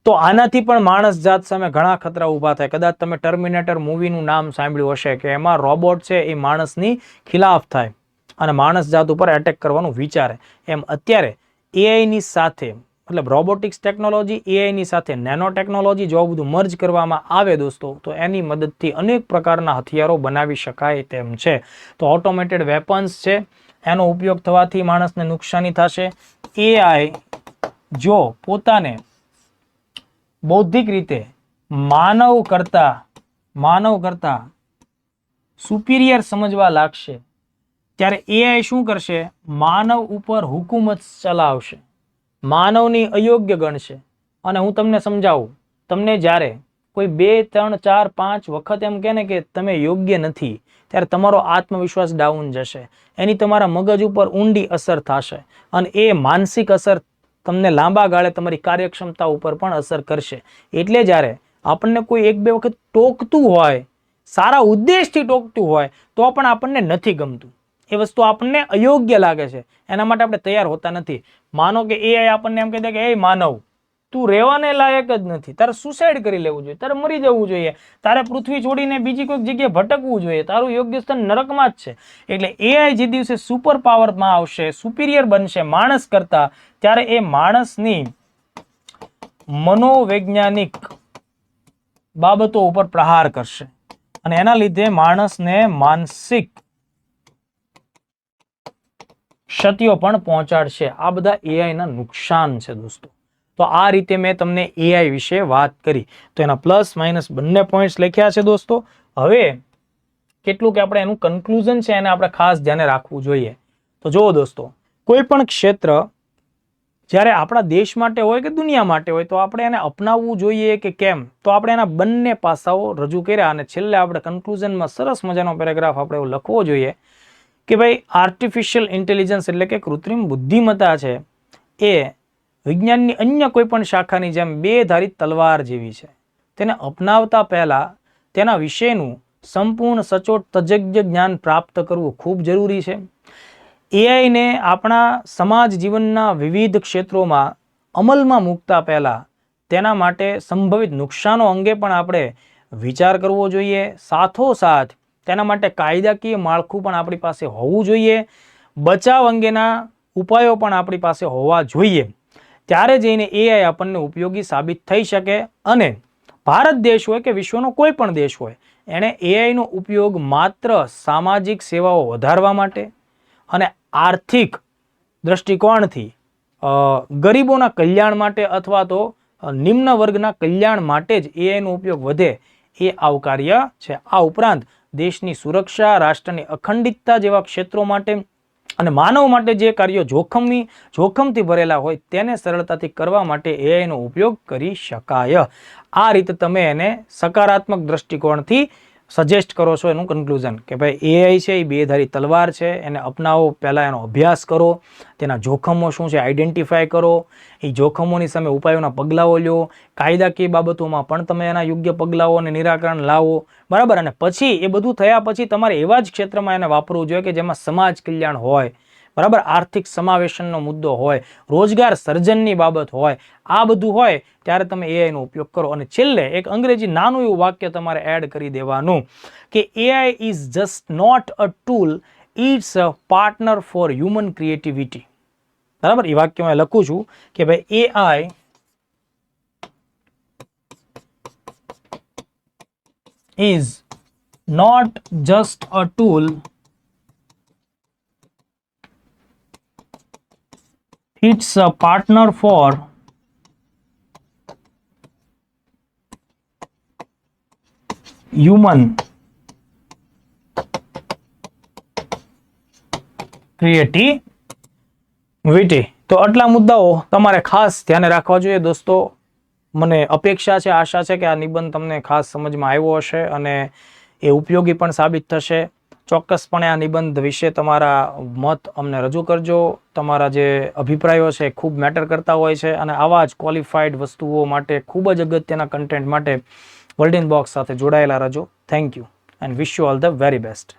તો આનાથી પણ માણસ જાત સામે ઘણા ખતરા ઊભા થાય. કદાચ તમે ટર્મિનેટર મૂવીનું નામ સાંભળ્યું હશે કે એમાં રોબોટ છે એ માણસની ખિલાફ થાય અને માણસ જાત ઉપર એટેક કરવાનું વિચારે. એમ અત્યારે એઆઈની સાથે, મતલબ રોબોટિક્સ ટેકનોલોજી, એઆઈની સાથે નેનો ટેકનોલોજી જો બધું મર્જ કરવામાં આવે દોસ્તો, તો એની મદદથી અનેક પ્રકારના હથિયારો બનાવી શકાય તેમ છે. તો ઓટોમેટેડ વેપન્સ છે, એનો ઉપયોગ થવાથી માણસને નુકસાની થશે. એઆઈ જો પોતાને બૌદ્ધિક રીતે માનવ કરતા સુપિરિયર સમજવા લાગશે, ત્યારે એઆઈ શું કરશે? માનવ ઉપર હુકુમત ચલાવશે, માનવની અયોગ્ય ગણશે. અને હું તમને સમજાવું, તમને જ્યારે કોઈ 2, 3, 4, 5 વખત એમ કહે ને કે તમે યોગ્ય નથી, ત્યારે તમારો આત્મવિશ્વાસ ડાઉન જશે, એની તમારા મગજ ઉપર ઊંડી અસર થશે, અને એ માનસિક અસર તમને લાંબા ગાળે તમારી કાર્યક્ષમતા ઉપર પણ અસર કરશે. એટલે જ્યારે આપણને કોઈ 1-2 વખત ટોકતું હોય, સારા ઉદ્દેશથી ટોકતું હોય, તો પણ આપણને નથી ગમતું, એ વસ્તુ આપણને અયોગ્ય લાગે છે, એના માટે આપણે તૈયાર હોતા નથી. માનો કે એઆઈ આપણને એમ કહી દે કે એ માનવ, તું રહેવાને લાયક જ નથી, તારે સુસાઇડ કરી લેવું જોઈએ, તારે મરી જવું જોઈએ, તારે પૃથ્વી છોડીને બીજી કોઈક જગ્યાએ ભટકવું જોઈએ, તારું યોગ્ય સ્થાન નરકમાં જ છે. એટલે એઆઈ જે દિવસે સુપર પાવરમાં આવશે, સુપિરિયર બનશે માણસ કરતા, ત્યારે એ માણસની મનોવૈજ્ઞાનિક બાબતો ઉપર પ્રહાર કરશે, અને એના લીધે માણસને માનસિક ક્ષતિઓ પણ પહોંચાડશે. આ બધા એઆઈ ના નુકસાન છે દોસ્તો. તો આ રીતે મેં તમને એઆઈ વિશે વાત કરી, તો એના પ્લસ માઇનસ બંને પોઈન્ટ્સ લખ્યા છે દોસ્તો. હવે કેટલું કે આપણે એનું કન્ક્લુઝન છે એને આપણે ખાસ ધ્યાને રાખવું જોઈએ. તો જુઓ દોસ્તો, કોઈ પણ ક્ષેત્ર જ્યારે આપણા દેશ માટે હોય કે દુનિયા માટે હોય, તો આપણે એને અપનાવવું જોઈએ કે કેમ, તો આપણે એના બંને પાસાઓ રજૂ કર્યા, અને છેલ્લે આપણે કન્ક્લુઝનમાં સરસ મજાનો પેરેગ્રાફ આપણે એવો લખવો જોઈએ કે ભાઈ આર્ટિફિશિયલ ઇન્ટેલિજન્સ એટલે કે કૃત્રિમ બુદ્ધિમત્તા છે, એ વિજ્ઞાનની અન્ય કોઈ પણ શાખાની જેમ 2 ધારી તલવાર જેવી છે. તેને અપનાવતા પહેલા તેના વિશેનું સંપૂર્ણ સચોટ તજજ્ઞ જ્ઞાન પ્રાપ્ત કરવું ખૂબ જરૂરી છે. એઆઈને આપણા સમાજ જીવનના વિવિધ ક્ષેત્રોમાં અમલમાં મૂકતા પહેલા તેના માટે સંભવિત નુકસાનો અંગે પણ આપણે વિચાર કરવો જોઈએ. સાથોસાથ તેના માટે કાયદાકીય માળખું પણ આપણી પાસે હોવું જોઈએ, બચાવ અંગેના ઉપાયો પણ આપણી પાસે હોવા જોઈએ. ત્યારે જઈને એઆઈ આપણને ઉપયોગી સાબિત થઈ શકે. અને ભારત દેશ હોય કે વિશ્વનો કોઈ પણ દેશ હોય, એણે એઆઈનો ઉપયોગ માત્ર સામાજિક સેવાઓ વધારવા માટે અને આર્થિક દ્રષ્ટિકોણથી ગરીબોના કલ્યાણ માટે અથવા તો નિમ્ન વર્ગના કલ્યાણ માટે જ એઆઈનો ઉપયોગ વધે એ આવકાર્ય છે. આ ઉપરાંત દેશની સુરક્ષા, રાષ્ટ્રની અખંડિતતા જેવા ક્ષેત્રો માટે અને માનવ માટે જે કાર્યો જોખમથી ભરેલા હોય તેને સરળતાથી કરવા માટે એઆઈનો ઉપયોગ કરી શકાય. આ રીતે તમે એને સકારાત્મક દ્રષ્ટિકોણથી સજેસ્ટ કરો છો એનું કન્ક્લુઝન કે ભાઈ એઆઈ છે એ 2 ધારી તલવાર છે, એને અપનાવો, પહેલાં એનો અભ્યાસ કરો, તેના જોખમો શું છે આઈડેન્ટિફાય કરો, એ જોખમોની સામે ઉપાયોના પગલાઓ લો, કાયદાકીય બાબતોમાં પણ તમે એના યોગ્ય પગલાઓ અને નિરાકરણ લાવો, બરાબર. અને પછી એ બધું થયા પછી તમારે એવા જ ક્ષેત્રમાં એને વાપરવું જોઈએ કે જેમાં સમાજ કલ્યાણ હોય, બરાબર, આર્થિક સમાવેશનનો મુદ્દો હોય, રોજગાર સર્જનની બાબત હોય, આ બધું હોય ત્યારે તમે એઆઈનો ઉપયોગ કરો. અને છેલ્લે એક અંગ્રેજી નાનું એવું વાક્ય તમારે એડ કરી દેવાનું કે AI is just not a tool, it's a partner for human creativity. બરાબર, એ વાક્ય હું લખું છું કે ભાઈ AI is not just a tool, it's a partner for human creativity. તો આટલા મુદ્દાઓ તમારે ખાસ ધ્યાને રાખવા જોઈએ દોસ્તો. મને અપેક્ષા છે, આશા છે કે આ નિબંધ તમને ખાસ સમજમાં આવ્યો હશે અને એ ઉપયોગી પણ સાબિત થશે. ચોક્કસપણે આ નિબંધ વિશે તમારા મત અમને રજૂ કરજો. તમારા જે અભિપ્રાયો છે ખૂબ મેટર કરતા હોય છે, અને આવા જ ક્વોલિફાઈડ વસ્તુઓ માટે, ખૂબ જ અગત્યના કન્ટેન્ટ માટે વર્લ્ડ ઇન બોક્સ સાથે જોડાયેલા રહેજો. Thank you and wish you all the very best.